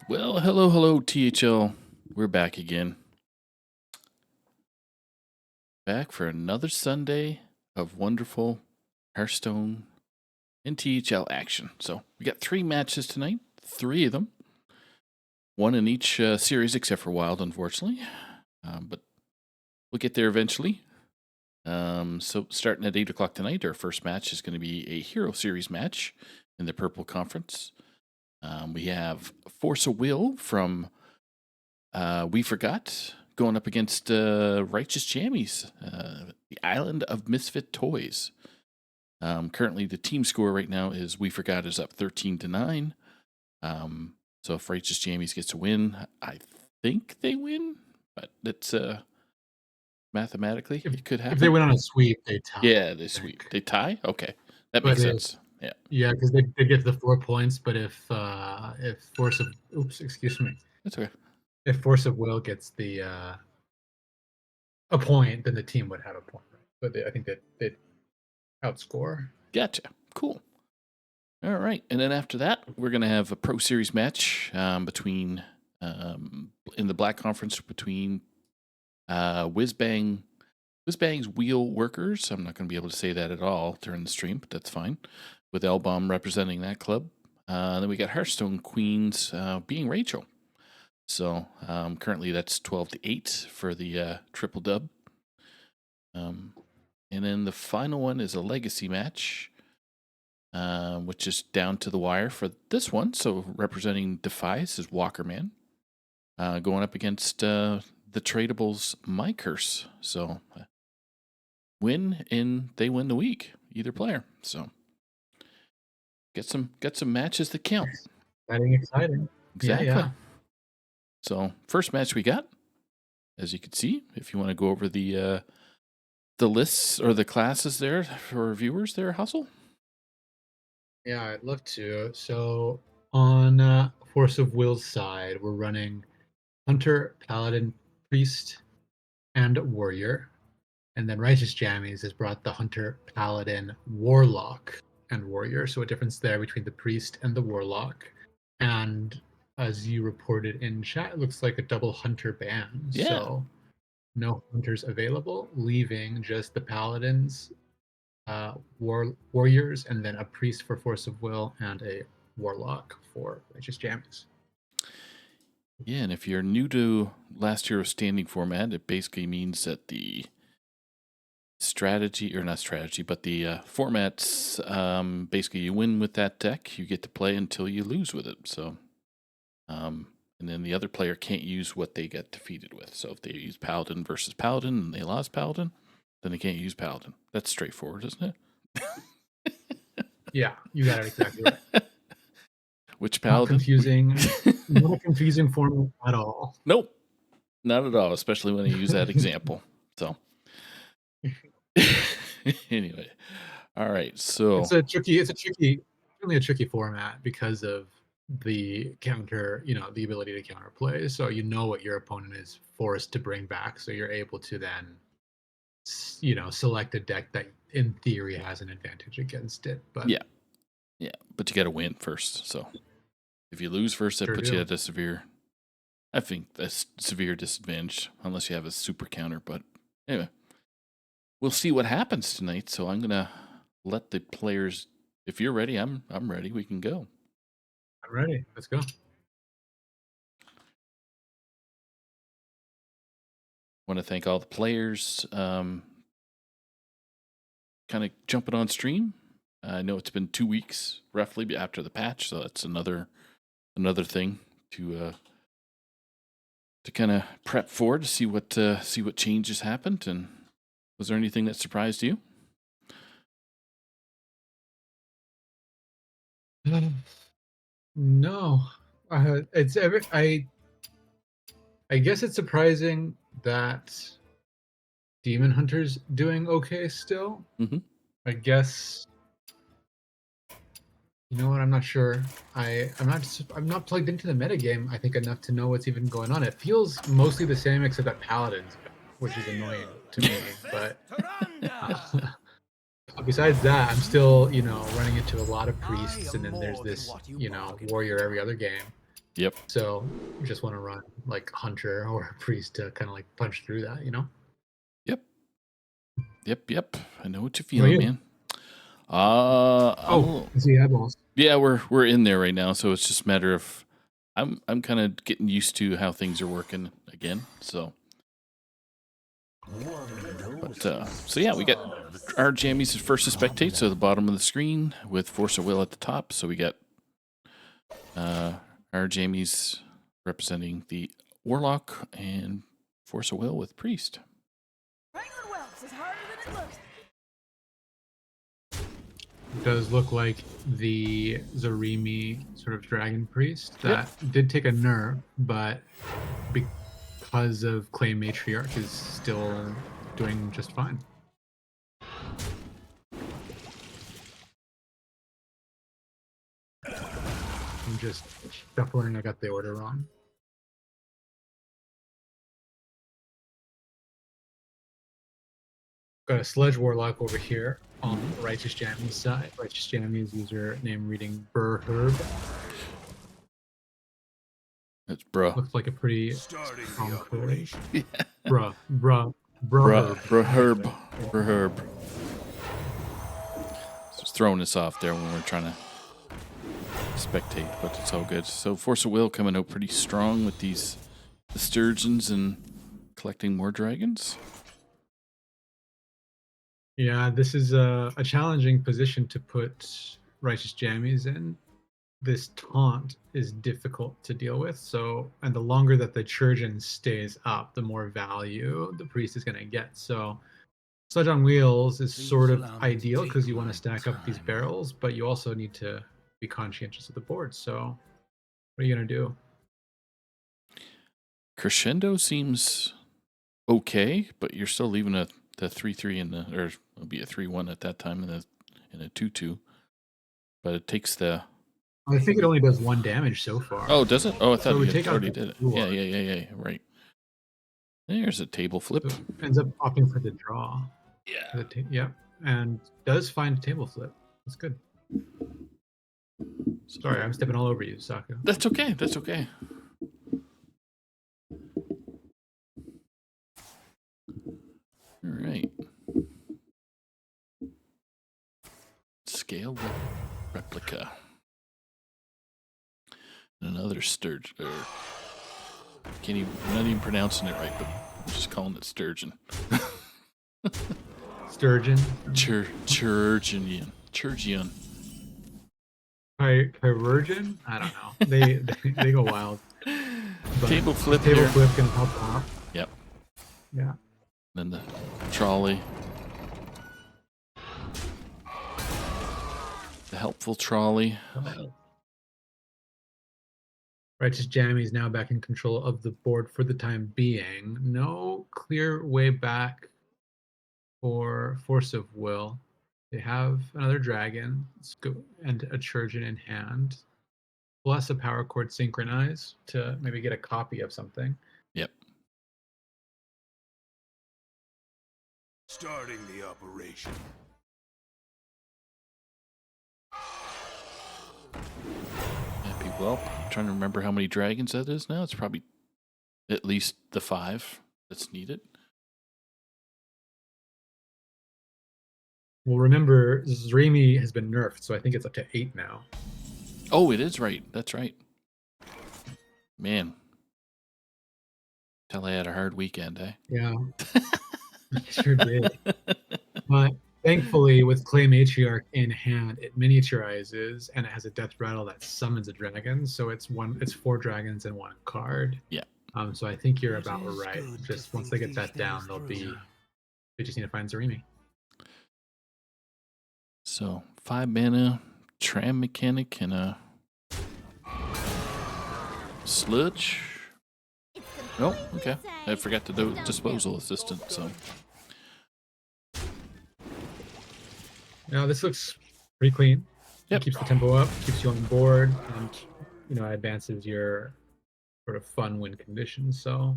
Well, hello, THL. We're back again. Back for another Sunday of wonderful Hearthstone and THL action. So we got 3 matches tonight, 3 of them. One in each series except for Wild, unfortunately. But we'll get there eventually. So starting at 8 o'clock tonight, our first match is going to be a Hero Series match in the Purple Conference. We have Force of Will from We Forgot going up against Righteous Jammies, the Island of Misfit Toys. Currently, the team score right now is We Forgot is up 13-9. So if Righteous Jammies gets a win, I think they win, but it's mathematically it could happen. If they went on a sweep, they tie. Yeah, they sweep. They tie? Okay. That makes sense. Yeah. Yeah, because they get the 4 points, but if Force of excuse me. That's okay. If Force of Will gets the a point, then the team would have a point, right? But I think that they'd outscore. Gotcha. Cool. All right. And then after that, we're going to have a Pro Series match between, in the Black Conference, between Whizbang's Wheel Workers. I'm not going to be able to say that at all during the stream, but that's fine. With Elbom representing that club. Then we got Hearthstone Queens being Rachel. So currently that's 12-8 for the triple dub. And then the final one is a legacy match, which is down to the wire for this one. So representing Defias is Walkerman, going up against the Tradables My Curse. So they win the week, either player. So get some matches that count. Exciting. Exactly. Yeah. So first match we got, as you can see, if you want to go over the lists or the classes there for viewers there, Hustle. Yeah, I'd love to. So on Force of Will's side, we're running Hunter, Paladin, Priest, and Warrior. And then Righteous Jammies has brought the Hunter, Paladin, Warlock, and Warrior. So a difference there between the Priest and the Warlock. And as you reported in chat, it looks like a double Hunter ban. Yeah. So no Hunters available, leaving just the Paladins, Warriors, and then a Priest for Force of Will and a Warlock for Righteous Jammies. Yeah, and if you're new to last Hero standing format, it basically means that the strategy, or not strategy, but the formats, basically you win with that deck, you get to play until you lose with it. So, and then the other player can't use what they get defeated with. So if they use Paladin versus Paladin and they lost Paladin, then they can't use Paladin. That's straightforward, isn't it? Yeah, you got it exactly right. Which Paladin? Not a confusing format at all. Nope, not at all, especially when I use that example. So anyway, all right. So it's really a tricky format because of the counter, the ability to counterplay. So what your opponent is forced to bring back, so you're able to then select a deck that in theory has an advantage against it. But yeah, but you got to win first. So if you lose first, that puts you at a severe disadvantage unless you have a super counter. But anyway, we'll see what happens tonight. So I'm gonna let the players. If you're ready, I'm ready. We can go. I'm ready. Let's go. Want to thank all the players. Kind of jumping on stream. I know it's been 2 weeks roughly after the patch, so that's another thing to kind of prep for, to see what changes happened. And was there anything that surprised you? No, it's I guess it's surprising that Demon Hunter's doing okay still. Mm-hmm. I guess. You know what? I'm not sure. I'm not plugged into the metagame, I think, enough to know what's even going on. It feels mostly the same, except that Paladins, which is annoying to me. But besides that, I'm still, running into a lot of priests, and then there's this, warrior every other game. Yep. So you just want to run like hunter or priest to kind of like punch through that, you know? Yep. Yep. I know what you're What about feeling, you? man. I'm a Oh, little. I see eyeballs. Yeah, we're in there right now, so it's just a matter of I'm kind of getting used to how things are working again. So, so yeah, we got our jammies at first to spectate, so the bottom of the screen with Force of Will at the top. So we got uh, our jammies representing the Warlock and Force of Will with Priest. It does look like the Zarimi sort of dragon priest Yep. that did take a nerf, but because of Clay Matriarch is still doing just fine. I'm just shuffling. I got the order wrong. Got a Sledge Warlock over here on Righteous Jammy's side. Righteous Jammy's username reading Burherb. It's bruh. Looks like a pretty Starting strong the card. operation. Bruherb. Herb. Just throwing us off there when we're trying to spectate, but it's all good. So Force of Will coming out pretty strong with the sturgeons and collecting more dragons. Yeah, this is a challenging position to put Righteous Jammies in. This taunt is difficult to deal with. So, and the longer that the Churgeon stays up, the more value the priest is going to get. So, Sledge on Wheels is sort of ideal because you want to stack up these barrels, but you also need to be conscientious of the board. So, what are you going to do? Crescendo seems okay, but you're still leaving the 3/3 in the, or it'll be a 3/1 at that time in a 2/2. But it takes the. I think it only does 1 damage so far. Oh, does it? Oh, I thought So we you take out already the did it. four. Yeah. Right. There's a table flip. So ends up opting for the draw. Yeah. Yep, and does find a table flip. That's good. Sorry, I'm stepping all over you, Saka. That's okay. All right. Scale replica. Another sturgeon. I'm not even pronouncing it right, but I'm just calling it sturgeon. Sturgeon. Churgeon. Chirurgeon? I don't know. They go wild. But Table flip table here. flip can help off. Yep. Yeah. Then the trolley. The helpful trolley. Righteous Jammy is now back in control of the board for the time being. No clear way back for Force of Will. They have another dragon and a Churgeon in hand, plus a power chord synchronize to maybe get a copy of something. Yep. Starting the operation. Happy Whelp. I'm trying to remember how many dragons that is now. It's probably at least the 5 that's needed. Well, remember, Zrimi has been nerfed, so I think it's up to 8 now. Oh, it is right. That's right. Man. Tell I had a hard weekend, eh? Yeah, sure did. But thankfully, with Clay Matriarch in hand, it miniaturizes and it has a death rattle that summons a dragon. So it's 4 dragons in 1 card. Yeah. So I think you're about right. Just once they get that down, they just need to find Zarimi. So 5 mana, tram mechanic, and a sludge. Oh, okay. I forgot to do disposal assistant, so. Now this looks pretty clean. Yep. It keeps the tempo up, keeps you on board, and advances your sort of fun win conditions. So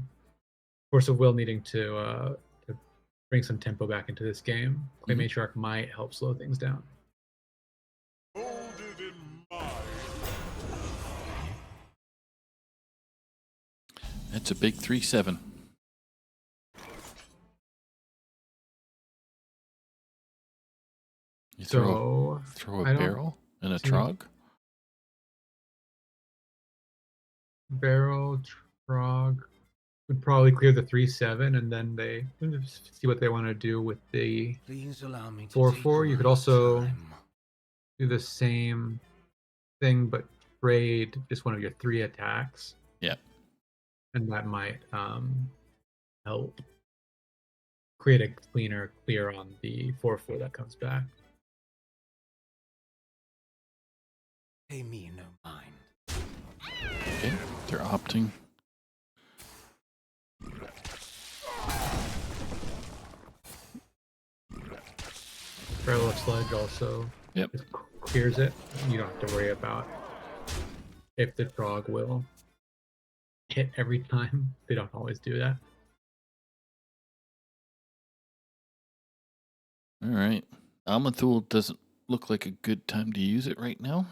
Force of Will needing to bring some tempo back into this game. Clay Matriarch might help slow things down. That's a big 3/7. You So throw a I don't barrel and a see trog. barrel trog would probably clear the 3/7, and then they see what they want to do with the Please allow me to 4/4. take You could my also time. do the same thing, but trade just one of your 3 attacks, Yeah. and that might help create a cleaner clear on the 4/4 that comes back. Pay me no mind. Okay. They're opting. Barrel of Sludge also Yep. just clears it. You don't have to worry about if the frog will hit every time. They don't always do that. All right. Amathul doesn't look like a good time to use it right now.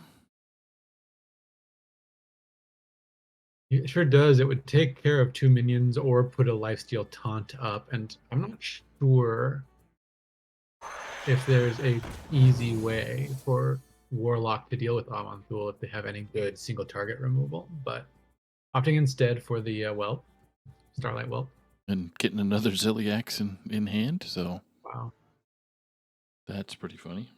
It sure does. It would take care of 2 minions or put a lifesteal taunt up, and I'm not sure if there's a easy way for Warlock to deal with Amanthul if they have any good single target removal, but opting instead for the Whelp, Starlight Whelp. And getting another Ziliax in hand, so Wow. that's pretty funny.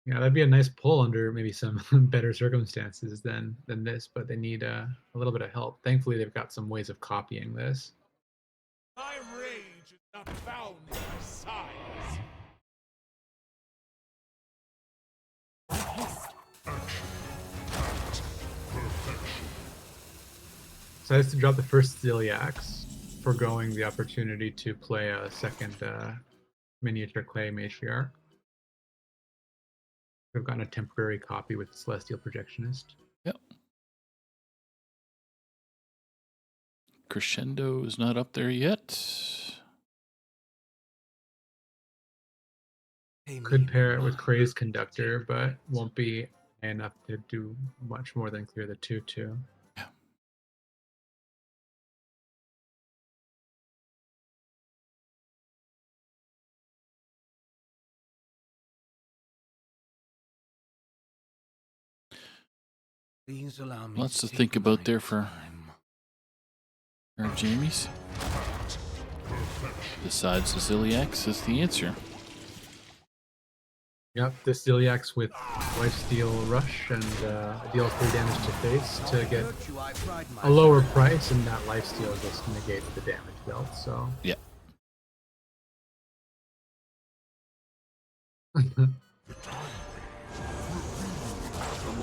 Yeah, that'd be a nice pull under maybe some better circumstances than this, but they need a little bit of help. Thankfully, they've got some ways of copying this. My rage is not found in my size. Decides to drop the first Ziliax, foregoing the opportunity to play a second miniature clay matriarch. We've gotten a temporary copy with Celestial Projectionist. Yep. Crescendo is not up there yet. Pay me Could no pair it with mind. Crazed Conductor, but won't be enough to do much more than clear the 2/2. Yeah. Please allow me Lots to take think about my there for time. our Jamies. Decides the Ziliax is the answer. Yep, this Ziliax with Lifesteal Rush and deals 3 damage to face to get Virtue I pride a lower myself. price, and that Lifesteal just negates the damage dealt, so. Yeah. Comes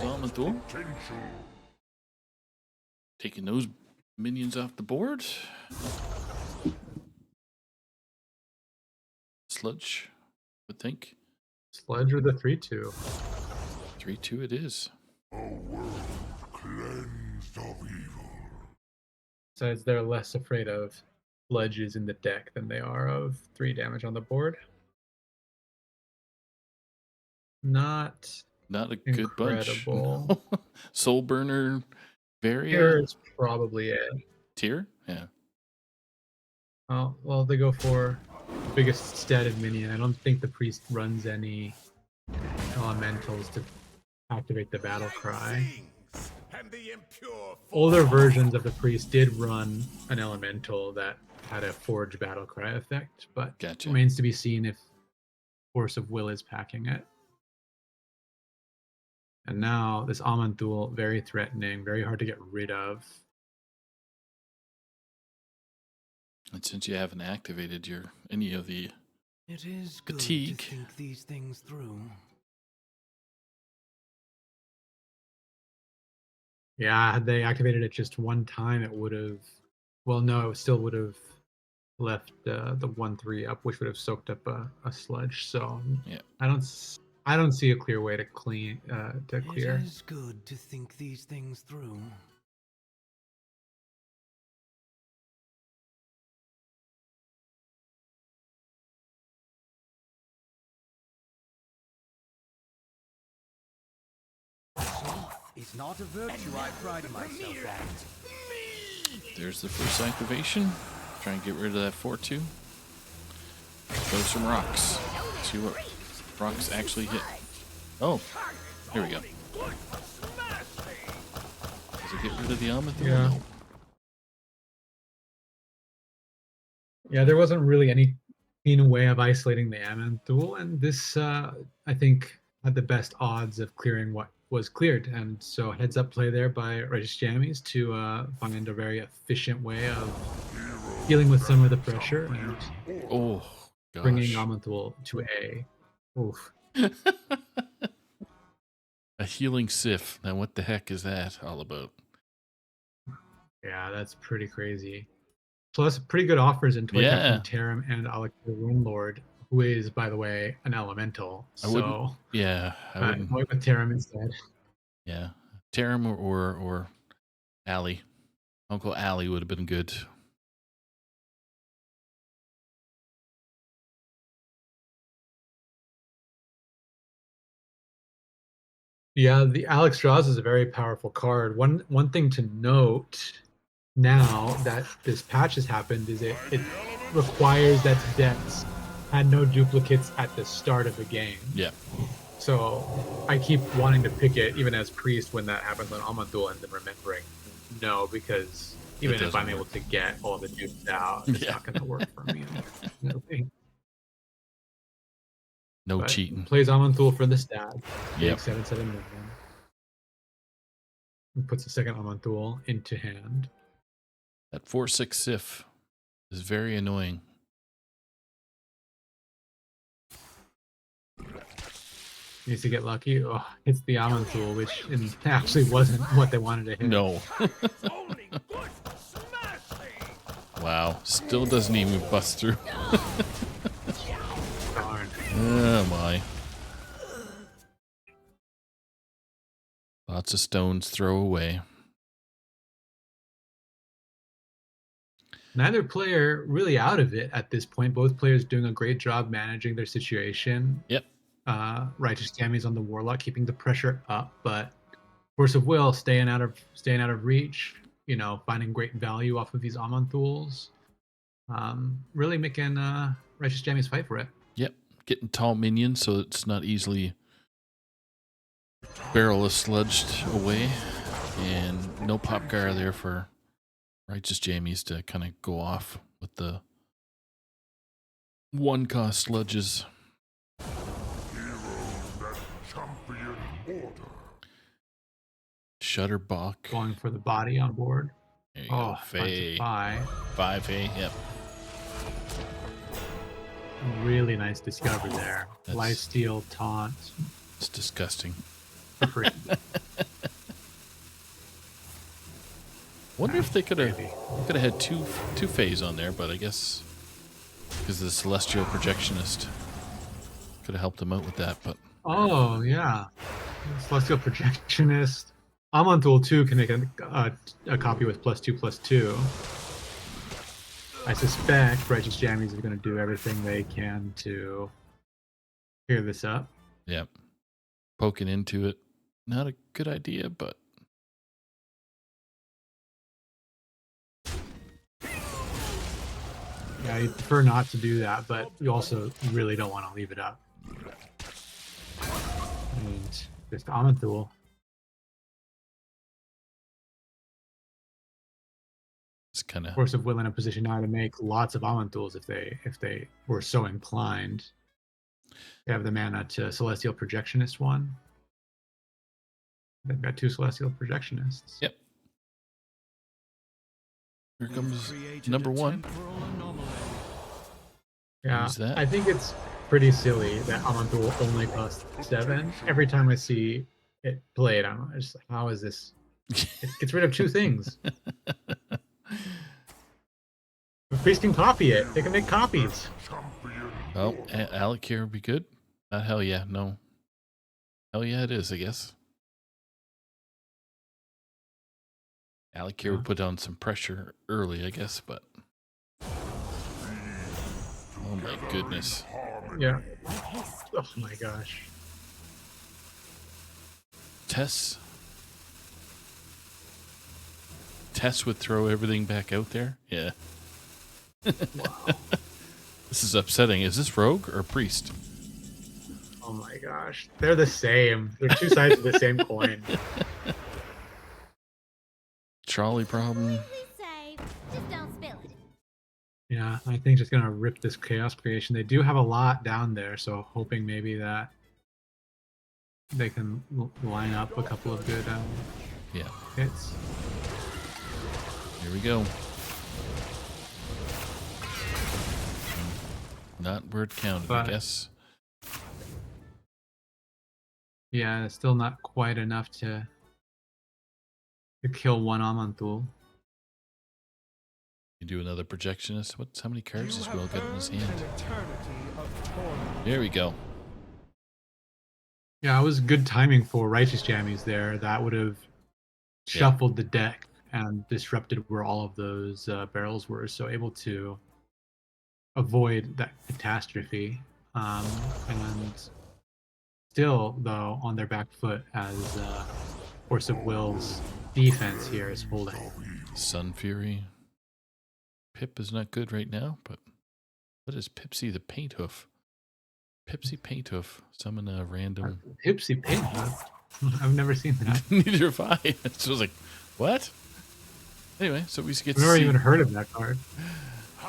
Amathul. Taking those minions off the board. Sludge, I would think. Sledge with a 3/2. 3/2 it is. A world cleansed of evil. Besides, they're less afraid of ledges in the deck than they are of 3 damage on the board. Not Not a good bunch. incredible. No. Soul Burner, Here Varia, is probably it. Tier? Yeah. Oh, well, they go for the biggest statted minion. I don't think the priest runs any elementals to activate the battle cry. Things and the impure Older force. versions of the priest did run an elemental that had a forge battle cry effect, but Gotcha. remains to be seen if Force of Will is packing it. And now this Amanthul, very threatening, very hard to get rid of. And since you haven't activated any of the It is good Fatigue. to think these things through. Yeah, had they activated it just one time, it would have. Well, no, it still would have left the 1/3 up, which would have soaked up a sludge. So Yeah. I don't see a clear way to clear. It is good to think these things through. is not a virtue I pride myself on. There's the first activation. Try and get rid of that 4-2. Throw some rocks. See what rocks actually hit. Oh, here we go. Does it get rid of the Amethyst? Yeah. No. Yeah, there wasn't really any clean way of isolating the Amanthul, and this, I think, had the best odds of clearing what was cleared. And so, heads up play there by Righteous Jammies to find a very efficient way of dealing with some of the pressure and Oh, bringing gosh. Amanthul to A. Oof. A healing Sif. Now, what the heck is that all about? Yeah, that's pretty crazy. Plus, pretty good offers in toy Yeah. from Tarim and Alec the Runelord, who is, by the way, an elemental. I wouldn't. So, Yeah, I wouldn't. going with Tarim instead. Yeah, Tarim or Allie. Uncle Allie would have been good. Yeah, the Alex Strauss is a very powerful card. One thing to note now that this patch has happened is it requires that decks had no duplicates at the start of the game. Yeah. So I keep wanting to pick it even as priest when that happens on Amadul and then remembering no, because even if I'm able to get all the dupes out, it's not going to work for me. Unfortunately. No But cheating. Plays Amanthul for the stat. Yep. 7/7 million. And puts the second Amanthul into hand. That 4/6 Sif is very annoying. Needs to get lucky. Oh, hits the Amanthul, which actually wasn't what they wanted to hit. No. Wow. Still doesn't even bust through. Darn. Oh my. Lots of stones throw away. Neither player really out of it at this point. Both players doing a great job managing their situation. Yep. Righteous Tammy's on the Warlock, keeping the pressure up, but Force of Will staying out of reach. You know, finding great value off of these Amanthuls. Really making Righteous Jammies fight for it. Yep. Getting tall minions so it's not easily barrel sludged away. And no pop guard there for Righteous Jammies to kind of go off with the 1-cost sludges. Shutterbuck. Going for the body on board. There you go. Faye. 5 Faye. Yep. Really nice discovery there. That's- Lifesteal taunt It's disgusting. for free. Wonder if they could have Maybe. had two Fays on there, but I guess because the Celestial Projectionist could have helped them out with that. But Oh yeah, Celestial Projectionist. Amanthul too can make a copy with +2/+2. I suspect Righteous Jammies are going to do everything they can to clear this up. yeah, poking into it, not a good idea. But Yeah, you prefer not to do that, but you also really don't want to leave it up. And just Amanthul. it's kind of Force of Will in a position now to make lots of Amanthuls if they were so inclined. They have the mana to Celestial Projectionist one. They've got 2 Celestial Projectionists. yep. Here comes Created number a 1. temporal anomaly. Yeah, Who's that? I think it's pretty silly that Amanthul only costs 7. Every time I see it played, I'm just like, how is this? It gets rid of 2 things. The priest can copy it. They can make copies. Oh, Alec here would be good. Hell yeah, no. Hell yeah, it is. I guess. Alec here would put down some pressure early, I guess, but. Oh my goodness. Yeah. Oh my gosh. Tess Tess would throw everything back out there. Yeah. Wow. This is upsetting. Is this rogue or priest? Oh my gosh. They're the same. They're two sides of the same coin. Trolley problem. Save. Just don't spill it. Yeah, I think just gonna rip this chaos creation. They do have a lot down there, so hoping maybe that they can line up a couple of good Yeah. hits. Here we go. Not word counted, I But- guess. Yeah, it's still not quite enough to kill one Amantul. You do another projectionist. How many cards does You Will have get in his earned hand? an eternity of torment. There we go. Yeah, it was good timing for Righteous Jammies there. That would have shuffled the deck and disrupted where all of those barrels were, so able to avoid that catastrophe. And still, though, on their back foot as Force of Will's defense here is holding. Sun Fury. Pip is not good right now, but what is Pipsy the Paint Hoof? Pipsy Paint Hoof. Summon a random. Pipsy Pink. I've never seen that. Neither have I. So I was like, what? Anyway, so we get I've to never see even heard of that card.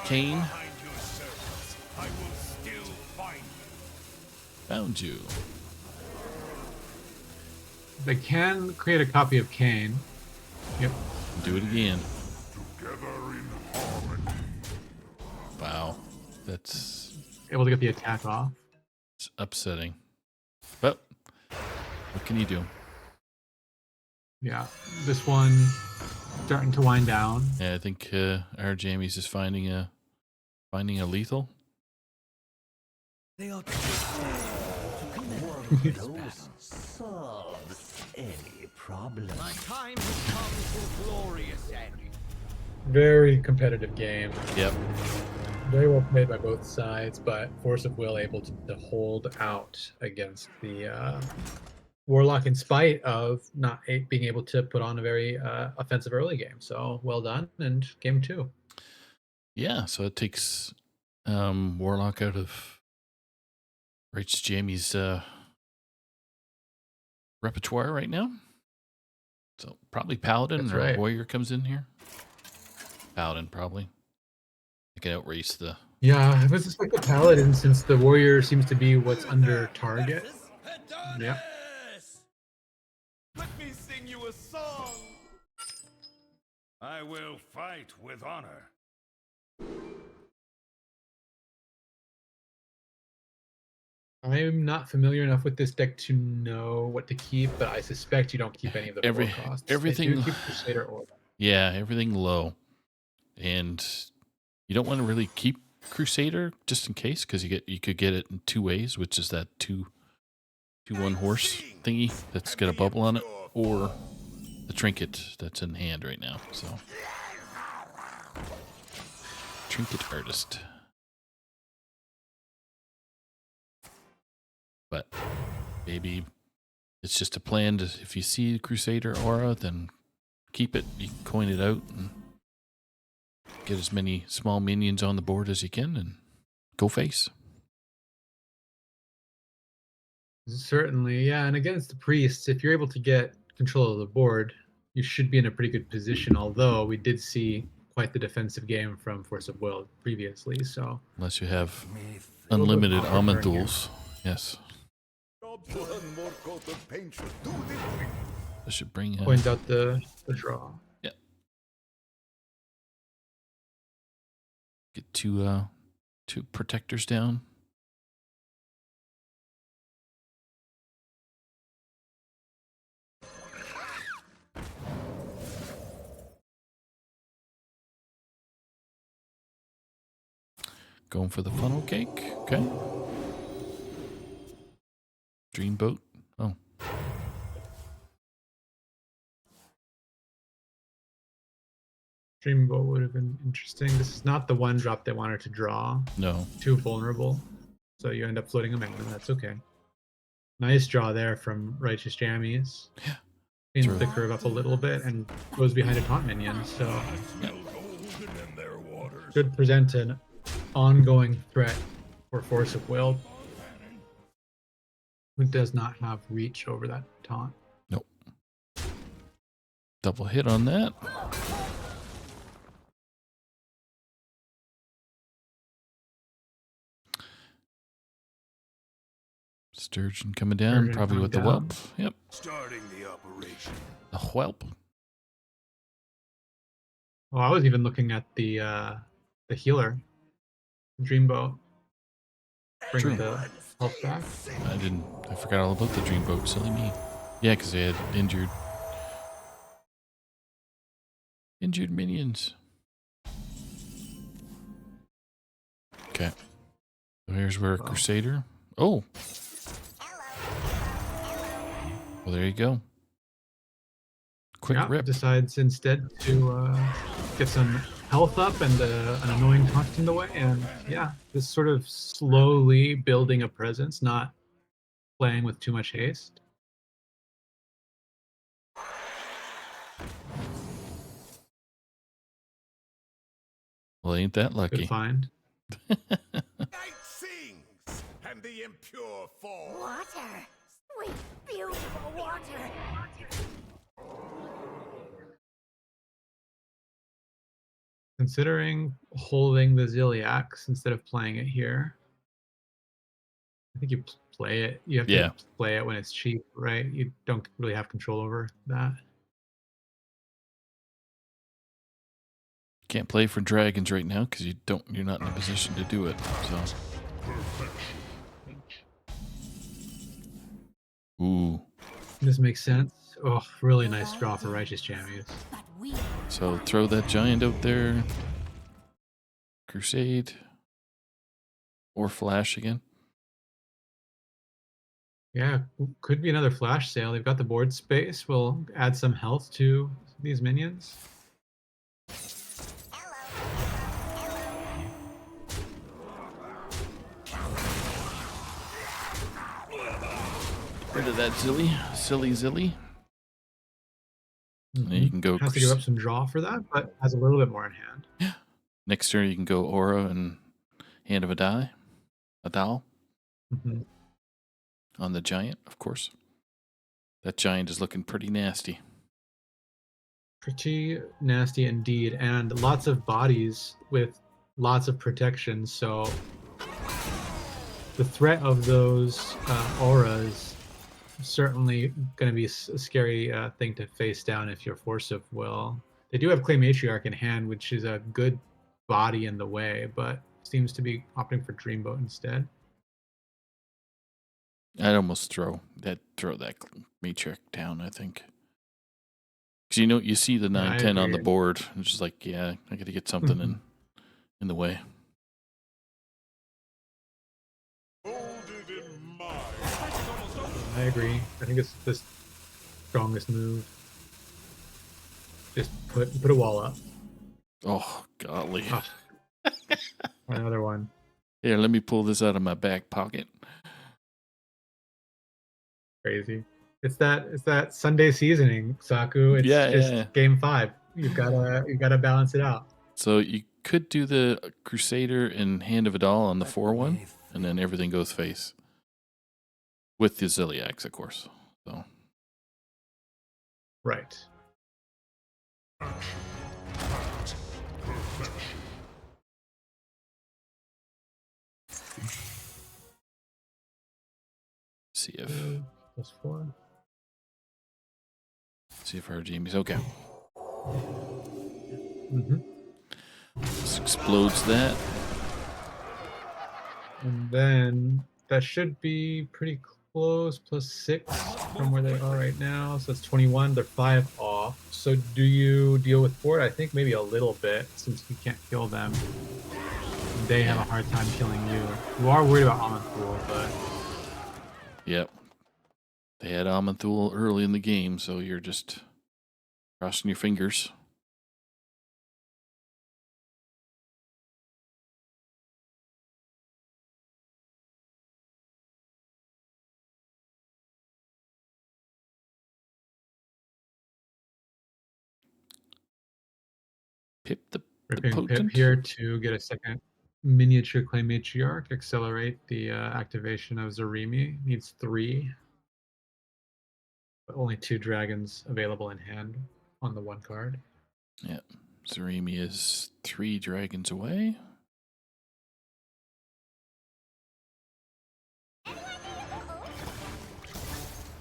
Kane Behind your servants, I will still find you. found you. They can create a copy of Kane. Yep. Do it again. Together in harmony. Wow. That's Able to get the attack off. it's upsetting. But what can you do? Yeah. This one starting to wind down. Yeah, I think our Jammies is finding a lethal. They are solves any problem. My time has come to a glorious end. Very competitive game. Yep. Very well played by both sides, but Force of Will able to hold out against the Warlock in spite of not being able to put on a very offensive early game. So well done, and game 2. Yeah, so it takes Warlock out of Righteous Jamie's repertoire right now. So probably Paladin That's or right. Warrior comes in here. Paladin probably. I can outrace the Yeah, I would suspect the Paladin since the Warrior seems to be what's under target. Yeah. Let me sing you a song. I will fight with honor. I'm not familiar enough with this deck to know what to keep, but I suspect you don't keep any of the Every- four costs. everything- You keep Crusader or everything low. And you don't want to really keep Crusader just in case, because you could get it in two ways, which is that 2/1 horse thingy that's got a bubble on it, or the trinket that's in hand right now. So trinket artist. But maybe it's just a plan to, if you see Crusader aura, then keep it. You can coin it out and get as many small minions on the board as you can and go face. Certainly, yeah. And against the priests, if you're able to get control of the board, you should be in a pretty good position. Although we did see quite the defensive game from Force of Will previously, so Unless you have May the unlimited awkward turn here. Amanduls. Yes. One more coat of paint should do the trick. I should bring point out the draw. get two protectors down. Going for the funnel cake. Okay. Dreamboat. Oh. Dreamboat would have been interesting. This is not the one drop they wanted to draw. No. Too vulnerable. So you end up floating a mana. That's okay. Nice draw there from Righteous Jammies. change True. the curve up a little bit and goes behind a taunt minion. So should present an ongoing threat for Force of Will, who does not have reach over that taunt. Nope. Double hit on that. Sturgeon coming down, Sturgeon probably coming with the down. whelp. Yep. Starting the operation. The whelp. Oh, I was even looking at the healer, Dreamboat. Bring True. the health back. I forgot all about the dreamboat. Silly me. Yeah, because they had injured minions. Okay. So here's where a Wow. Crusader. Oh. Well, there you go. Quick Yeah, rip. decides instead to get some health up and an annoying taunt in the way, and yeah, just sort of slowly building a presence, not playing with too much haste. Well, ain't that Good lucky. find. Night sings, and the impure fall. Water. Sweet, beautiful water. Considering holding the Ziliax instead of playing it here, I think you play it. You have Yeah. to play it when it's cheap, right? You don't really have control over that. Can't play for dragons right now because you're not in a position to do it. So. Ooh. This makes sense. Oh, really nice draw for Righteous Jammies. But we So throw that giant out there. Crusade. Or flash again. Yeah, could be another flash sale. They've got the board space. We'll add some health to these minions. Rid of that silly zilly. And then you can go Has to give up some draw for that, but has a little bit more in hand. Yeah. Next turn you can go Aura and Hand of a Doll Mhm. on the giant, of course. That giant is looking pretty nasty. Pretty nasty indeed, and lots of bodies with lots of protection. So the threat of those auras is certainly going to be a scary thing to face down if you're Force of Will. They do have Clay Matriarch in hand, which is a good body in the way, but seems to be opting for Dreamboat instead. I'd almost throw that matriarch down, I think. Because you see the Yeah, I 9-10 on the agree. board. It's just like, yeah, I got to get something in the way. Hold it in mind. I agree. I think it's the strongest move. Just put a wall up. Oh, golly. Ah. Another one. Here, let me pull this out of my back pocket. Crazy. It's that Sunday seasoning, Saku. It's just game 5. You've gotta balance it out. So you could do the Crusader and Hand of a Doll on the 4-1, and then everything goes face. With the Ziliax, of course. So Right. see if +4. see if our Jamie's okay. Mm-hmm. This explodes that. And then that should be pretty close, +6 from where they are right now. So it's 21. They're 5 off. So do you deal with 4? I think maybe a little bit, since you can't kill them. They have a hard time killing you. You are worried about Amanthul, but Yep. They had Amanthul early in the game, so you're just crossing your fingers. Pip the Ripping Pip potent. here to get a second miniature clay matriarch. Accelerate the activation of Zarimi. Needs 3, but only 2 dragons available in hand on the 1 card. Yeah. Zarimi is 3 dragons away.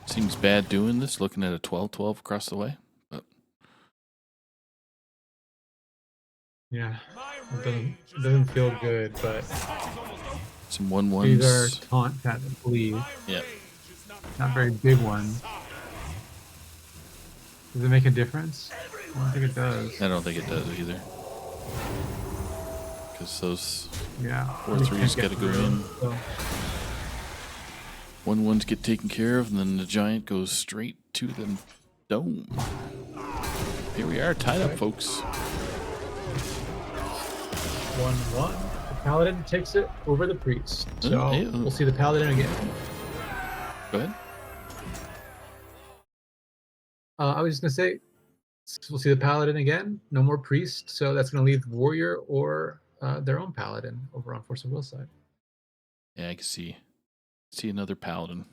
Seems bad doing this, looking at a 12-12 across the way. But Yeah, My it rage is doesn't not feel found. good, but some 1-1s. these are taunt that bleed. My Yeah. rage is not Not found very in big my ones. side. Does it make a difference? I don't think it does. I don't think it does either. Because those Yeah. 4-3s got to go in. So, 1-1s get taken care of, and then the giant goes straight to the dome. Here we are, tied up, folks. 1-1. The paladin takes it over the priest. So Ew. we'll see the paladin again. Go ahead. I was just gonna say we'll see the paladin again. No more priest, so that's gonna leave warrior or their own paladin over on Force of Will side. Yeah, I can see another paladin.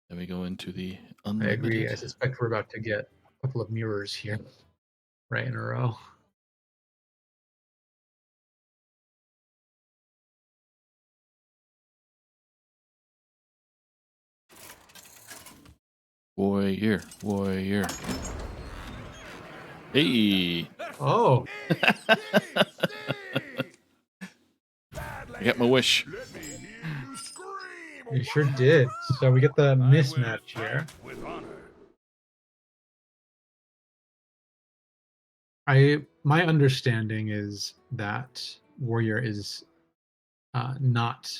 Then we go into the I unlimited. agree. I suspect we're about to get a couple of mirrors here, right in a row. Warrior. Hey. Oh, I got my wish. Let me hear you scream. you sure did. So we get the I will mismatch here. fight with honor. My understanding is that warrior is not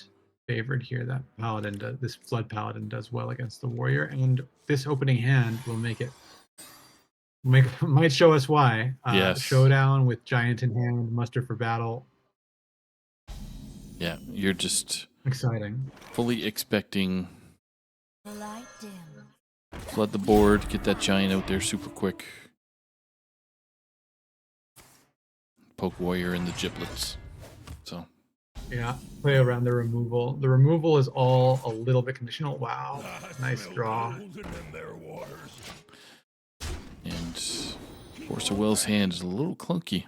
favored here. That paladin does, this flood paladin does well against the warrior, and this opening hand will might show us why. Yes. Showdown with giant in hand, muster for battle. Yeah, you're just Exciting. fully expecting The light dim. flood the board, get that giant out there super quick. Poke warrior in the giblets. So Yeah, play around the removal. The removal is all a little bit conditional. Wow, nice draw. Golden in their waters. and Force of Will's hand is a little clunky.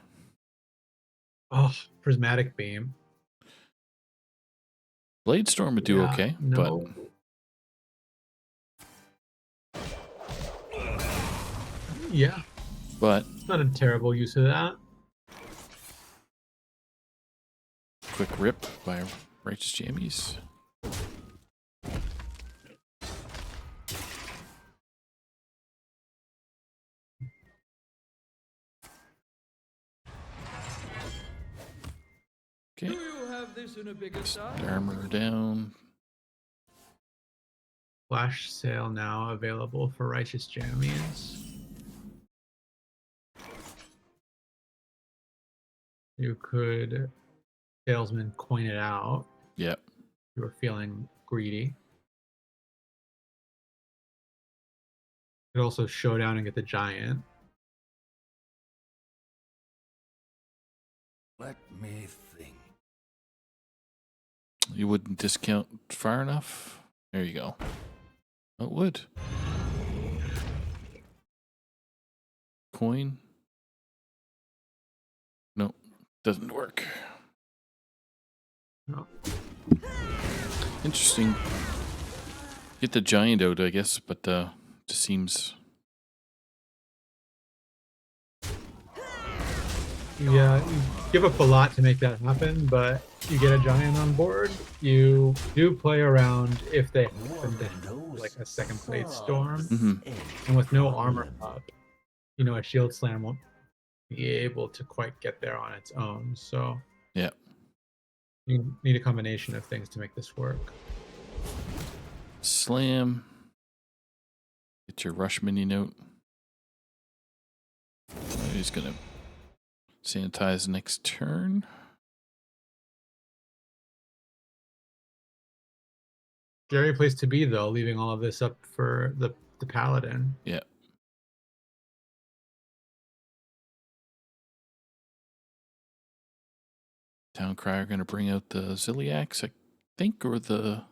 Oh, prismatic beam. Blade Storm would do Yeah, okay, no. Yeah, but it's not a terrible use of that. quick rip by Righteous Jammies. Okay, you have this in a bigger size? armor down. Flash sale now available for Righteous Jammies. You could salesman coin it out Yep. if you were feeling greedy. You could also show down and get the giant. Let me think. You wouldn't discount far enough? There you go. Oh, it would. Coin? No, doesn't work. No. Interesting. Get the giant out, I guess, but just seems. Yeah, you give up a lot to make that happen, but you get a giant on board. You do play around if they happen to have like a second blade storm, Mhm. and with no armor up, a shield slam won't be able to quite get there on its own. So Yeah. you need a combination of things to make this work. Slam. Get your rush mini note. He's gonna sanitize next turn. Scary place to be though, leaving all of this up for the paladin. Yeah. Town Crier going to bring out the Ziliax, I think, or the...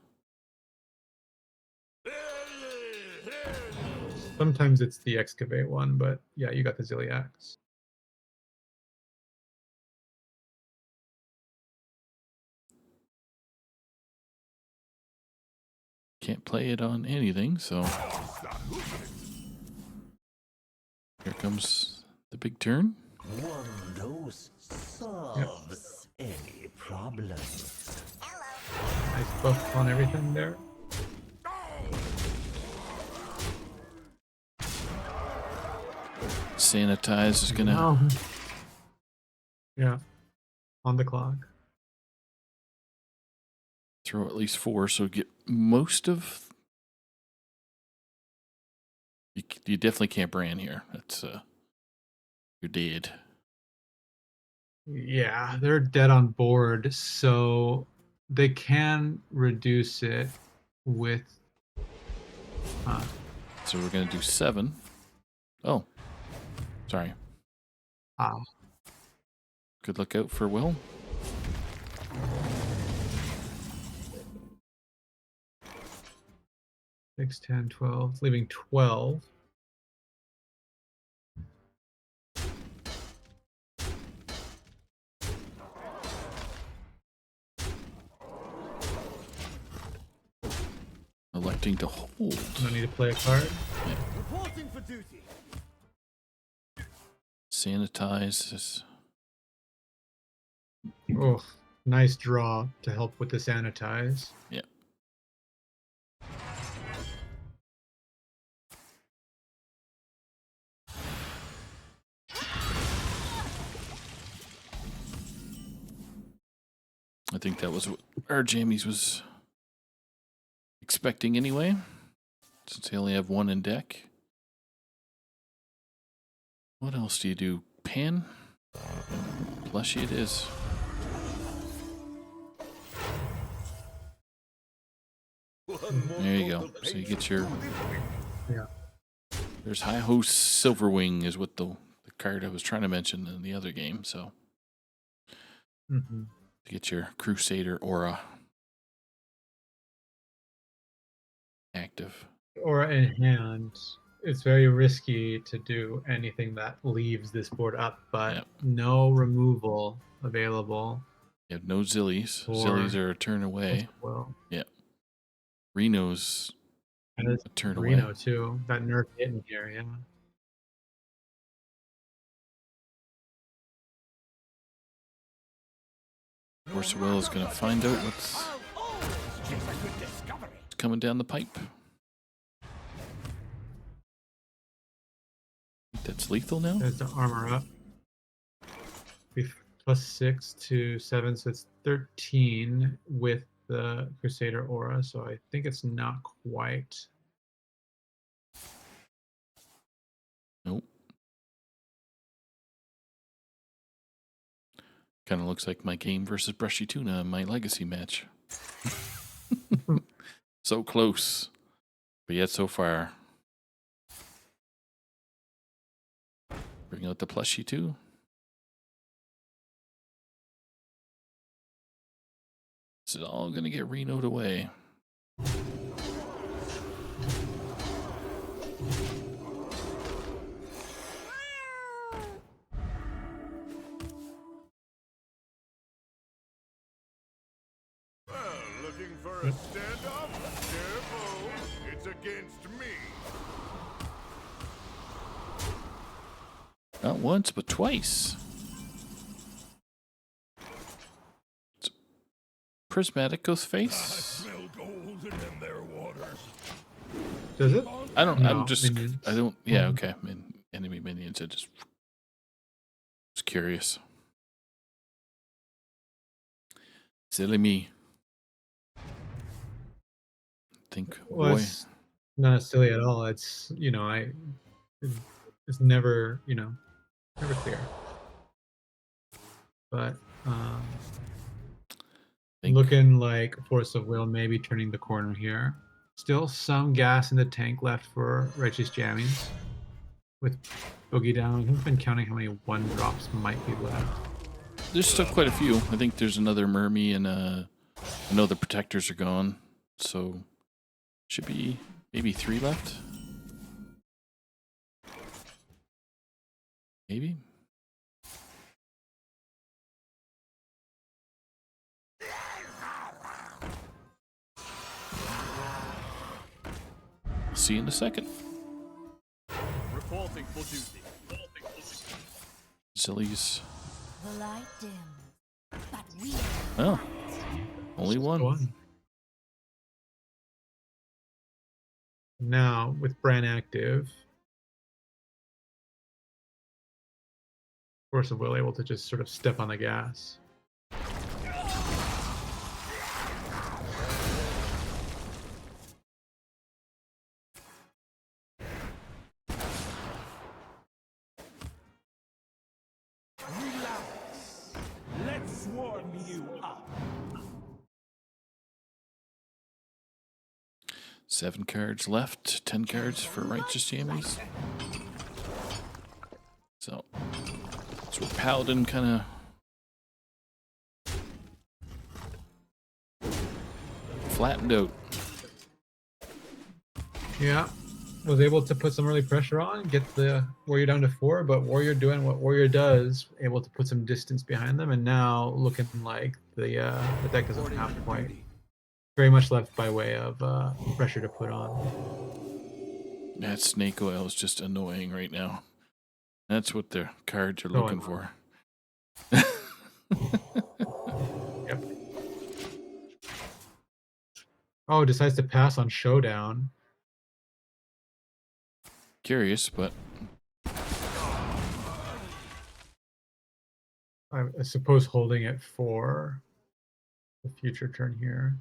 Sometimes it's the excavate one, but yeah, you got the Ziliax. Can't play it on anything, so... Here comes the big turn. One dose solves any problem. Nice buff on everything there. Sanitize is going to... Oh. Yeah. On the clock. throw at least 4, so get most of... You definitely can't brand here. That's you're dead. Yeah, they're dead on board, so they can reduce it with. So we're gonna do 7. Oh, sorry. Good look out for Will. Six, 10, 12, leaving 12. Electing to hold. No need to play a card. Reporting for duty. Sanitize is... Oh, nice draw to help with the sanitize. Yeah. I think that was what our jammies was expecting anyway, since they only have 1 in deck. What else do you do? Pan? Plushy it is. There you go. So you get your... Yeah. There's High Host Silverwing is what the card I was trying to mention in the other game, so... Mm-hmm. To get your Crusader aura active. Aura in hand. It's very risky to do anything that leaves this board up, but Yep. no removal available. You have no Zillies. Or- Zillies are a turn away. Well, Reno's and it's a turn Reno away. too. That nerf hitting here, yeah. Force of Will is going to find out what's coming down the pipe. That's lethal now? There's the armor up. Plus 6 to 7, so it's 13 with the Crusader aura, so I think it's not quite. Nope. Kind of looks like my game versus Brushy Tuna in my legacy match. So close, but yet so far. Bring out the plushie too. This is all going to get Reno'd away. Well, looking for a standoff? Careful, it's against me. Not once, but twice. It's Prismatic Ghost I Face. smell gold in their waters. Does it? I don't. No, I'm just. minions. I don't. Yeah. Okay. Enemy minions. I just was curious. Silly me. Think. Well, Boy. it's not silly at all. It's, it's never, never clear. But Think. looking like Force of Will maybe turning the corner here. Still some gas in the tank left for Righteous Jammies. With Boogie down, I haven't been counting how many 1 drops might be left. there's still quite a few. I think there's another Mermy and I know the protectors are gone, so should be maybe 3 left. Maybe. See you in a second. Reporting for duty. Zillies. The light dims, but we Oh, only one. One. Now, with Bran active, Force of Will able to just sort of step on the gas. Relax. Let's warm you up. 7 cards left. 10 cards for Righteous Jammies. So Paladin kind of flattened out. Yeah, was able to put some early pressure on, get the Warrior down to 4, but Warrior doing what Warrior does, able to put some distance behind them, and now looking like the deck is on half point. Very much left by way of pressure to put on. That snake oil is just annoying right now. That's what the cards are So looking annoying. for. Yep. Oh, decides to pass on Showdown. Curious, but I suppose holding it for the future turn here.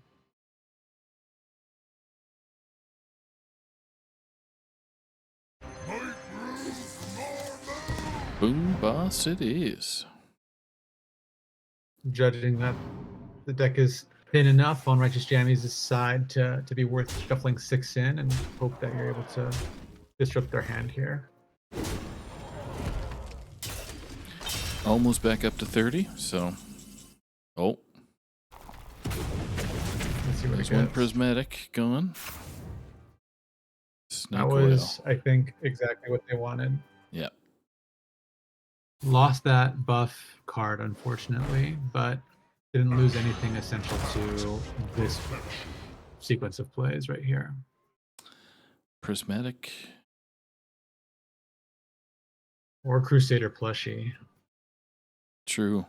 boom boss it is. Judging that the deck is thin enough on Righteous Jammies' side to be worth shuffling 6 in and hope that you're able to disrupt their hand here. Almost back up to 30, so oh, Let's see what there's it one gets. prismatic going. Snake That was, I think, exactly what they wanted. Yeah. Lost that buff card, unfortunately, but didn't lose anything essential to this sequence of plays right here. Prismatic. Or Crusader plushie. True.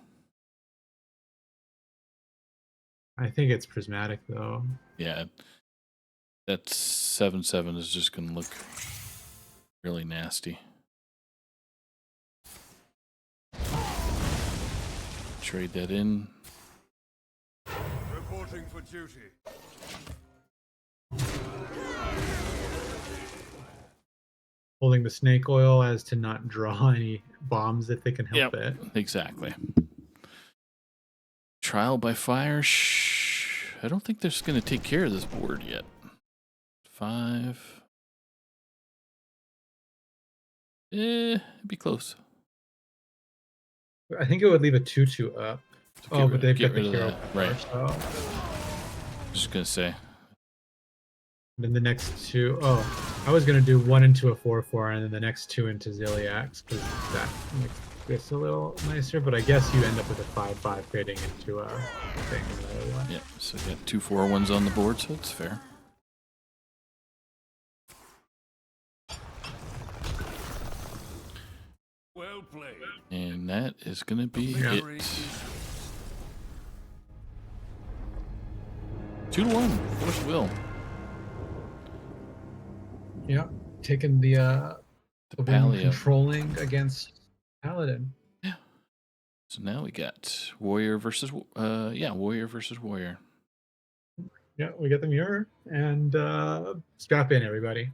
I think it's prismatic though. Yeah. That 7/7 is just going to look really nasty. Trade that in. Reporting for duty. Holding the snake oil as to not draw any bombs if they can help it. Exactly. Trial by fire. I don't think they're just going to take care of this board yet. 5. It'd be close. I think it would leave a 2/2 up. Oh, but they've get got the rid of hero that, power, right. so Just going to say. then the next 2. Oh, I was gonna do 1 into a 4/4 and then the next 2 into Ziliax because that makes this a little nicer. But I guess you end up with a 5/5 creating into a thing. Another one. Yeah, so we got 2 4/1s on the board, so it's fair. Well played. And that is going to be Victory it. is 2-1. Force of Will. Yeah, taking the win Palio. controlling against Paladin. So now we got Warrior versus Warrior versus Warrior. Yeah, we got the mirror and strap in, everybody.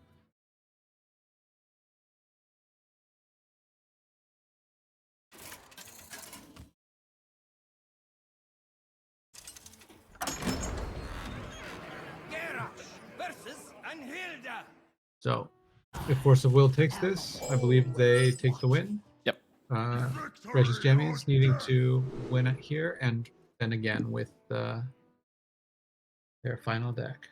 versus Anhilda. So, if Force of Will takes this, I believe they take the win. Yep. Righteous Jammies needing to win it here, and then again with their final deck.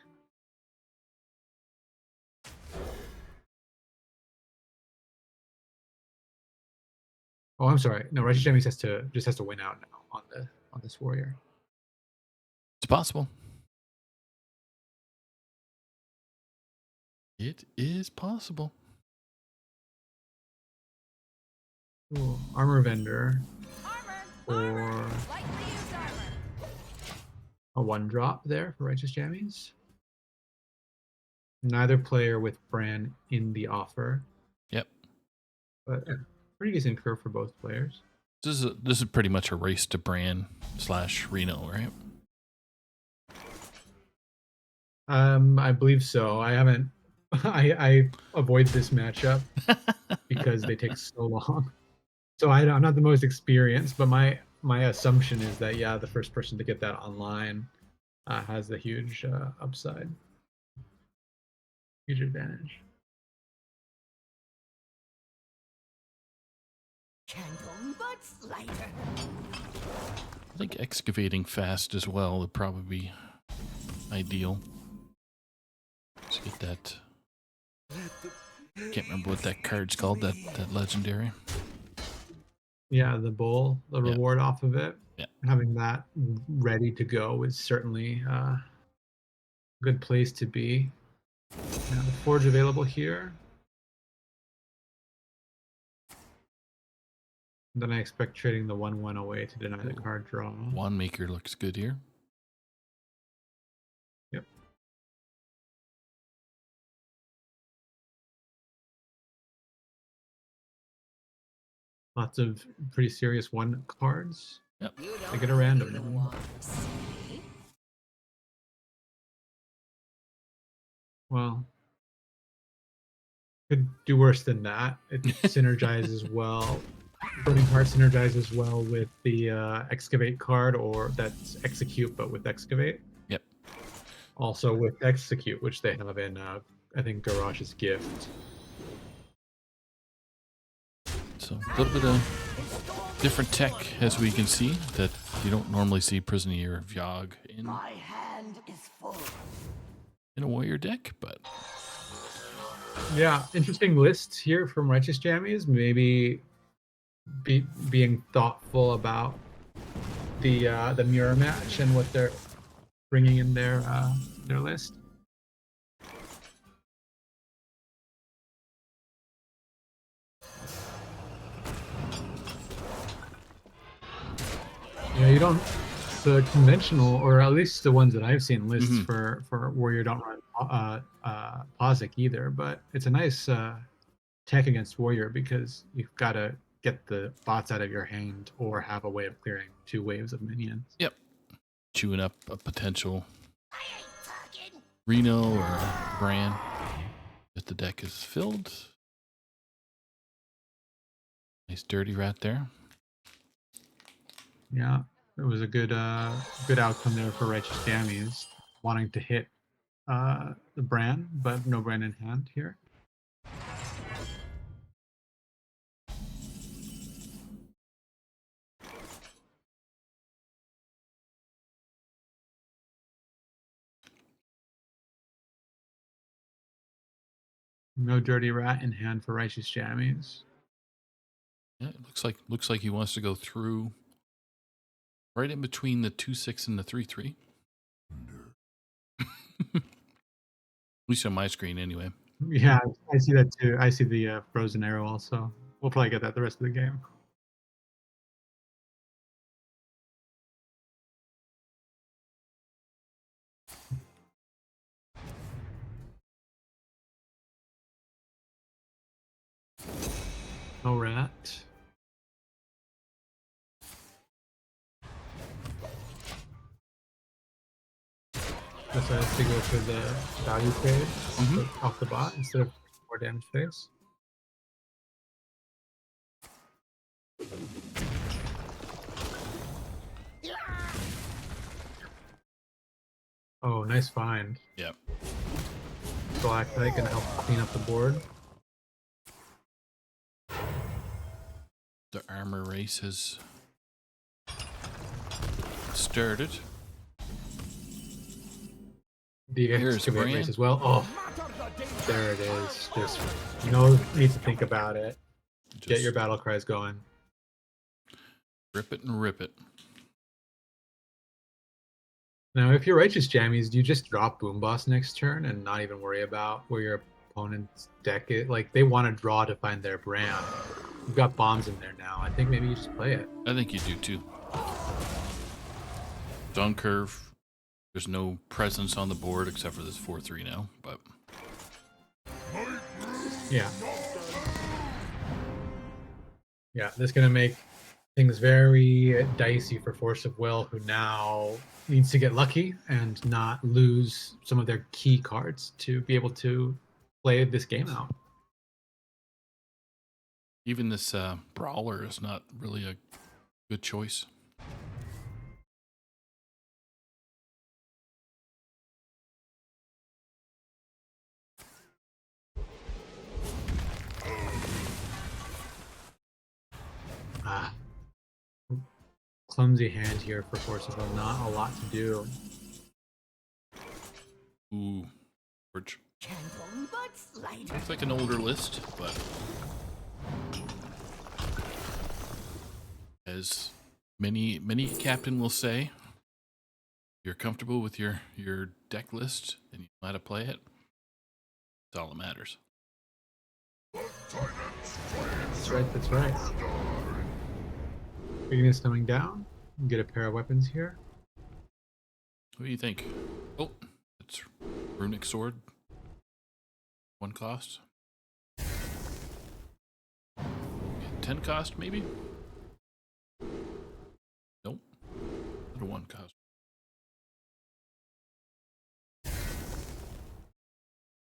Oh, I'm sorry. No, Righteous Jammies has to win out now on this warrior. It's possible. It is possible. Ooh, armor vendor Armor! or Armor! Lightly used armor! a 1-drop there for Righteous Jammies. Neither player with Bran in the offer, Yep. but a pretty decent curve for both players. This is pretty much a race to Bran / Reno, right? I believe so. I haven't. I avoid this matchup because they take so long. So I'm not the most experienced, but my assumption is that the first person to get that online has the huge upside, huge advantage. Candle butts lighter! I think excavating fast as well would probably be ideal. Let's get that. Can't remember what that card's called. That legendary. Yeah, the bull, the reward off of it. Yeah. Having that ready to go is certainly a good place to be. Now the forge available here. Then I expect trading the 1/1 away to deny the card draw. Wand Maker looks good here. Yep. Lots of pretty serious 1 cards. Yep. I get a random. Well, could do worse than that. It synergizes well. Burning Heart synergizes well with the Excavate card, or that's Execute, but with Excavate. Yep. Also with Execute, which they have in, I think, Garage's Gift. So a little bit of different tech, as we can see, that you don't normally see Prisoner of Yogg in My hand is full. a warrior deck, but Yeah, interesting lists here from Righteous Jammies. Maybe being thoughtful about the mirror match and what they're bringing in their list. Yeah, you don't. The conventional, or at least the ones that I've seen, lists for warrior don't run Posic either. But it's a nice tech against warrior because you've got to get the bots out of your hand or have a way of clearing 2 waves of minions. yep, chewing up a potential Reno or Bran if the deck is filled. Nice dirty rat there. Yeah, it was a good outcome there for Righteous Jammies, wanting to hit the Bran, but no Bran in hand here. No Dirty Rat in hand for Righteous Jammies. Yeah, it looks like he wants to go through right in between the 2/6 and the 3/3. At least on my screen, anyway. Yeah, I see that too. I see the frozen arrow also. We'll probably get that the rest of the game. No rat. Decided to go for the value trade off the bot instead of more damage phase. Oh, nice find. Yep. Black Knight gonna help clean up the board. The armor race has started. The Here's excavate Bran. race as well. Oh, there it is. There's no need to think about it. Get Just your battle cries going. rip it and rip it. Now, if you're righteous jammies, do you just drop Boom Boss next turn and not even worry about where your opponent's deck is? Like, they want to draw to find their brand. You've got bombs in there now. I think maybe you just play it. I think you do too. Dawn Curve. There's no presence on the board except for this 4-3 now, but Yeah. Yeah, this is going to make things very dicey for Force of Will, who now needs to get lucky and not lose some of their key cards to be able to play this game out. even this Brawler is not really a good choice. Ah, clumsy hand here for Force of Will. Not a lot to do. Ooh, George. Canton butts lighter. Looks like an older list, but as many captain will say, you're comfortable with your deck list and you know how to play it. That's all that matters. That's right, that's right. Weakness coming down. Get a pair of weapons here. What do you think? Oh, it's runic sword. 1 cost. 10 cost maybe? Nope. Not a 1 cost.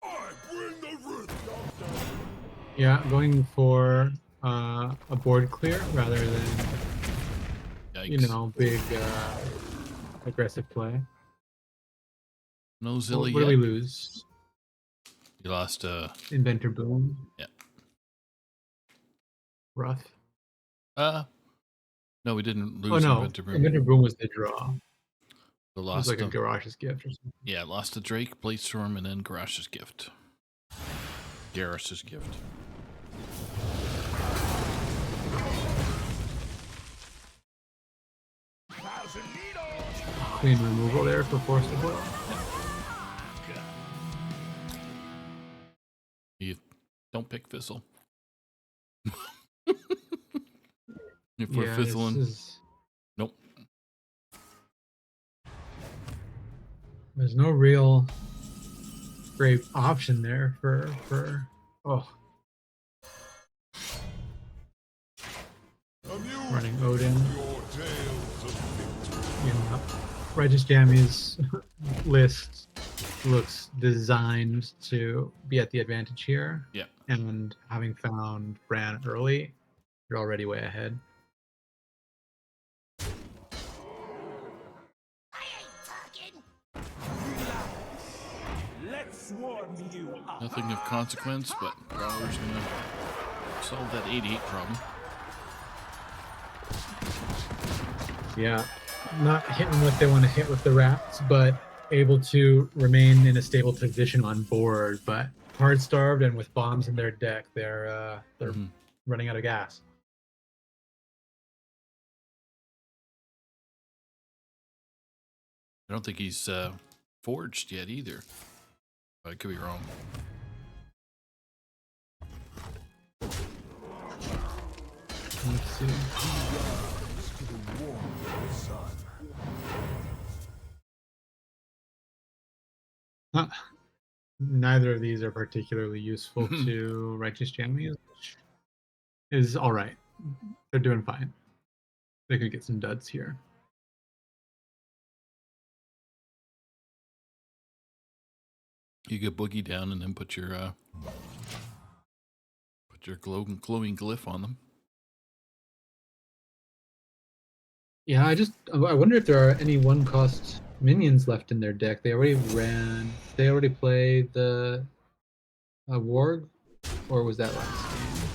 I bring the rhythm. Yeah, going for a board clear rather than, Yikes. you know, big aggressive play. No What, Zilla what do we yet. lose? You lost Inventor Boom. Yeah. Rough. no, we didn't lose Oh no, Inventor Boom. Inventor Boom was the draw. We It was lost like a the, Garage's gift or something. yeah, lost the Drake, Bladestorm, and then Garash's gift. Garrus's gift. Clean removal there for Force of Will. You don't pick Fizzle. If we're Yeah, fizzling, this is- nope. there's no real great option there for oh, running Odin. Your tales of victory. You know, Righteous Jammy's list looks designed to be at the advantage here. Yeah. And having found Bran early, you're already way ahead. I ain't talking. Let's warm you up. Nothing of consequence, but Brawler's gonna solve that 88 problem. Yeah, not hitting what they want to hit with the rats, but able to remain in a stable position on board. But hard starved and with bombs in their deck, they're Mhm. running out of gas. I don't think he's forged yet either. I could be wrong. Let's see. Huh. Neither of these are particularly useful to Righteous Jammies, which is all right. They're doing fine. They could get some duds here. You could boogie down and then put your glowing glyph on them. Yeah, I wonder if there are any 1-cost minions left in their deck. They already played the Warg, or was that last game?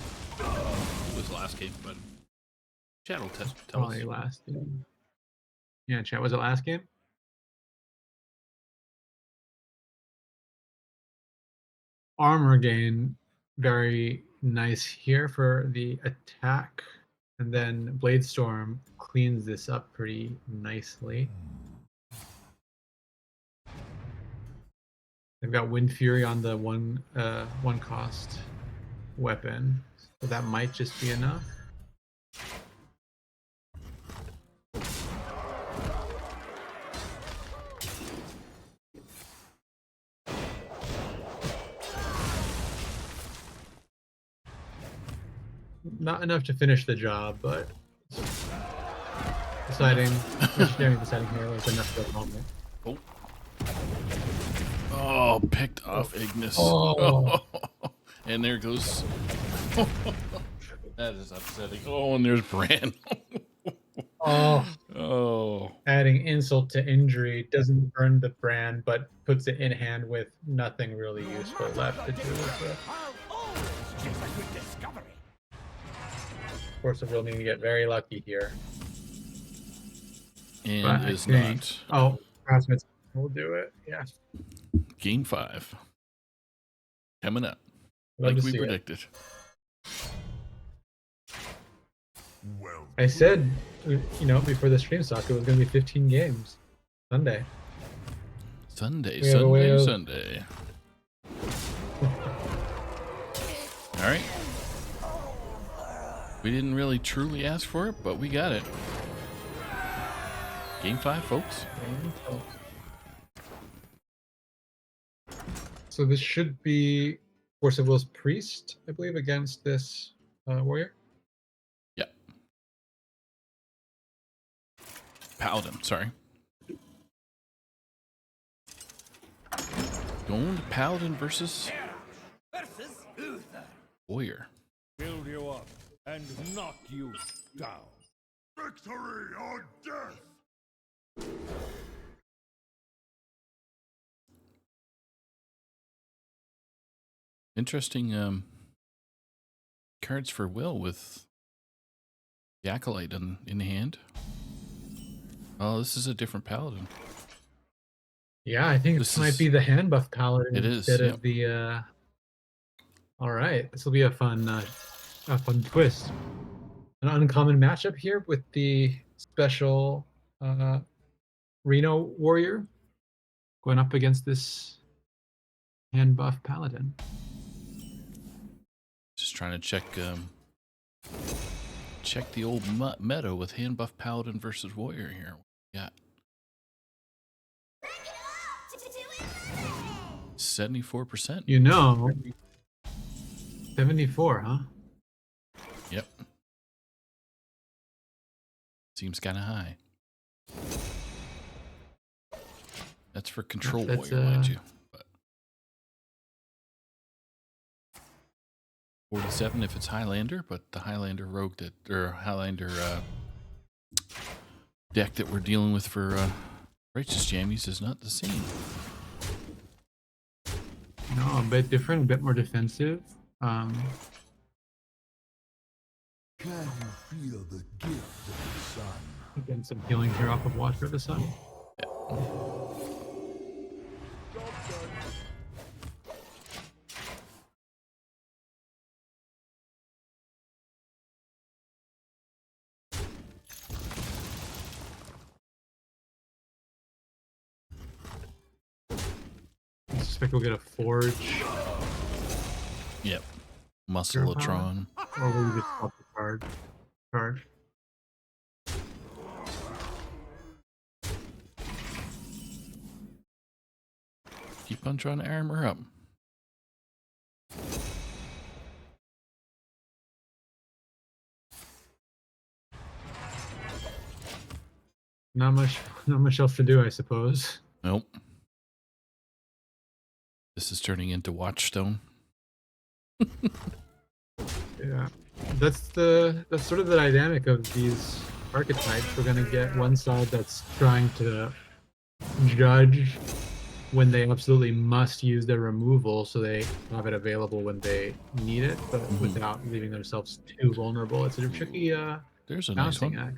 It was the last game, but Chat will tell us. Probably last game. Yeah, chat. Was it last game? Armor gain, very nice here for the attack. And then Blade Storm cleans this up pretty nicely. They've got Wind Fury on the one cost weapon, so that might just be enough. Not enough to finish the job, but deciding here was enough for the moment. Oh. Oh, picked off Ignis. Oh. And there goes. That is upsetting. Oh, and there's Bran. Oh, Oh. adding insult to injury doesn't burn the brand, but puts it in hand with nothing really useful left to do with it. I'll always chase a good discovery. Of course, we'll need to get very lucky here. And But I is think- not. Oh, Cosmets will do it. Yeah. Game 5. Coming up. Love Like to we see it. predicted. Well, I said, before the stream stock, it was going to be 15 games Sunday. Sunday, We have a way Sunday, of- Sunday. All right. We didn't really truly ask for it, but we got it. Game 5, folks. So this should be Force of Will's Priest, I believe, against this warrior. Yep. Paladin, sorry. Going to Paladin versus Warrior. build you up and knock you down. Victory or death! Interesting cards for Will with the Acolyte in hand. Oh, this is a different Paladin. Yeah, I think This this might is- be the hand buff paladin It is, instead yep. of the. All right, this will be a fun twist. An uncommon matchup here with the special Reno warrior going up against this hand buff paladin. Just trying to check the old meta with hand buff Paladin versus Warrior here. Yeah, 74%. 74, huh? Yep. Seems kind of high. That's for control That's, warrior, mind you. But 47 if it's Highlander, but the Highlander rogue Highlander deck that we're dealing with for Righteous Jammies is not the same. No, a bit different, a bit more defensive. Can you feel the gift of the sun? Getting some healing here off of Watch for the Sun. I suspect we'll get a Forge, Yep. Muscleatron. or will we just swap the card? Charge. Keep on trying to armor up. Not much else to do, I suppose. Nope. This is turning into Watchstone. Yeah, that's sort of the dynamic of these archetypes. We're gonna get one side that's trying to judge when they absolutely must use their removal, so they have it available when they need it, but without leaving themselves too vulnerable. It's a tricky There's a nice Bouncing one. act.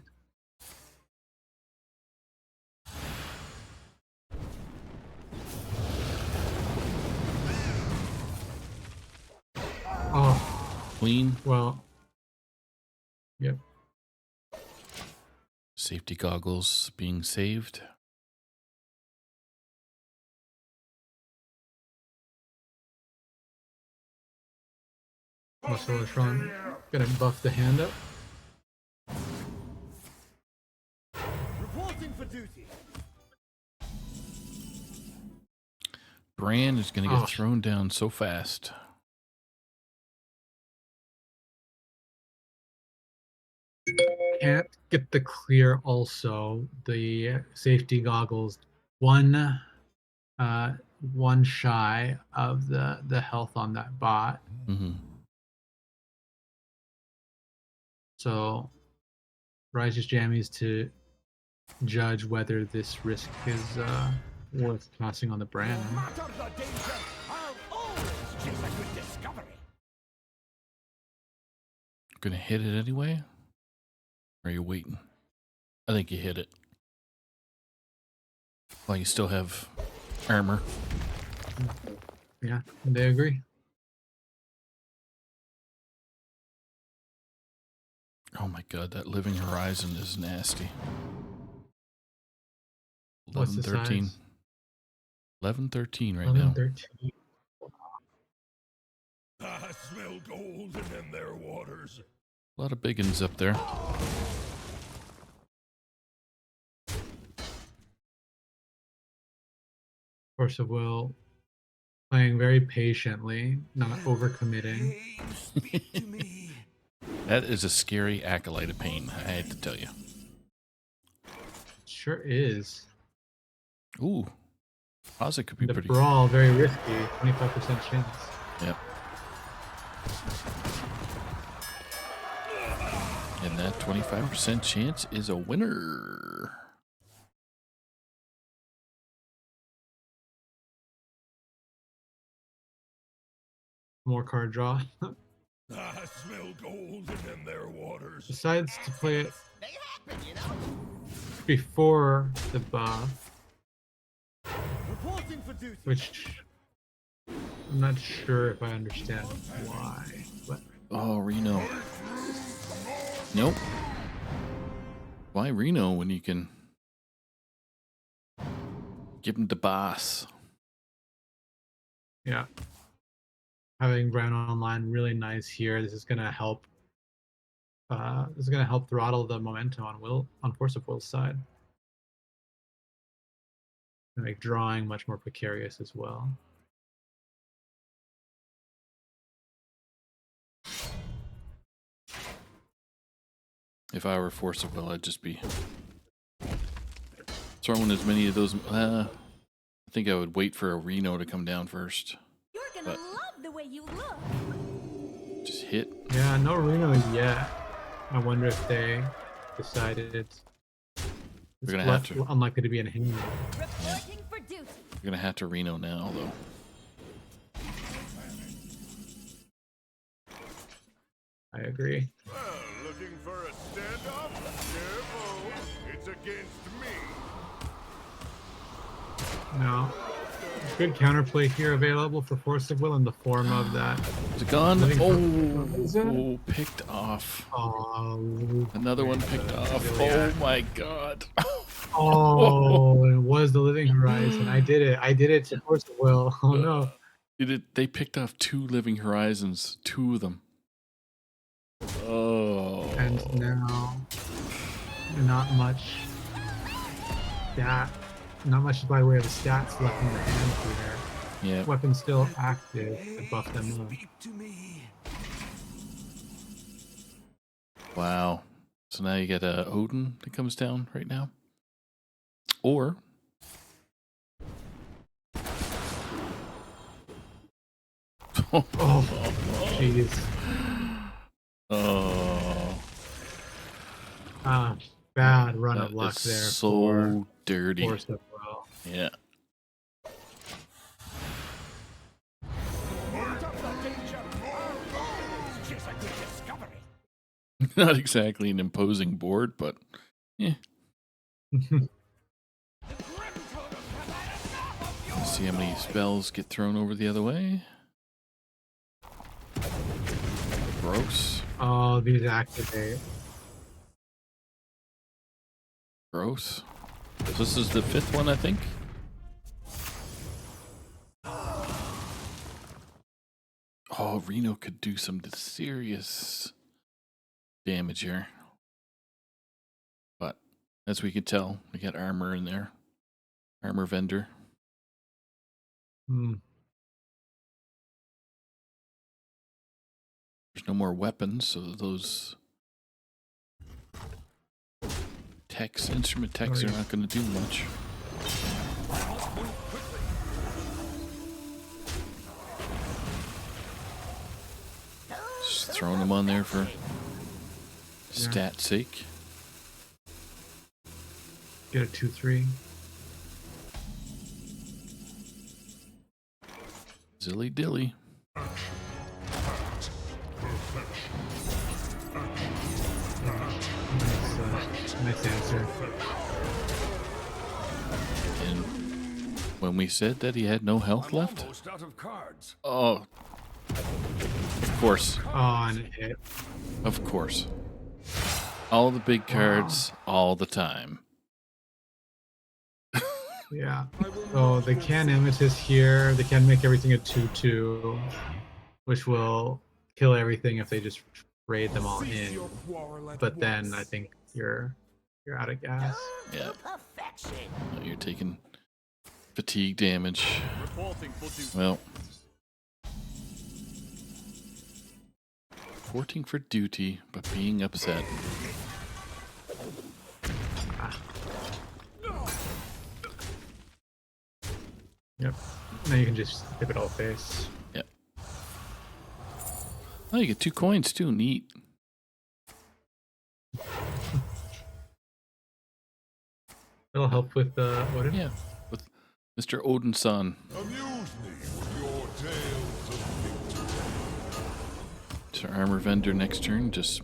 Oh, Queen. well. Yep. Safety goggles being saved. Also, Tron gonna buff the hand up. Reporting for duty. Bran is going to get Oh. thrown down so fast. Can't get the clear also. The safety goggles, one shy of the health on that bot. Mm-hmm. So Rise's jammies to judge whether this risk is worth passing on the brand. No matter the danger, I'll always chase a good discovery. Going to hit it anyway? Or are you waiting? I think you hit it. Well, you still have armor. Yeah, they agree. Oh my god, that living horizon is nasty. What's the 11-13. size? 11-13 right now. 13. I smell golden in their waters. A lot of big uns up there. Force of Will playing very patiently, not overcommitting. Speak to me. That is a scary acolyte of pain, I had to tell you. Sure is. Ooh. Ozzy could be The pretty. brawl, very risky. 25% chance. Yep. And that 25% chance is a winner. More card draw. I smell golden in their waters. Decides to play it They happen, you know. before the buff, Reporting for duty. which I'm not sure if I understand why. But Oh, Reno. Nope. Why Reno when you can give him the boss? yeah, having Brown online really nice here. This is gonna help. This is gonna help throttle the momentum on Force of Will's side, and make drawing much more precarious as well. If I were Force of Will, I'd just be throwing as many of those. I think I would wait for a Reno to come down first. You're gonna But- love the way you look. Just hit. Yeah, no Reno yet. I wonder if they decided it's gonna have to. unlikely to be in hand. Reporting for duty. You're gonna have to Reno now, though. I agree. Well, looking for a standoff? Careful, it's against me. Now, good counterplay here available for Force of Will in the form of that. Is it gone? Is it? Oh, picked off. Oh, Another one picked off. Yeah. Oh my god. oh, it was the Living Horizon. I did it to Force of Will. Oh no. They picked off 2 living horizons, 2 of them. Oh. And now, not much. Not much by way of stats left in the hand here. Yeah. Weapon still active to buff them up. Speak to me. Wow. So now you get Odin that comes down right now. Or Oh, jeez. oh, Bad run of that luck is there so for dirty. Force of Will. Yeah. Matter the danger, I'll always chase a good discovery. not exactly an imposing board, but yeah. Let's see how many spells get thrown over the other way. Gross. Oh, these activate. Gross. So this is the 5th one, I think. Oh, Reno could do some serious damage here. But as we could tell, we got armor in there. Armor vendor. Hmm. There's no more weapons, so those techs, instrument techs, are not going to do much. Just throwing them on there for stat sake. Get a 2/3. Zilly dilly. Nice answer. And when we said that he had no health left, Almost out of cards. oh, of course, Oh, and it hit. of course. All the big cards, all the time. Yeah. So they can Amethyst here. They can make everything a 2/2, which will kill everything if they just raid them all Cease in. your quarrel at But then I once. think you're out of gas. Yeah. Perfection. You're taking fatigue damage. Reporting for duty. Well, 14 for duty, but being upset. Yep. Now you can just tip it all face. Yep. Oh, you get 2 coins too. Neat. It'll help with Odin. Yeah, with Mr. Odinson. Amuse me with your tales of victory. So armor vendor next turn just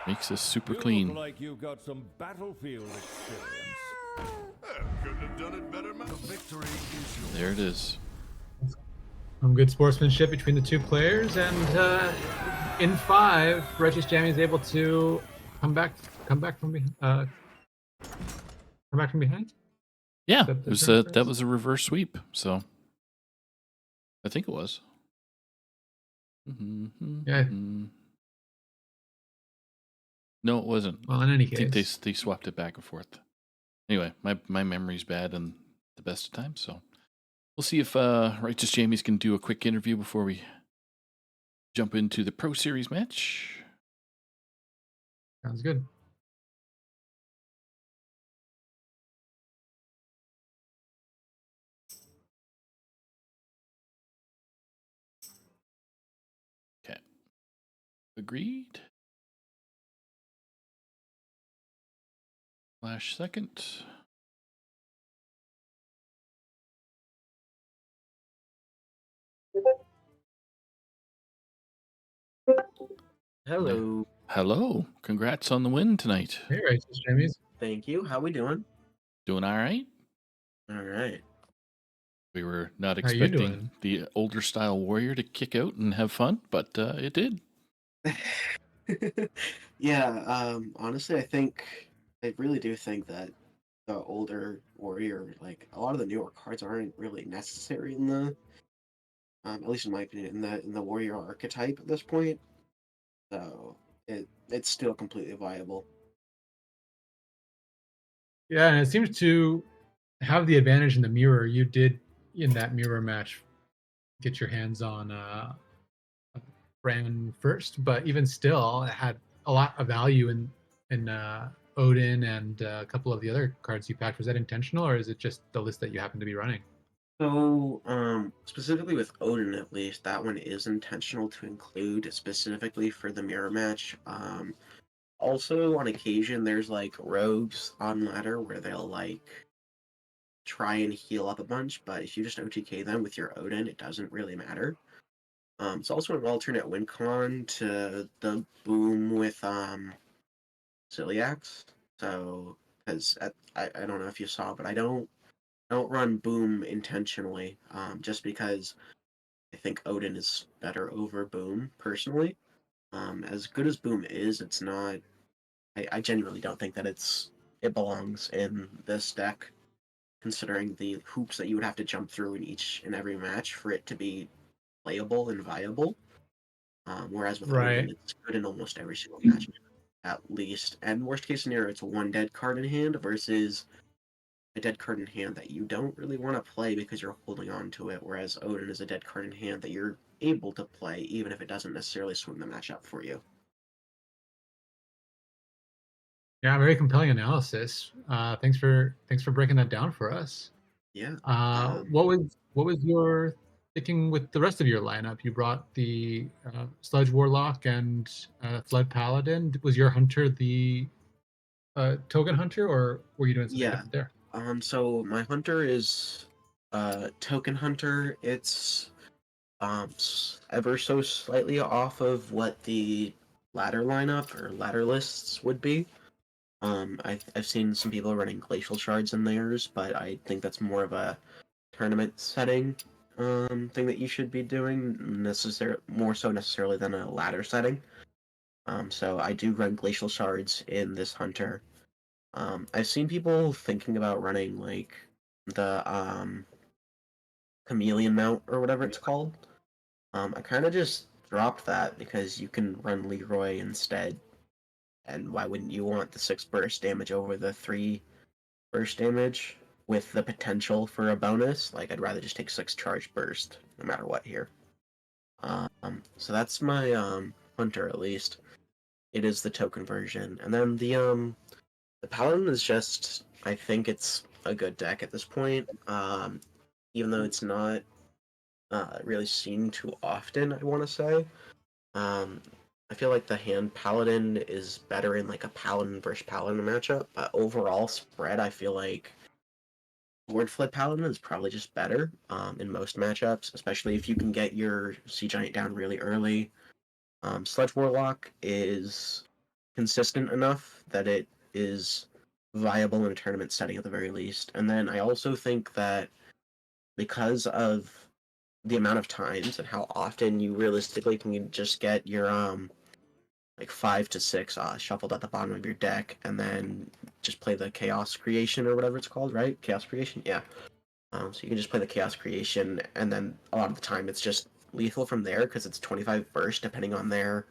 makes us super You clean. look like you got some battlefield experience. Couldn't have done it better, man. The victory is yours. There it is. Some good sportsmanship between the two players, and in 5, Righteous Jammy is able to come back from behind. Come back from behind. Yeah, That it was the that was a reverse sweep. So I think it was. Yeah. No, it wasn't. Well, in any I think case, they swapped it back and forth. Anyway, my memory's bad and the best of times, so we'll see if Righteous Jamies can do a quick interview before we jump into the Pro Series match. sounds good. Okay. Agreed. Flash second. Hello. Hello. Congrats on the win tonight. Hey, Righteous Jammies. Thank you. How we doing? Doing all right? All right. We were not How you expecting doing? the older style warrior to kick out and have fun, but it did. Yeah, honestly, I really do think that the older warrior, like a lot of the newer cards aren't really necessary in the, at least in my opinion, in the warrior archetype at this point. So it's still completely viable. Yeah, and it seems to have the advantage in the mirror. You did in that mirror match get your hands on Bran first, but even still, it had a lot of value in Odin and a couple of the other cards you packed. Was that intentional, or is it just the list that you happen to be running? So, specifically with Odin, at least, that one is intentional to include specifically for the mirror match. Also, on occasion, there's like rogues on ladder where they'll like try and heal up a bunch, but if you just OTK them with your Odin, it doesn't really matter. It's also an alternate win con to the boom with Celiacs. So, because I don't know if you saw, but I don't run boom intentionally. Just because I think Odin is better over boom personally. As good as boom is, it's not. I genuinely don't think that it belongs in this deck, considering the hoops that you would have to jump through in each and every match for it to be playable and viable. Whereas with Odin, Right. it's good in almost every single match, at least. And worst case scenario, it's one dead card in hand versus a dead card in hand that you don't really want to play because you're holding on to it. Whereas Odin is a dead card in hand that you're able to play, even if it doesn't necessarily swing the match up for you. Yeah, very compelling analysis. Thanks for breaking that down for us. Yeah. What was your thinking with the rest of your lineup? You brought the Sludge Warlock and Flood Paladin. Was your hunter the token hunter, or were you doing something Yeah. different there? So my hunter is token hunter. It's ever so slightly off of what the ladder lineup or ladder lists would be. I've seen some people running glacial shards in theirs, but I think that's more of a tournament setting thing that you should be doing, more so necessarily than a ladder setting. So I do run glacial shards in this hunter. I've seen people thinking about running like the chameleon mount or whatever it's called. I kind of just dropped that because you can run Leroy instead, and why wouldn't you want the 6 burst damage over the 3 burst damage with the potential for a bonus? Like, I'd rather just take 6 charge burst no matter what here. So that's my hunter at least. It is the token version, and then the paladin is just, I think it's a good deck at this point. Even though it's not really seen too often, I want to say. Um, I feel like the hand paladin is better in like a paladin versus paladin matchup, but overall spread, I feel like board flip paladin is probably just better in most matchups, especially if you can get your sea giant down really early. Sledge warlock is consistent enough that it is viable in a tournament setting at the very least. And then I also think that because of the amount of times and how often you realistically can just get your like 5 to 6 shuffled at the bottom of your deck, and then just play the chaos creation or whatever it's called, right? Chaos creation, yeah. So you can just play the chaos creation, and then a lot of the time it's just lethal from there because it's 25 burst depending on their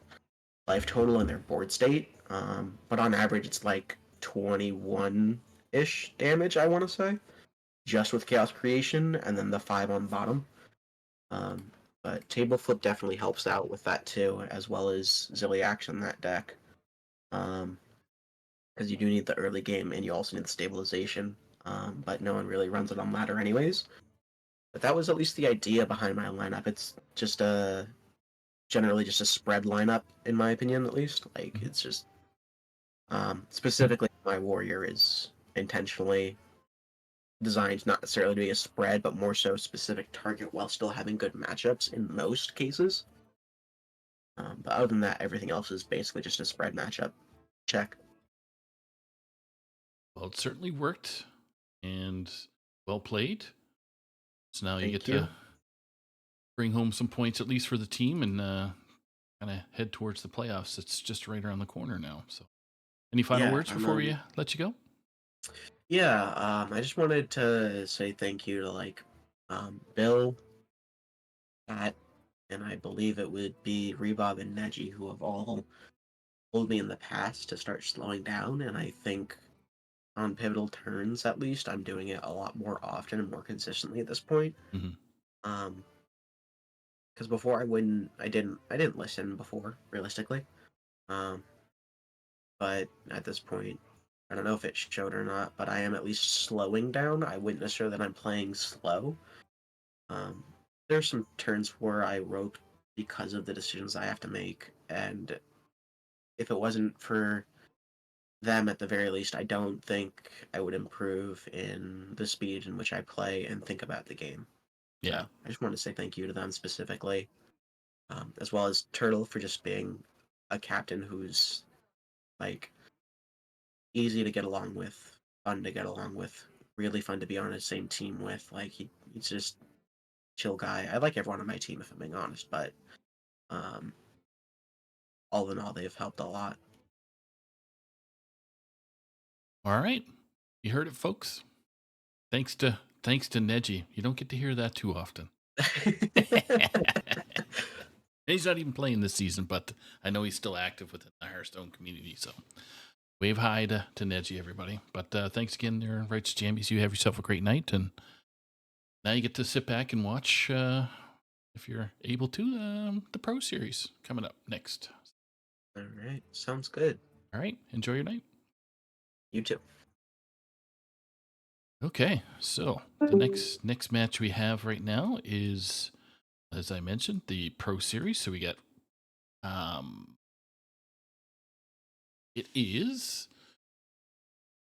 life total and their board state. But on average, it's like 21-ish damage, I want to say, just with chaos creation, and then the 5 on the bottom. Um, but table flip definitely helps out with that too, as well as Zilliax in that deck. Because you do need the early game and you also need the stabilization. But no one really runs it on ladder anyways. But that was at least the idea behind my lineup. It's just generally just a spread lineup, in my opinion, at least. Like it's just specifically my warrior is intentionally designed not necessarily to be a spread, but more so specific target while still having good matchups in most cases. But other than that, everything else is basically just a spread matchup. Check. Well, it certainly worked and well played. So now you Thank get you. to bring home some points at least for the team and kind of head towards the playoffs. It's just right around the corner now. So, any final Yeah, words before we let you go? Yeah, I just wanted to say thank you to Bill, Pat, and I believe it would be Rebob and Neji who have all told me in the past to start slowing down, and I think on pivotal turns at least, I'm doing it a lot more often and more consistently at this point. Mm-hmm. Because before I didn't listen before realistically. Um, but at this point, I don't know if it showed or not, but I am at least slowing down. I wouldn't assure that I'm playing slow. Um, there's some turns where I rope because of the decisions I have to make, and if it wasn't for them at the very least, I don't think I would improve in the speed in which I play and think about the game. Yeah. So I just want to say thank you to them specifically. as well as Turtle for just being a captain who's like easy to get along with, fun to get along with, really fun to be on the same team with. Like he's just chill guy. I like everyone on my team if I'm being honest, but um, all in all, they've helped a lot. All right. You heard it, folks. Thanks to Neji. You don't get to hear that too often. He's not even playing this season, but I know he's still active within the Hearthstone community. So wave hi to Neji, everybody. But thanks again, there, Righteous Jambies. You have yourself a great night, and now you get to sit back and watch, if you're able to, the Pro Series coming up next. All right, sounds good. All right, enjoy your night. You too. Okay, so the next match we have right now is, as I mentioned, the Pro Series. So we got, it is,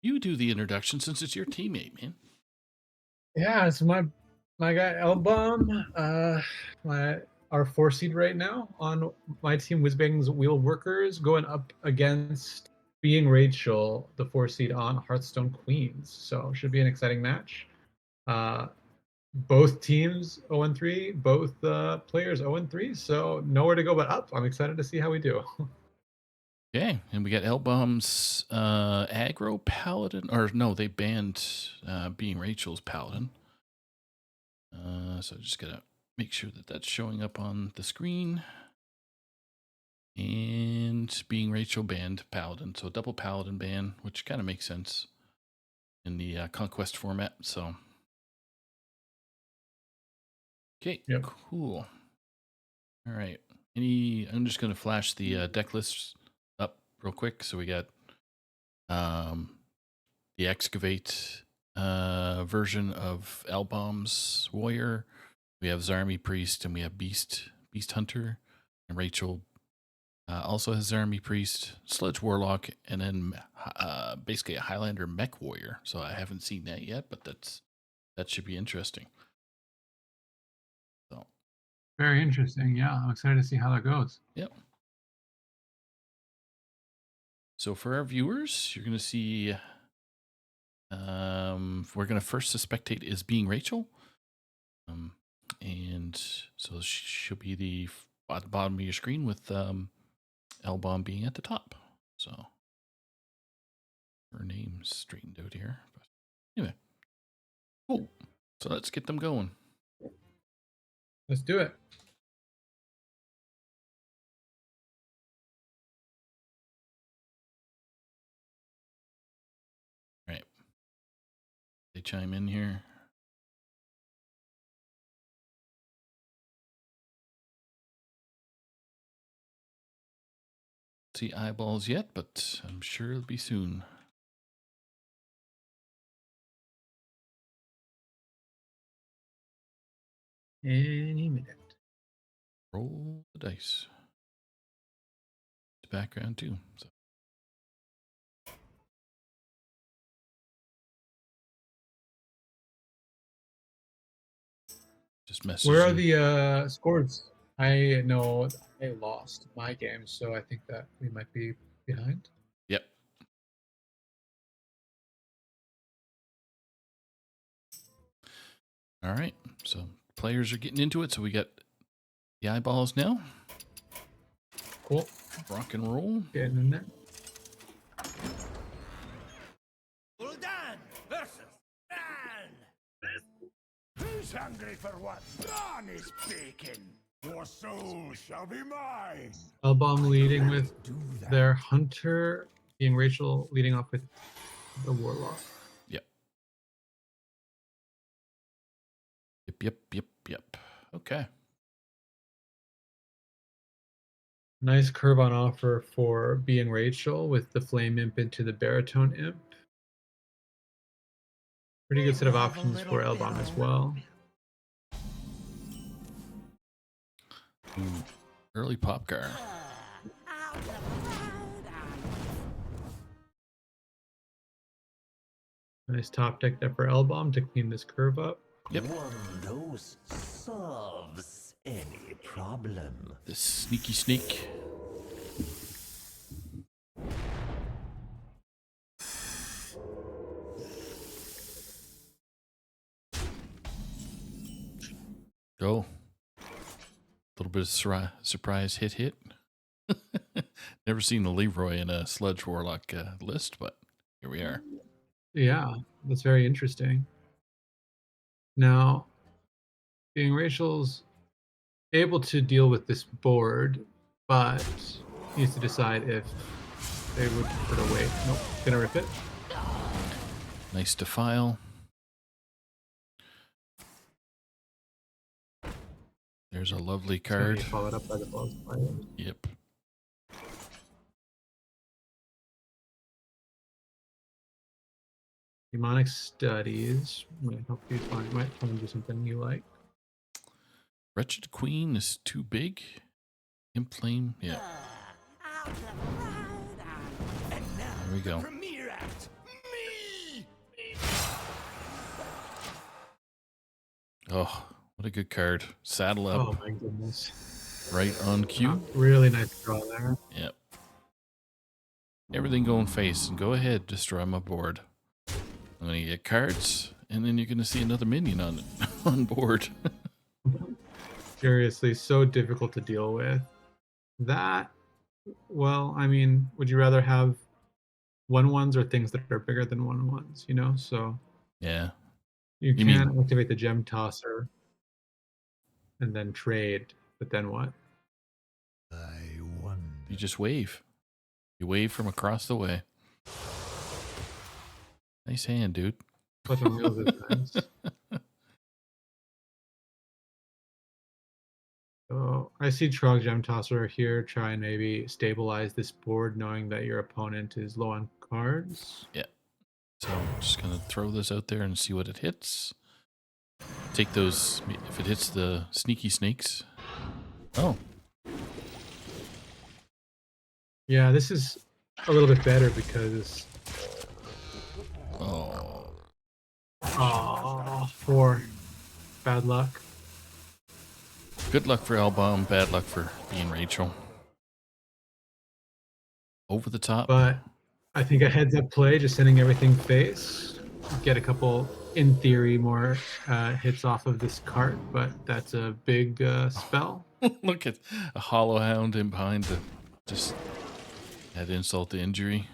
you do the introduction since it's your teammate, man. Yeah, it's my guy Elbom, our 4 seed right now on my team, Whizbang's Wheel Workers, going up against Being Rachel, the 4 seed on Hearthstone Queens. So should be an exciting match. Both teams 0-3, both players 0-3, so nowhere to go but up. I'm excited to see how we do. Okay, and we got Elbom's aggro paladin, or no, they banned Being Rachel's paladin. So just gotta make sure that that's showing up on the screen. And Being Rachel banned paladin, so double paladin ban, which kind of makes sense in the conquest format. So, okay, Yep. cool. All right, I'm just gonna flash the deck lists up real quick. So we got the Excavate version of Elbom's Warrior. We have Zarmi Priest, and we have Beast Hunter, and Rachel also has Zarmi Priest, Sledge Warlock, and then basically a Highlander Mech Warrior. So I haven't seen that yet, but that should be interesting. So Very interesting. Yeah, I'm excited to see how that goes. yep. So for our viewers, you're going to see. We're going to first suspectate is Being Rachel. And so she'll be at the bottom of your screen with Elbom being at the top. So her name's straightened out here. But anyway, cool. So let's get them going. Let's do it. All right. They chime in here. See eyeballs yet, but I'm sure it'll be soon. Any minute. Roll the dice. It's background too. So. Just message. Where are the scores? I know I lost my game, so I think that we might be behind. Yep. All right. So players are getting into it. So we got the eyeballs now. Cool. Rock and roll. Getting in there. Gul'dan versus Dan. Who's hungry for what Braun is baking? Your soul shall be mine. Elbom leading with their hunter, Being Rachel leading off with the warlock. Yep. Yep. Okay. Nice curve on offer for Being Rachel with the Flame Imp into the Baritone Imp. Pretty good set of options for Elbom as well. Ooh, early pop car. Nice top deck there for Elbom to clean this curve up. Yep. One dose solves Any problem? The sneaky snake. Oh, a little bit of surprise hit. Never seen a Leroy in a Sludge Warlock list, but here we are. Yeah, that's very interesting. Now, being Rachel's able to deal with this board, but needs to decide if they would prefer to wait. Nope, gonna rip it. Nice defile. There's a lovely It's gonna be card. followed up by the Ball's Fire. Yep. Demonic Studies might help you find, might find you something you like. Wretched Queen is too big. Imp Flame, yeah. There we go. Premiere act. Me. Oh, what a good card. Saddle up. Oh my goodness. Right on cue. Really nice draw there. Yep. Everything going face. And go ahead, destroy my board. I'm going to get cards, and then you're going to see another minion on on board. Seriously, so difficult to deal with. That, well, I mean, would you rather have 1/1s or things that are bigger than 1/1s, you know? So Yeah. you You can activate the Gem Tosser and then trade, but then what? I wonder. You just wave. You wave from across the way. Nice hand, dude. Plus on wheels is nice. So I see Trog Gem Tosser here try and maybe stabilize this board, knowing that your opponent is low on cards. So I'm just going to throw this out there and see what it hits. Take those, if it hits the sneaky snakes. Oh, Yeah, this is a little bit better because oh. for bad luck. Good luck for L-Bomb, bad luck for being Rachel. Over the top. But I think a heads up play, just sending everything face, get a couple, in theory, more hits off of this cart, but that's a big spell. Look at a Hollow Hound in behind to just add insult to injury.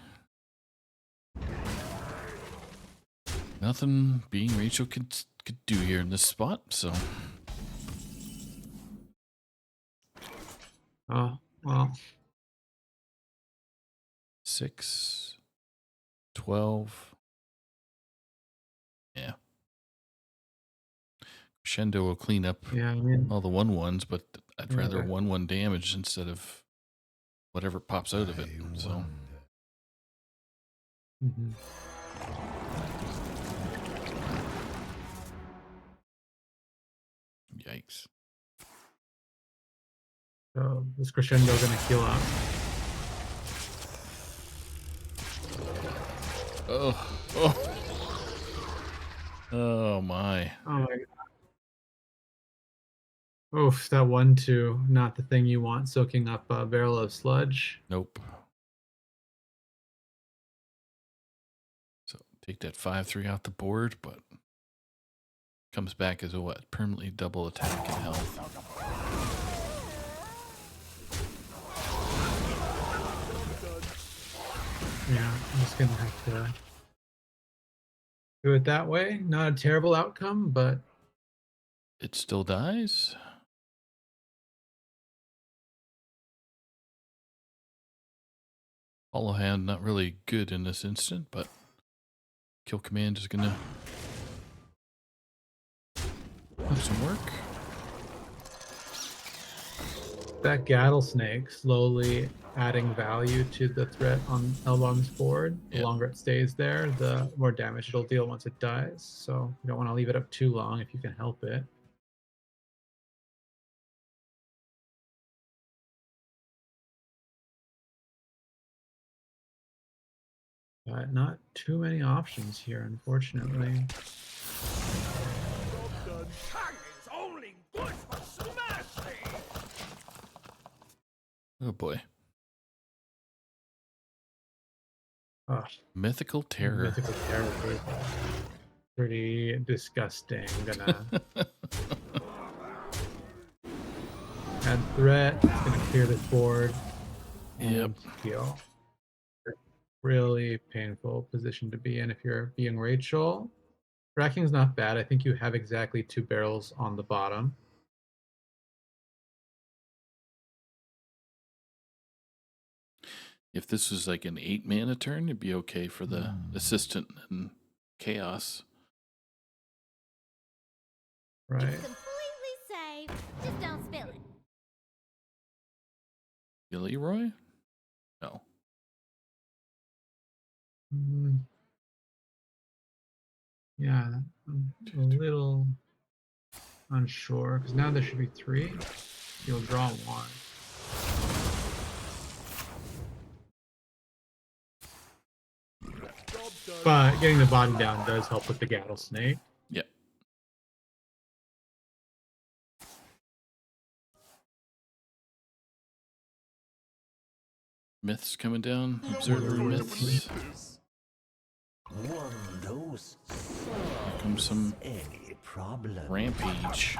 Nothing being Rachel could do here in this spot, so. Oh, well, 6, 12. Yeah. Crescendo will clean up yeah, I mean, all the 1/1s, but I'd Yeah, rather but- 1/1 damage instead of whatever pops out of it. I So wonder. mhm. yikes. So this Crescendo gonna heal up. Oh. Oh my. Oh my god. Oof, that 1/2, not the thing you want, soaking up a barrel of sludge. Nope. So take that 5/3 off the board, but comes back as a what? Permanently double attack and health. Yeah, I'm just gonna have to do it that way. Not a terrible outcome, but It still dies. Hollow Hand not really good in this instant, but kill command is gonna do some work. that Rattlesnake slowly adding value to the threat on Elbom's board. The Yep. longer it stays there, the more damage it'll deal once it dies. So you don't want to leave it up too long if you can help it. But not too many options here, unfortunately. Tongue is only good for smashing. Oh boy. Oh, Mythical terror. mythical terror is pretty disgusting. Gonna add threat. It's gonna clear this board and heal. Really painful position to be in if you're being Rachel. Racking's not bad. I think you have exactly 2 barrels on the bottom. If this was like an 8-mana turn, it'd be okay for the assistant and chaos. Right. It's completely safe. Just don't spill it. Leroy? No. Mm, yeah, I'm a little unsure because now there should be 3. You'll draw 1. But getting the body down does help with the Rattlesnake. Yep. Myths coming down. Observer myths. One dose. Here comes some Any problem? rampage.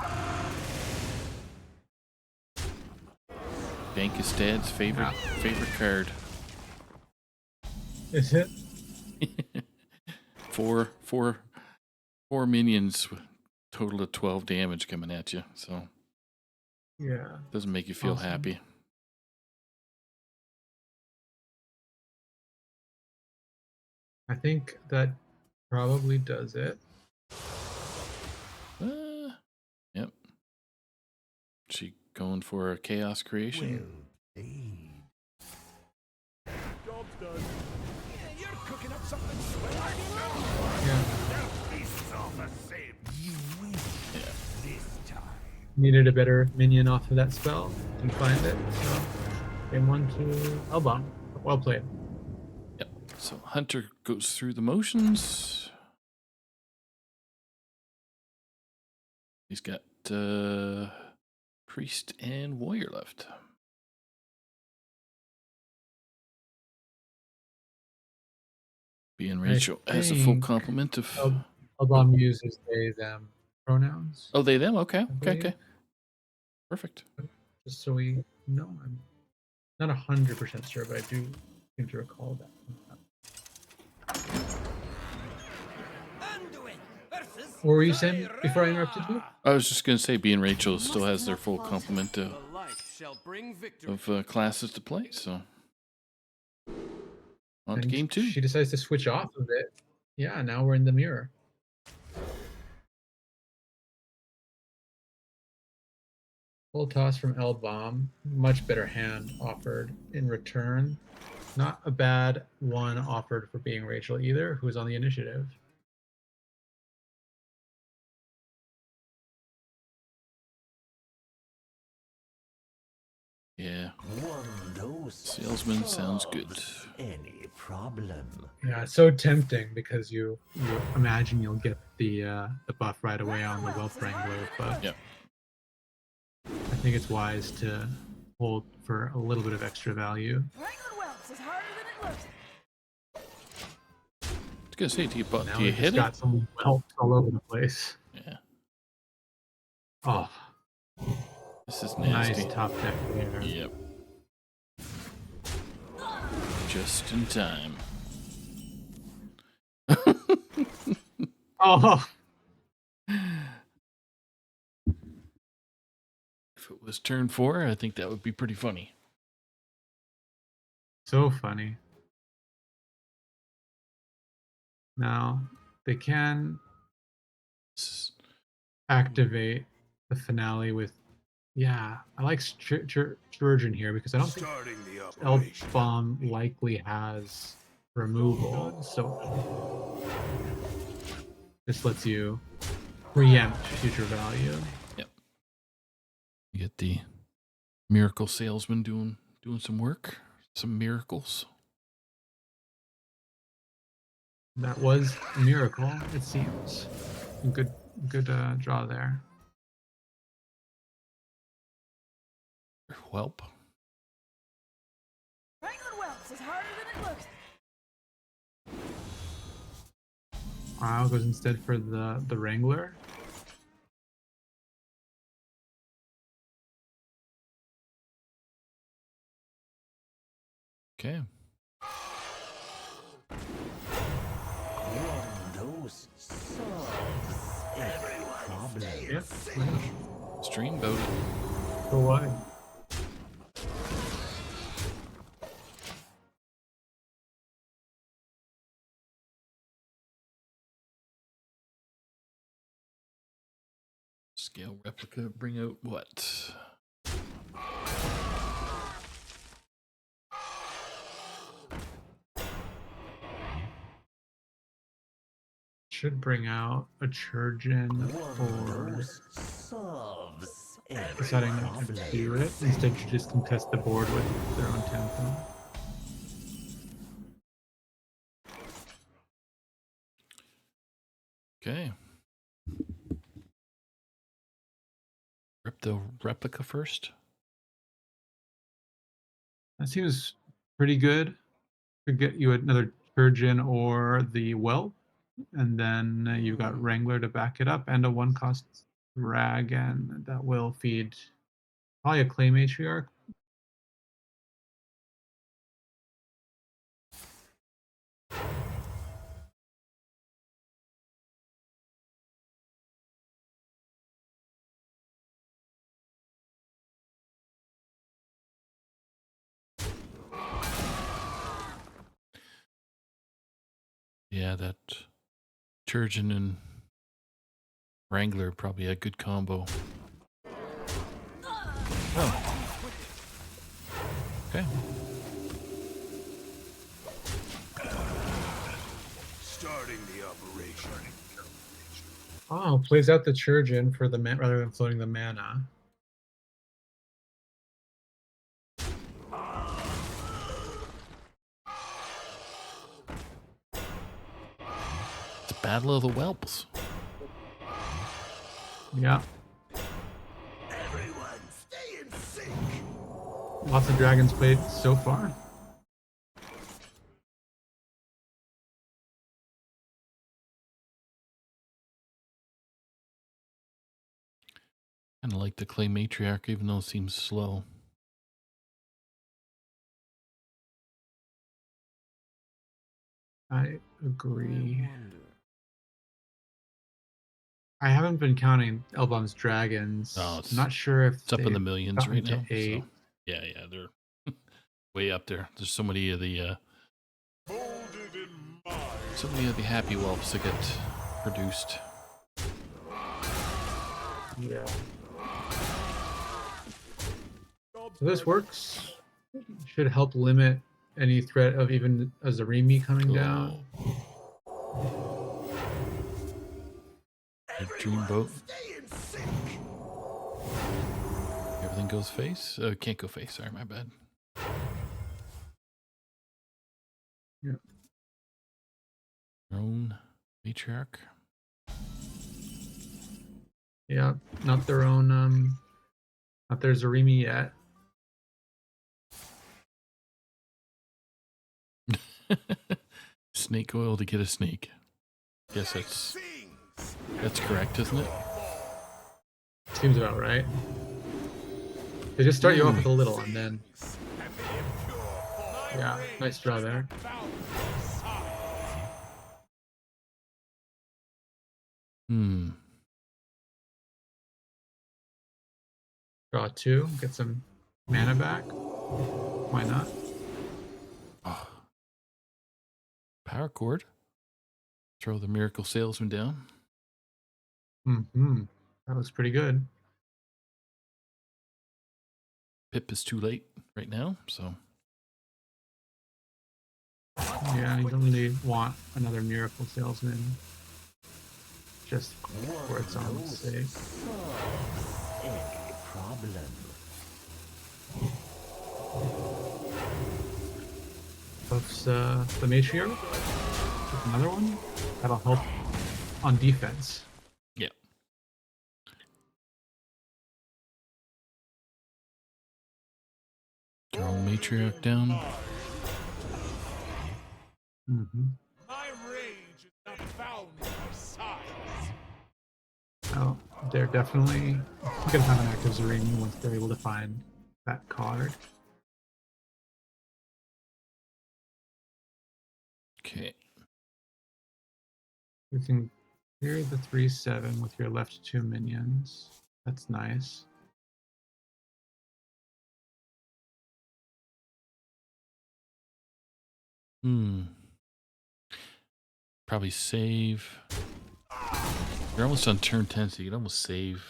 Bank is Dad's favorite card. Is it? four minions, with total of 12 damage coming at you. So Yeah. doesn't make you feel Awesome. happy. I think that probably does it. Yep. She going for a chaos creation. Job's done. You're cooking up something sweet. Yeah. Beasts all the same. You win Yeah. this time. Needed a better minion off of that spell. Didn't find it. So game 1 to Elbon. Well played. Yep. So Hunter goes through the motions. He's got Priest and Warrior left. Being Rachel has a full think complement of. Elbon uses they, them pronouns. Oh, they, them? Okay. Okay. believe. Okay. Perfect. Just so we know. I'm not 100% sure, but I do seem to recall that. What were you saying before I interrupted you? I was just going to say, being Rachel still has their full complement of classes to play. So on to And game 2. She decides to switch off of it. Yeah, now we're in the mirror. Full toss from L-Bomb. Much better hand offered in return. Not a bad one offered for being Rachel either, who is on the initiative. Yeah. One dose. Salesman sounds good. Any problem? Yeah, it's so tempting because you imagine you'll get the buff right away on the Wealth Wrangler, but Yep. I think it's wise to hold for a little bit of extra value. Wrangling whelps is harder than it looks. I was going to say, do Now you we hit just it? got some whelps all over the place. Yeah. Oh, This is nasty. nice top deck there. Yep. Just in time. Oh, If it was turn 4, I think that would be pretty funny. so funny. Now they can activate the finale with. Yeah, I like Sturgeon here because I don't think Starting the operation. L-Bomb likely has removal, so this lets you preempt future value. Yep. You get the miracle salesman doing some work, some miracles. That was a miracle, it seems. Good draw there. Whelp. it looks. Wow, goes instead for the Wrangler. Okay. Those solves every problem. Yep. Stream boat. Go wide. Scale replica. Bring out what? Should bring out a Churgeon or Those solves every deciding not to problem. do it. Instead, you just contest the board with their own tempo. Okay. Rip the replica first. That seems pretty good. Could get you another Churgeon or the Whelp, and then you've got Wrangler to back it up, and a one-cost Rag, and that will feed probably a Clay Matriarch. Yeah, that Turgeon and Wrangler probably a good combo. Oh. Okay. Starting the operation. Oh, plays out the Churgeon for the rather than floating the mana. It's Battle of the Whelps. Yeah. Everyone, stay in sync. Lots of dragons played so far. Kind of like the Clay Matriarch, even though it seems slow. I agree. I haven't been counting Elbom's dragons. Oh, it's- I'm not sure if It's up in the they've millions gotten right to now. 8. So, yeah, they're way up there. There's so many of the Molded in mind. happy whelps that get produced. Yeah. So this works. Should help limit any threat of even a Zarimi coming down. Your Dreamboat. Stay in sync. Everything goes face. Can't go face. Sorry, my bad. Yeah. Your own matriarch. Yeah, not their own not their Zarimi yet. Snake oil to get a snake. Guess that's correct, isn't it? Seems about right. They just start you off with a little and then yeah, nice draw there. Draw 2, get some mana back. Why not? Oh. Power chord. Throw the miracle salesman down. That was pretty good. Pip is too late right now, so Yeah, you don't really want another miracle salesman just for its own sake. Solves any problem. Buffs the matriarch with another one. That'll help on defense. yeah. Throw matriarch down. Mm-hmm. My rage is not found in my size. Oh, they're definitely going to have an active Zaremi once they're able to find that card. Okay. You can clear the 3/7 with your left 2 minions. That's nice. Probably save. You're almost on turn 10, so you can almost save.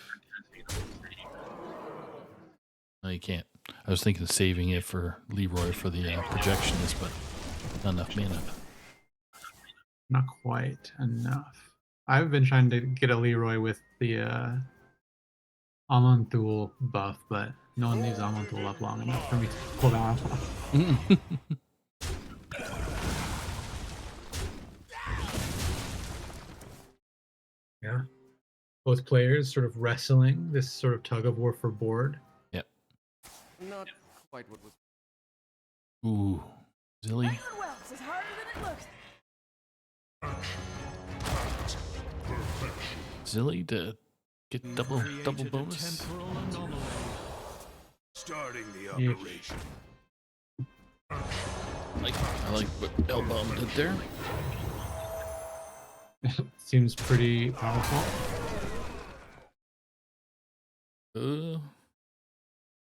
No, you can't. I was thinking of saving it for Leroy for the projectionist, but not enough mana. Not quite enough. I've been trying to get a Leroy with the Amonthul buff, but no one leaves Amonthul up long enough for me to pull that off. Yeah. Both players sort of wrestling this sort of tug of war for board. Yep. Not quite what was. Ooh. Zilly. Wrangling whelps is harder than it looks. Zilly to get double bonus. Temporal anomaly. Starting the Yeah. operation. I like what Elbom did there. Seems pretty powerful.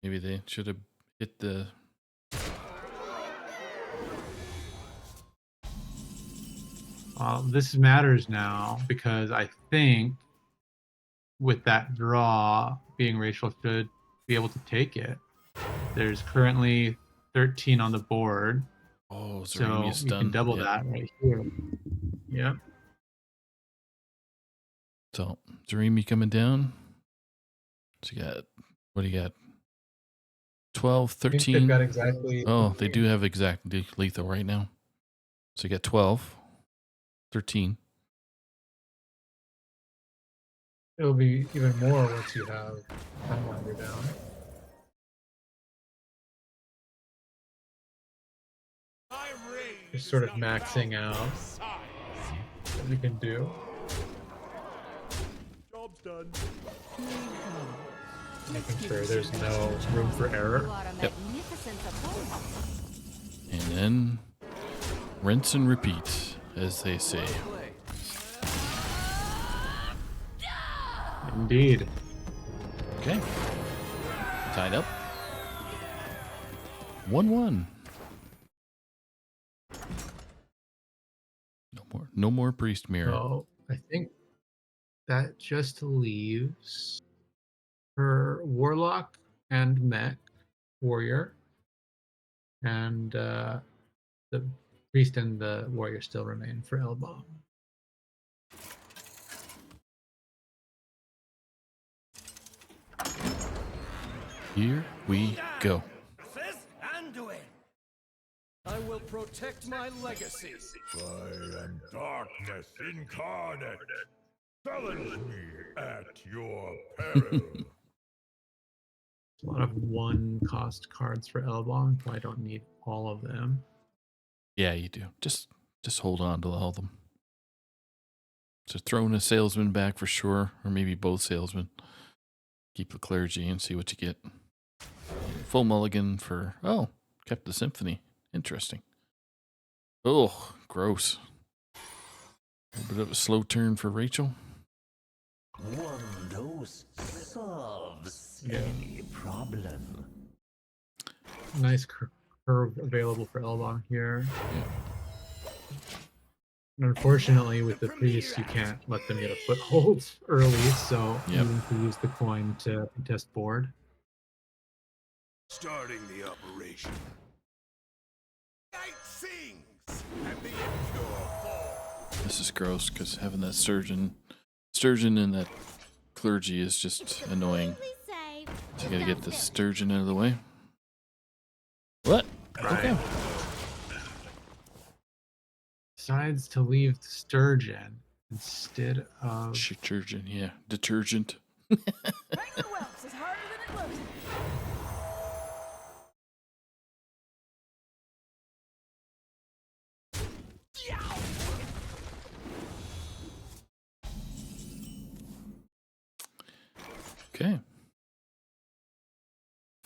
Maybe they should have hit the. Well, this matters now because I think with that draw, being Rachel should be able to take it. There's currently 13 on the board, Oh, so Zaremi's you done. can double Yeah. that right here. Yep. So Zaremi coming down. So you got, what do you got? 12, I think they've 13. got exactly. Oh, they do have exact lethal right now. So you got 12, 13. It'll be even more once you have Hellmonger down. My rage Just is sort of not maxing found in out my size. what you can do. Job's done. Making sure there's no room for error. Yep. And then rinse and repeat, as they say. Indeed. Okay. Tied up. 1-1. No more priest mirror. So I think that just leaves her warlock and mech warrior, and the priest and the warrior still remain for Elbom. Here we go. I will protect my legacy. I am darkness incarnate. Challenge me at your peril. A lot of one cost cards for Elbom. Probably don't need all of them. Yeah, you do. Just hold on to all of them. So throwing a salesman back for sure, or maybe both salesmen. Keep the clergy and see what you get. Full mulligan for, oh, kept the symphony. Interesting. Oh, gross. A bit of a slow turn for Rachel. One dose solves Yeah. any problem. Nice curve available for Elbom here. Yeah. And unfortunately, with the priest, you can't let them get a foothold early, so Yep. you need to use the coin to contest board. Starting the operation. Night sings and the impure fall. This is gross because having that sturgeon and that clergy is just annoying. So you gotta get the sturgeon out of the way. What? Right. Okay. Decides to leave the sturgeon instead of. Sturgeon, yeah. Detergent. Wrangling whelps is harder than it looks. Okay.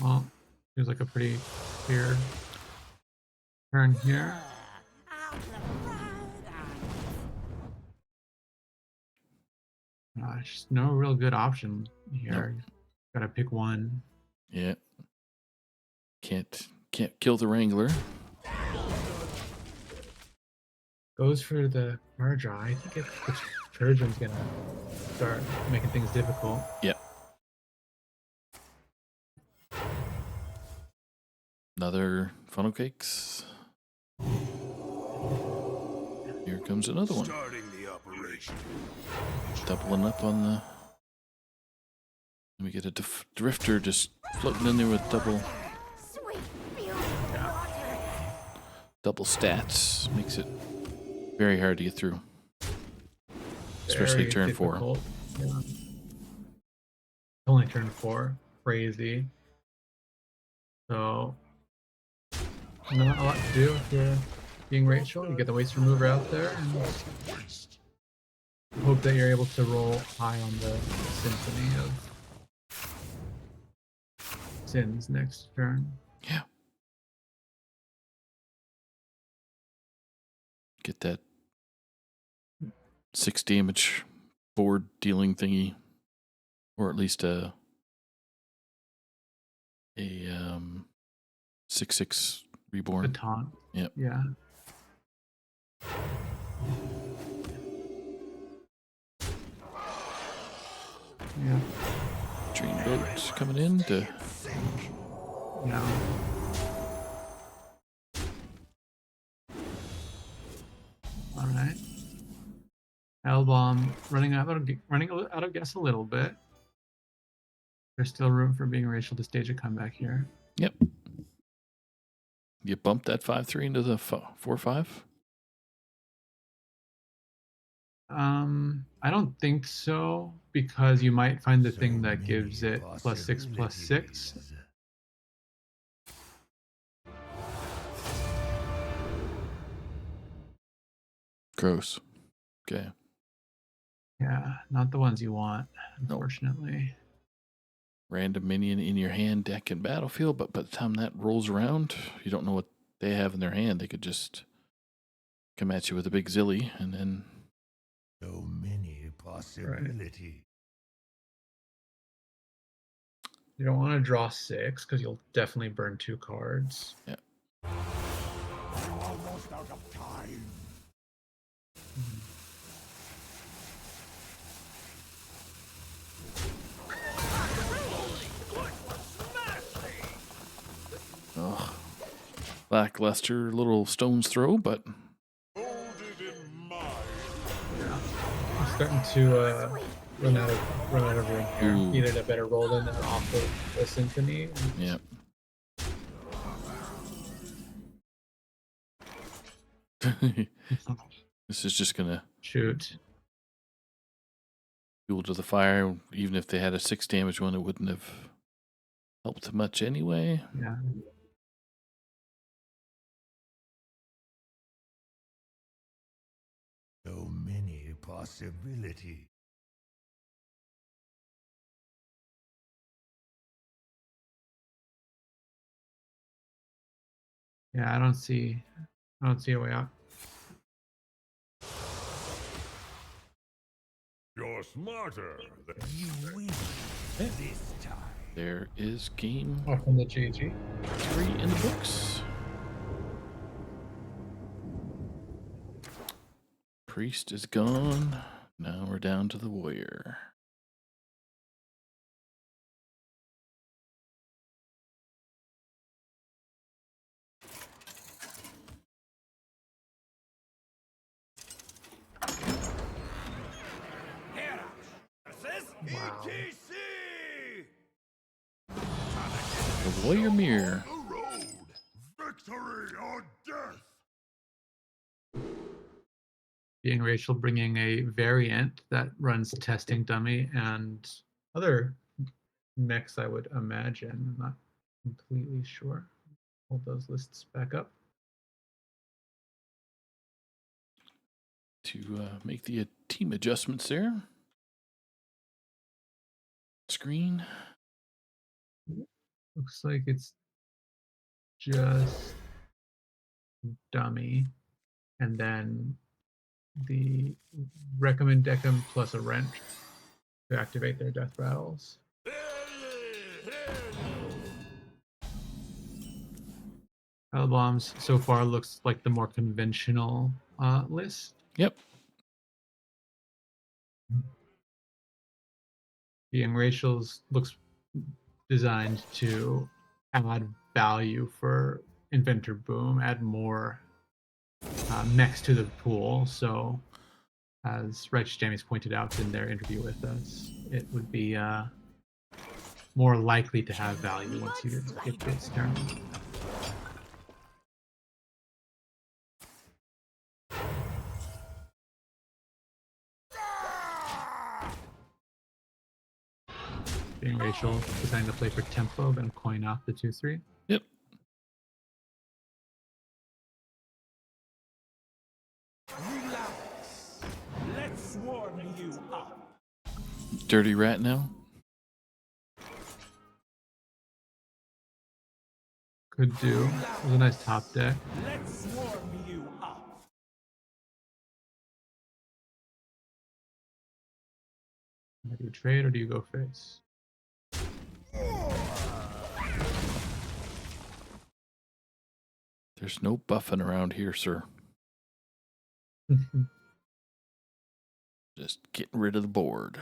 Well, seems like a pretty clear turn here. Just no real good option here. Gotta pick one. Yeah. Can't kill the Wrangler. Goes for the card draw. I think if the Trojan's gonna start making things difficult. Yep. Another funnel cakes. Here comes another one. Starting the operation. Doubling up on the. Let me get a drifter just floating in there with double stats. Makes it very hard to get through. Especially Very turn 4. difficult. Yeah. Only turn 4. Crazy. So not a lot to do if you're being Rachel. You get the waste remover out there and hope that you're able to roll high on the symphony of sins next turn. Yeah. Get that 6 damage board dealing thingy, or at least a 6/6 reborn. The taunt. Yep. Yeah. Yeah. Dreamboat coming in to. Yeah. All right. L-bomb running out of gas a little bit. There's still room for being Rachel to stage a comeback here. Yep. You bump that 5/3 into the 4/5. I don't think so, because you might find the thing that gives it +6/6. Gross. Okay. Yeah, not the ones you want, unfortunately. Random minion in your hand, deck, and battlefield, but by the time that rolls around, you don't know what they have in their hand. They could just come at you with a big zilly, and then. So many possibilities. You don't want to draw 6 because you'll definitely burn 2 cards. Yeah. I'm almost out of time. Ugh. Lackluster little stone's throw, but. Hold it in mind. Yeah. I'm starting to run out of room here. Ooh. Needed a better roll in off of the symphony. Yep. This is just gonna shoot. Fuel to the fire. Even if they had a 6 damage one, it wouldn't have helped much anyway. Yeah. So many possibilities. Yeah, I don't see a way out. You're smarter than You win this time. There is game Off on the GG. 3 in the books. Priest is gone. Now we're down to the warrior. Wow. The warrior mirror. the road. Victory or death. Being Rachel bringing a variant that runs testing dummy and other mechs, I would imagine. I'm not completely sure. Hold those lists back up. To make the team adjustments there. screen. Looks like it's just dummy, and then the recommend deckham plus a wrench to activate their death rattles. Battle bombs so far looks like the more conventional list. Yep. Being Rachel's looks designed to add value for Inventor Boom, add more mechs to the pool. So, as Righteous Jammies pointed out in their interview with us, it would be more likely to have value once you get its turn. Being Rachel deciding to play for tempo, gonna coin off the 2/3. Yep. Relax. Let's warm you up. Dirty rat now. Could do. It was a nice top deck. Let's warm you up. Do you trade or do you go face? There's no buffing around here, sir. Just getting rid of the board.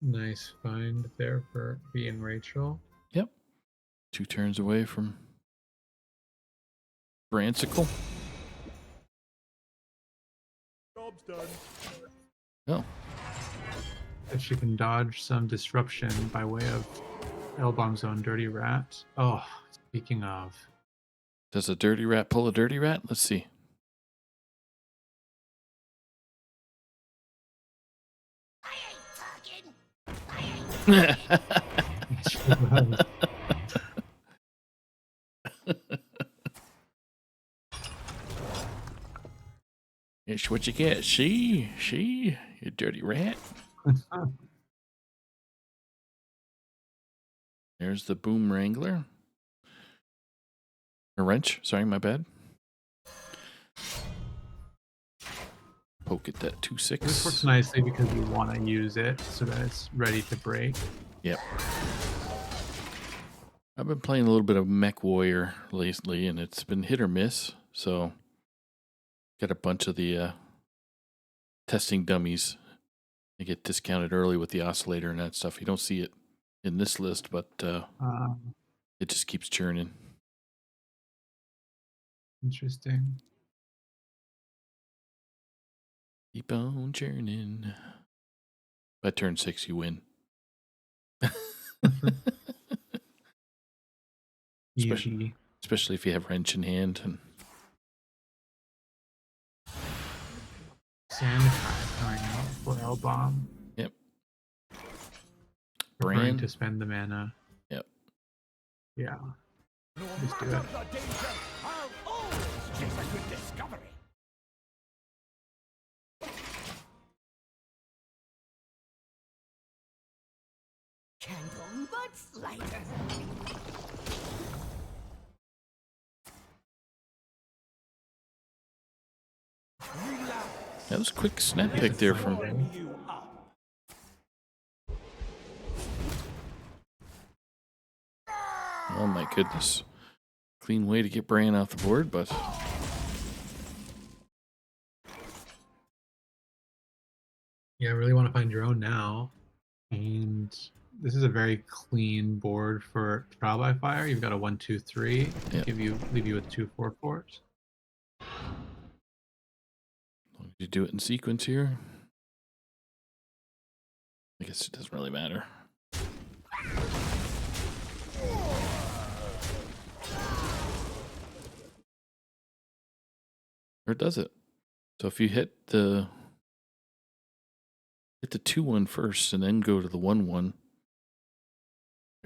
Nice find there for being Rachel. Yep. 2 turns away from Brancicle. Job's done. Oh. If she can dodge some disruption by way of L-Bomb Zone Dirty Rat. Oh, speaking of. Does a dirty rat pull a dirty rat? Let's see. It's what you get. She, you dirty rat. There's the boom wrangler. A wrench. Sorry, my bad. Poke at that 2/6. This works nicely because you want to use it so that it's ready to break. Yep. I've been playing a little bit of Mech Warrior lately, and it's been hit or miss. So, got a bunch of the testing dummies. They get discounted early with the oscillator and that stuff. You don't see it in this list, but it just keeps churning. Interesting. Keep on churning. By turn 6, you win. Easy. Especially if you have wrench in hand. And Sandhive coming out for L-Bomb. Yep. Preferring Brand. to spend the mana. Yep. Yeah. No Just do matter it. the danger, I'll always chase a good discovery. Candle much lighter. Relax. That was a quick snap pick there from. Warm you up. Oh my goodness. Clean way to get Bran off the board, but. Yeah, I really want to find your own now. And this is a very clean board for Trial by Fire. You've got a 1-2-3. Yep. Leave you with 2-4-4s. You do it in sequence here. I guess it doesn't really matter. Or does it? So if you hit the 2-1 first and then go to the 1-1,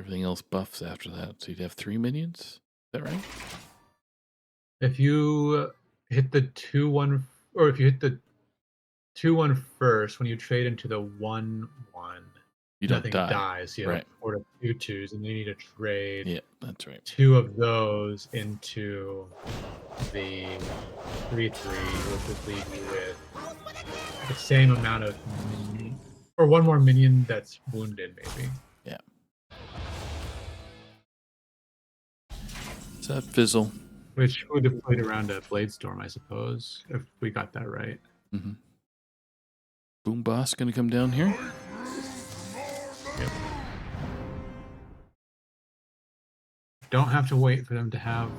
everything else buffs after that. So you'd have 3 minions. Is that right? If you hit the 2-1, or if you hit the 2-1 first, when you trade into the 1-1, You don't nothing die. dies. You have Right. 4 to 2-2s, and you need to trade Yeah, that's right. 2 of those into the 3-3, which would leave you with the same amount of minion, or one more minion that's wounded, maybe. Yeah. Is that Fizzle? Which would have played around a Blade Storm, I suppose, if we got that right. Mm-hmm. Boom Boss gonna come down here? Yep. Don't have to wait for them to have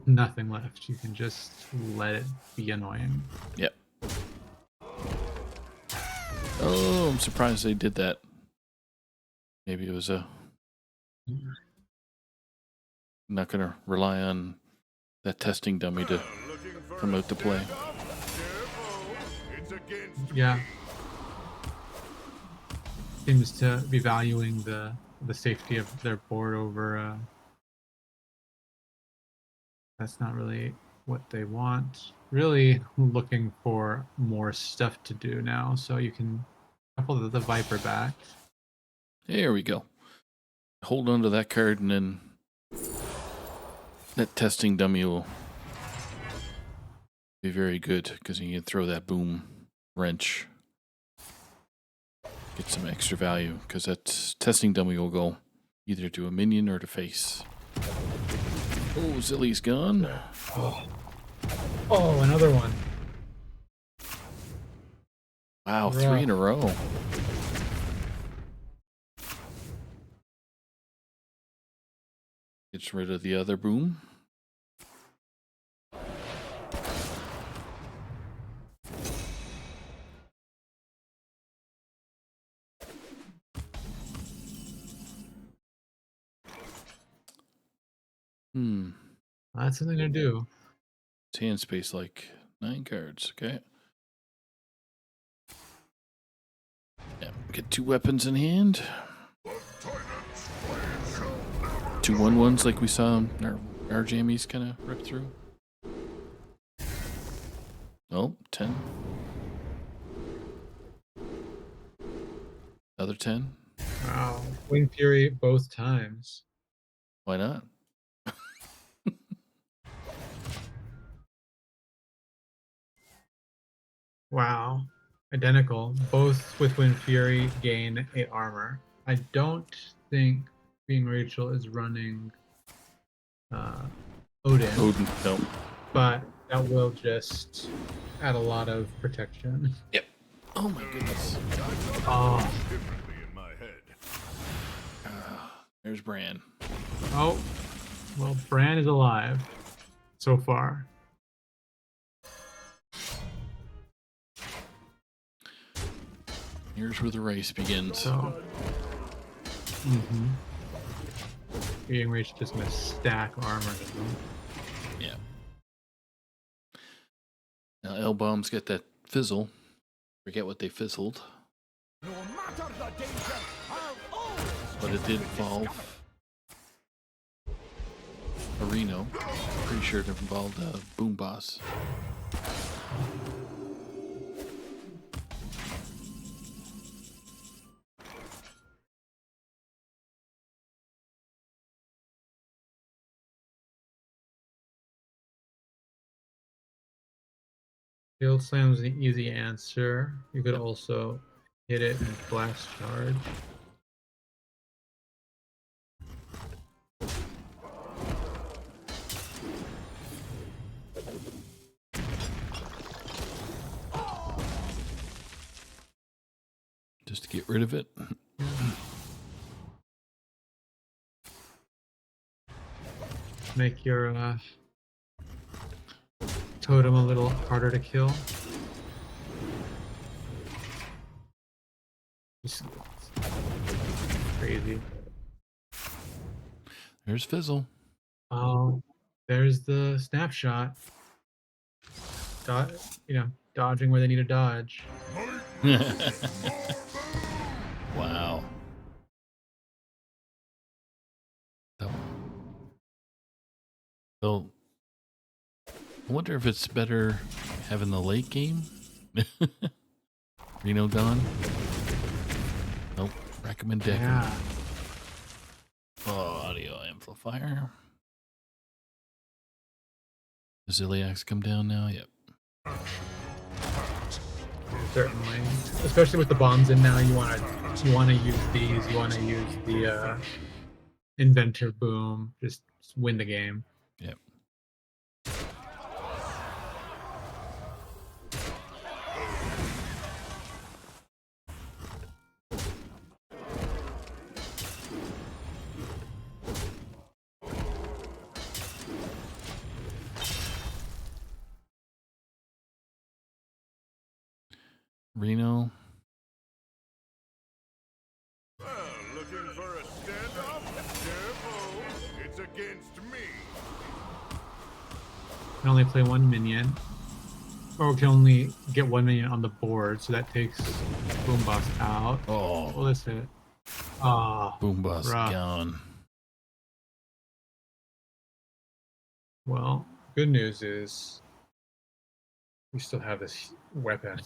nothing left. You can just let it be annoying. Yep. Oh, I'm surprised they did that. Maybe it was not gonna rely on that testing dummy to come out to play. Yeah. Seems to be valuing the safety of their board over that's not really what they want. Really looking for more stuff to do now, so you can couple the Viper back. There we go. Hold on to that card, and then that testing dummy will be very good because you can throw that boom wrench. Get some extra value because that testing dummy will go either to a minion or to face. Oh, Zilly's gone. Oh, another one. Wow, Rough. 3 in a row. Gets rid of the other boom. That's something to do. It's hand space like 9 cards, okay. Yeah, get 2 weapons in hand. 2 1/1s like we saw our jammies kind of rip through. Oh, 10. Another 10. Wow. Wind Fury both times. Why not? Wow. Identical. Both with Wind Fury gain 8 armor. I don't think Being Rachel is running Odin, Odin, no. but that will just add a lot of protection. Yep. Oh my goodness. Oh, There's Bran. oh. Well, Bran is alive so far. Here's where the race begins. So, Being Rachel just gonna stack armor to them. Yeah. Now L-Bomb's got that fizzle. Forget what they fizzled. No matter the danger, I'll always But it did involve a Reno. Pretty sure it involved a Boom Boss. Field Slam is an easy answer. You could also hit it and blast charge. Just to get rid of it. Make your totem a little harder to kill. Just crazy. There's Fizzle. Oh, there's the snapshot. Dodging where they need to dodge. Wow. So I wonder if it's better having the late game. Reno gone. Nope. Recommend Decker. Yeah. Oh, audio amplifier. Ziliacs come down now. Yep. Certainly, especially with the bombs in now, you want to use these. You want to use the inventor boom. Just win the game. Yep. Reno. Well, looking for a standoff? Careful, it's against me. Can only play one minion, or can only get one minion on the board. So that takes boom boss out. Oh, Well, that's it. Ah, boom bust rough. gone. Well, good news is we still have this weapon.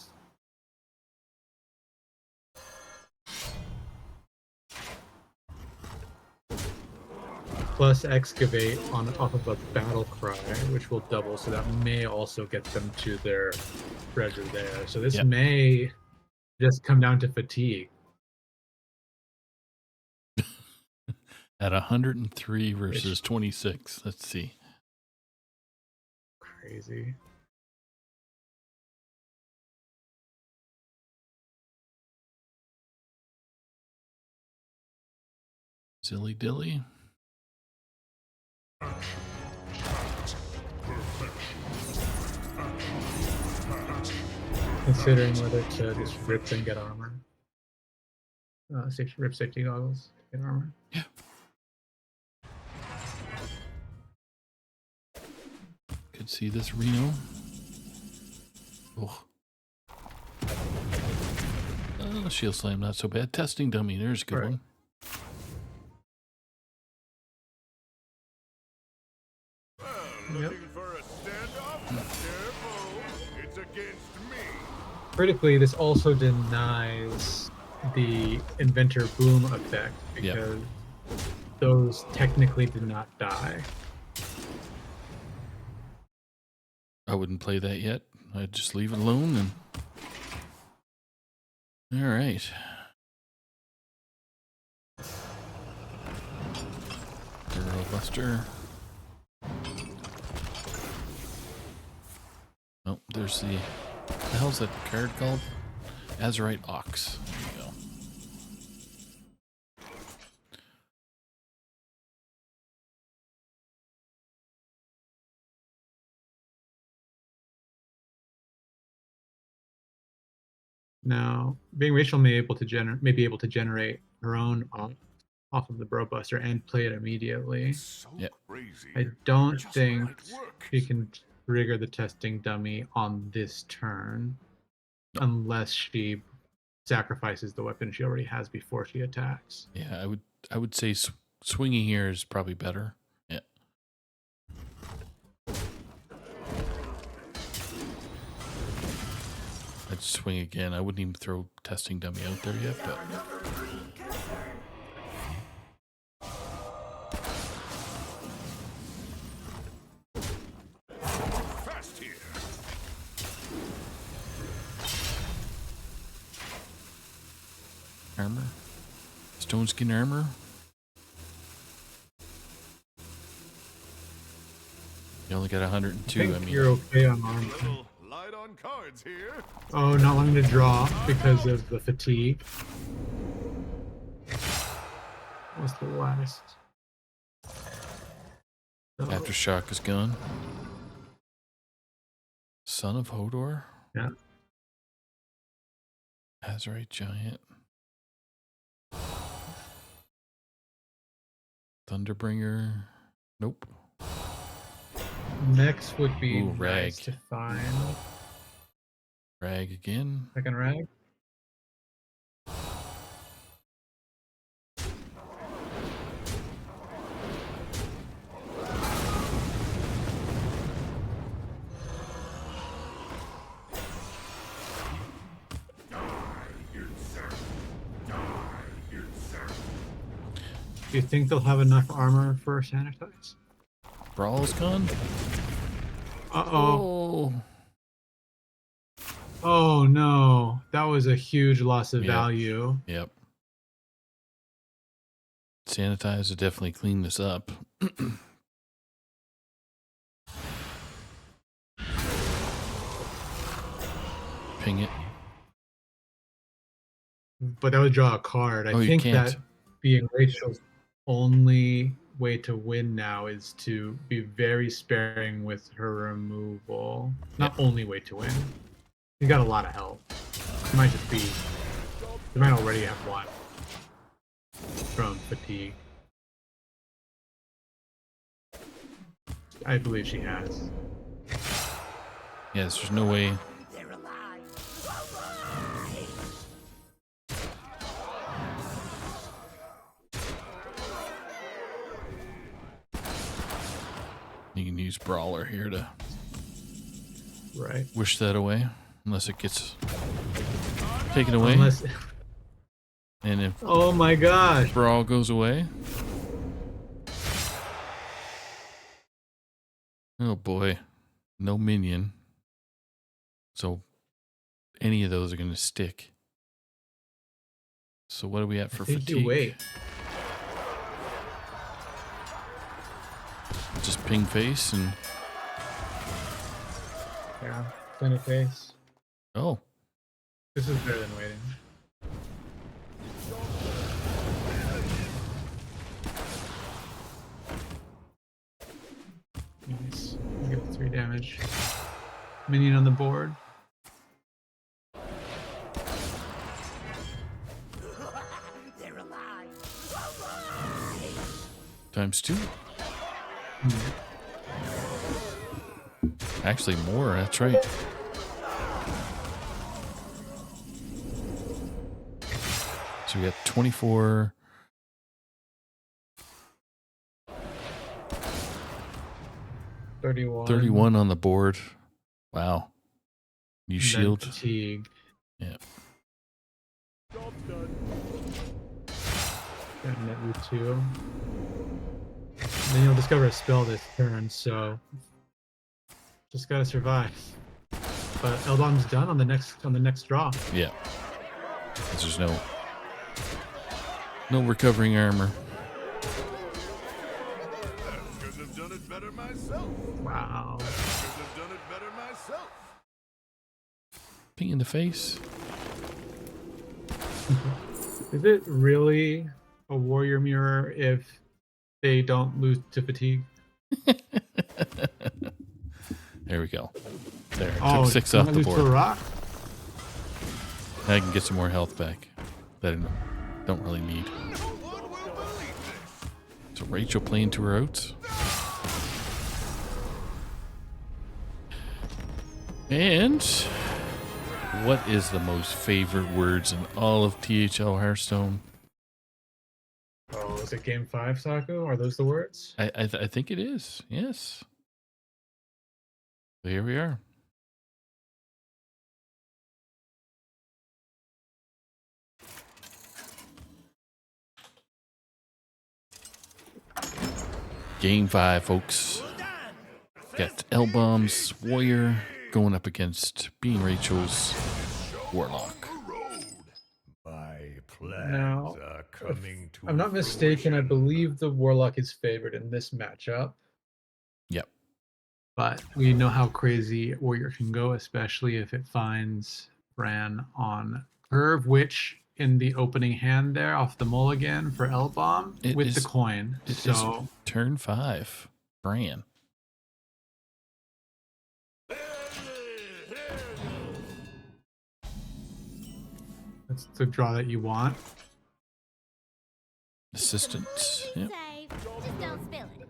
Plus excavate on off of a battle cry, which will double, so that may also get them to their treasure there. So this Yep. may just come down to fatigue. At 103 versus 26. Let's see. Crazy. Zilly dilly. Considering whether to just rip and get armor. Rip safety goggles, get armor. Yeah. Could see this Reno. Oh. Shield slam, not so bad. Testing dummy, there's a good Right. one. Well, looking for a standoff? Careful, it's against me. Critically, this also denies the inventor boom effect because those technically did not die. I wouldn't play that yet. I'd just leave it alone and. All right. Burrow Buster. Oh, there's the hell's that card called? Azurite Ox. There you go. Now, being Rachel may be able to generate her own off of the Bro Buster and play it immediately. So Yep. crazy. I don't Just think might work. she can trigger the testing dummy on this turn unless she sacrifices the weapon she already has before she attacks. Yeah, I would say swinging here is probably better. Yeah. I'd swing again. I wouldn't even throw testing dummy out there yet, but Fast here. armor. Stone skin armor. You only got 102. I mean, you're okay on armor. Little light on cards here. Oh, not wanting to draw because of the fatigue. What's the last? Aftershock is gone. Son of Hodor. Yeah. Azurite Giant. Thunderbringer. Nope. Next would be Ooh, rag. nice to find. Rag again. Second rag. Do you think they'll have enough armor for sanitize? Brawl's gone. Uh-oh. Oh. Oh no. That was a huge loss of Yep. value. Yep. Sanitize to definitely clean this up. Ping it. But that would draw a card. I Oh, you think can't. that being Rachel's only way to win now is to be very sparing with her removal. Not only way to win. He's got a lot of health. It might just be. He might already have one from fatigue. I believe she has. Yes, there's no way. You can use Brawler here to Right. wish that away, unless it gets taken away. Unless. And if Oh my gosh. Brawl goes away. Oh boy. No minion. So any of those are going to stick. So what are we at for I think fatigue? you wait. Just ping face and... Yeah. Funny face. Oh. This is better than waiting. Nice. We get 3 damage. Minion on the board. ×2. Actually more, that's right. So we got 24. 31 on the board. Wow. You And then shield. fatigue. Yeah. And net you 2. Then you'll discover a spell this turn, so just gotta survive. But Elbom's done on the next draw. Yeah. 'Cause there's no recovering armor. Could have done it better myself. Wow. Could have done it better myself. Ping in the face. Is it really a warrior mirror if they don't lose to fatigue? There we go. There. Oh, Took 6 can off I the lose to a board. rock? I can get some more health back. That I don't really need. So Rachel playing to her outs. And what is the most favorite words in all of THL Hearthstone? Oh, is it game 5, Saku? Are those the words? I think it is. Yes. So here we are. Game 5, folks. Got L-Bomb's Warrior going up against Being Rachel's Warlock. My plans Now, are coming to I'm not mistaken, I fruition. believe the Warlock is favored in this matchup. Yep. But we know how crazy Warrior can go, especially if it finds Bran on curve, which in the opening hand there off the mulligan for L-Bomb It with the is- coin. It is So turn 5. Bran. that's the draw that you want. Assistant. Yep. Save. Just don't spill it.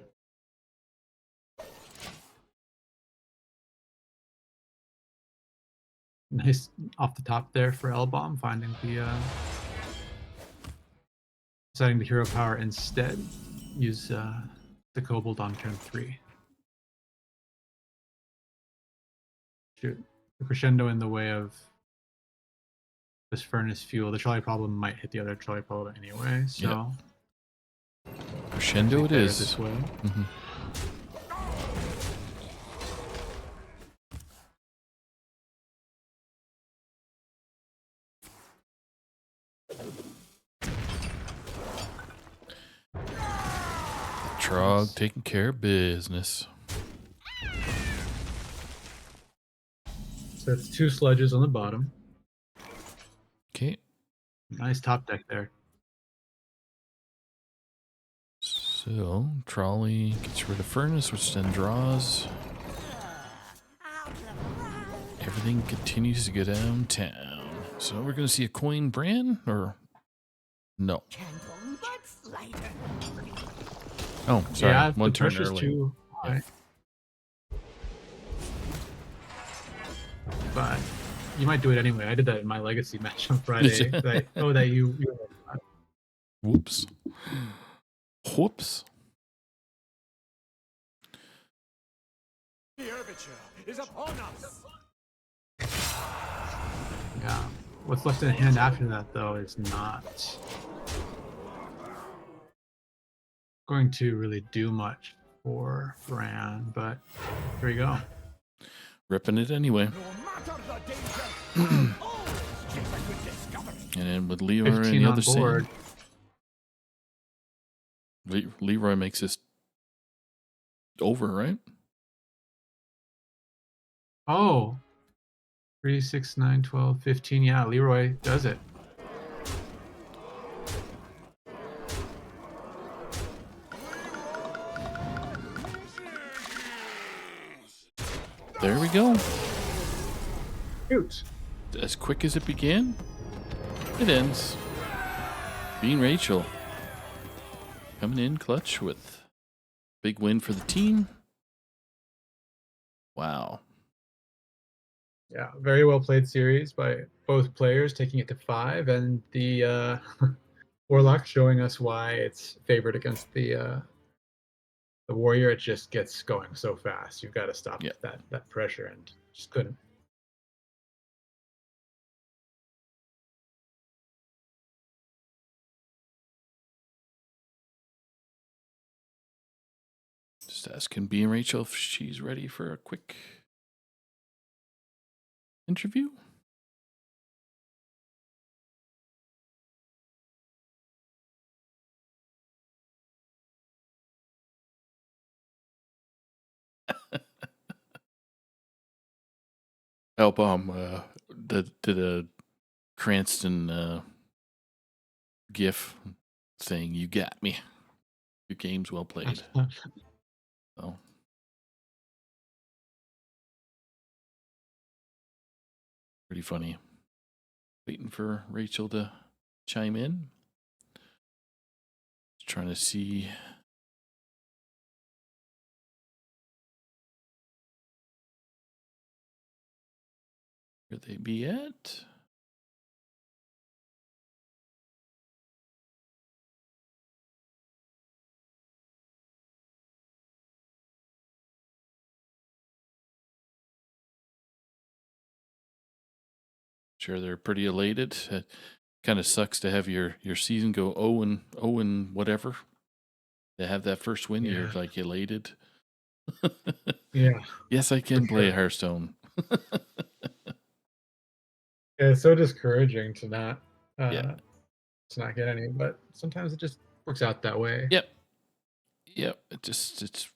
Nice off the top there for L-Bomb, finding the deciding the hero power instead. Use the Kobold on turn 3. Shoot. The crescendo in the way of this furnace fuel. The trolley problem might hit the other trolley problem anyway, so Crescendo it Better is. this way. Mhm. Trog taking care of business. So it's 2 sludges on the bottom. Okay. Nice top deck there. So, trolley gets rid of furnace, which then draws. Everything continues to go downtown. So we're going to see a coin brand, or no? Oh, sorry. Yeah, One the turn pressure's early. too high. But you might do it anyway. I did that in my legacy match on Friday. You Whoops. Whoops. The Herbiture is upon us. Yeah. What's left in the hand after that, though, is not going to really do much for Bran, but here we go. Ripping it anyway. No matter the danger, always get a good discovery. And then with Leroy on 15 the on other board. side, Leroy makes this over, right? Oh. 3, 6, 9, 12, 15. Yeah, Leroy does it. There we go. Shoot. As quick as it began, it ends. Being Rachel coming in clutch with big win for the team. Wow. Yeah, very well played series by both players, taking it to 5, and the Warlock showing us why it's favored against the Warrior. It just gets going so fast. You've got to stop Yep. that pressure, and just couldn't. Just asking Being Rachel if she's ready for a quick interview. Help did a Cranston gif saying "You got me." Your game's well played. So pretty funny. Waiting for Rachel to chime in. Trying to see. Where they be at? Sure, they're pretty elated. It kind of sucks to have your season go 0 and whatever. To have that first win, you're Yeah. like elated. Yeah. Yes, I can For play sure. Hearthstone. Yeah, it's so discouraging to not Yeah. to not get any, but sometimes it just works out that way. Yep. It's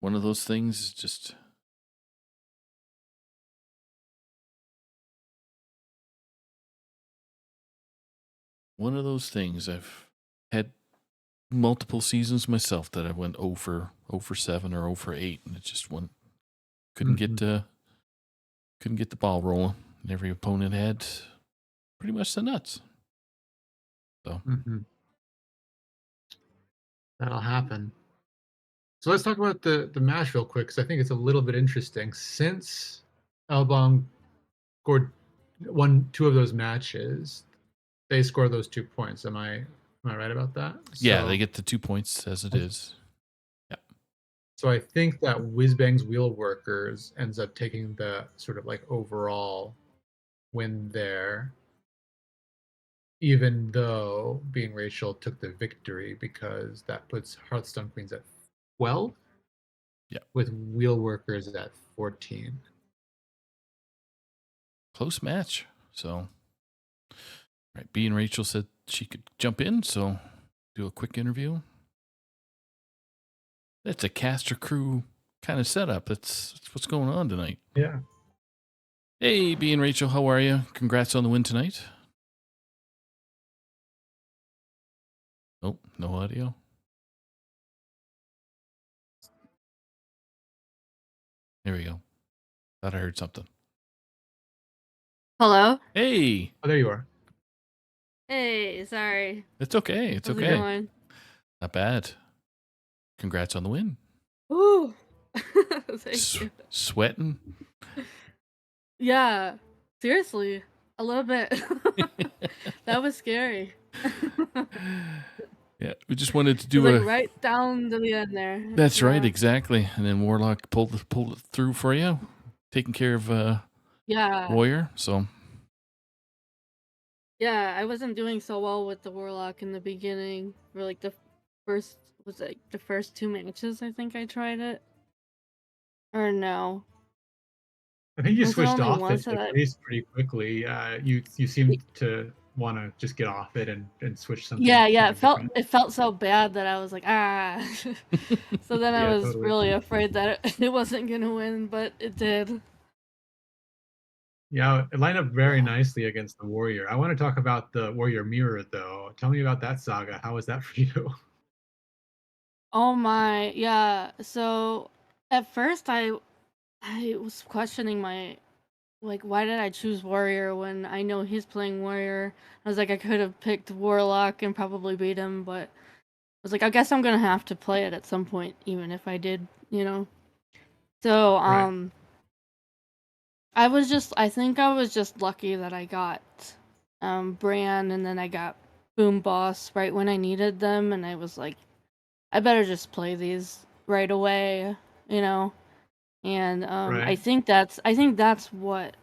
one of those things. Just one of those things. I've had multiple seasons myself that I went 0 for 7 or 0 for 8, and it just couldn't get the ball rolling. And every opponent had pretty much the nuts. So That'll happen. So let's talk about the match real quick, because I think it's a little bit interesting. Since Elbong scored 2 of those matches, they score those 2 points. Am I right about that? yeah, So, they get the 2 points as it is. So I think that Whizbang's Wheel Workers ends up taking the sort of like overall win there. even though being Rachel took the victory because that puts Hearthstone Queens at 12 Yeah. with Wheel Workers at 14. Close match. So, right, B and Rachel said she could jump in, so do a quick interview. That's a caster crew kind of setup. That's what's going on tonight. Yeah. Hey, B and Rachel, how are you? Congrats on the win tonight. Oh, no audio. There we go. Thought I heard something. Hello? Hey, Oh, there you are. Hey, sorry. it's okay. It's How's okay. it going? Not bad. Congrats on the win. Ooh. Thank you. Sweating. Yeah, seriously, a little bit. That was scary. Yeah, we just wanted to It do was a. like right down to the end there. That's right, Yeah. exactly. And then Warlock pulled it through for you, taking care of Yeah. Warrior. So Yeah, I wasn't doing so well with the Warlock in the beginning. For like first the first 2 matches I think I tried it. Or no. I think you Was it switched only off once it at that least pretty quickly. You seemed to want to just get off it and switch something Yeah, different. it felt so bad that I was like, ah. So then I Yeah, was totally. really afraid that it wasn't gonna win, but it did. Yeah, it lined up very Yeah. nicely against the Warrior. I want to talk about the Warrior Mirror though. Tell me about that saga. How was that for you? Oh my, yeah. So at first I was questioning my like why did I choose Warrior when I know he's playing Warrior? I was like I could have picked Warlock and probably beat him, but I was like I guess I'm gonna have to play it at some point, even if I did, you know. So Right. I think I was just lucky that I got Bran and then I got Boom Boss right when I needed them and I was like I better just play these right away, you know. And Right. I think that's what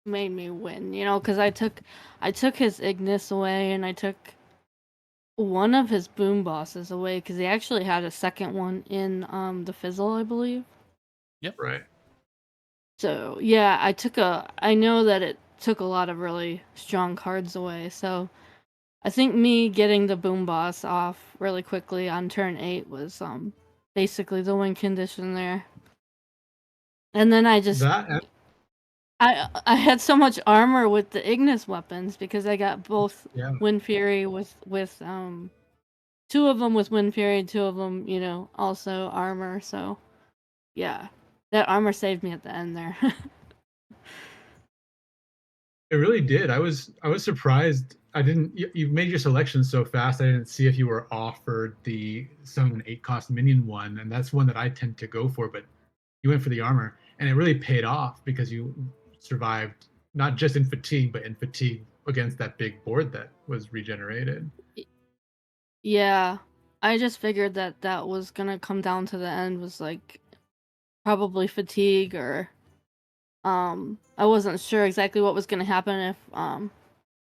made me win, you know, cuz I took his Ignis away and I took one of his Boom Bosses away cuz he actually had a second one in the Fizzle, I believe. yep. Right. So, yeah, I know that it took a lot of really strong cards away. So, I think me getting the Boom Boss off really quickly on turn 8 was basically the win condition there. And then That I had so much armor with the Ignis weapons because I got both yeah. Wind Fury with two of them with Wind Fury, two of them, you know, also armor. So, yeah. That armor saved me at the end there. It really did. I was surprised. I didn't. You made your selection so fast. I didn't see if you were offered the summon 8 cost minion one, and that's one that I tend to go for. But you went for the armor, and it really paid off because you survived not just in fatigue, but in fatigue against that big board that was regenerated. Yeah, I just figured that that was gonna come down to the end was like probably fatigue or I wasn't sure exactly what was gonna happen if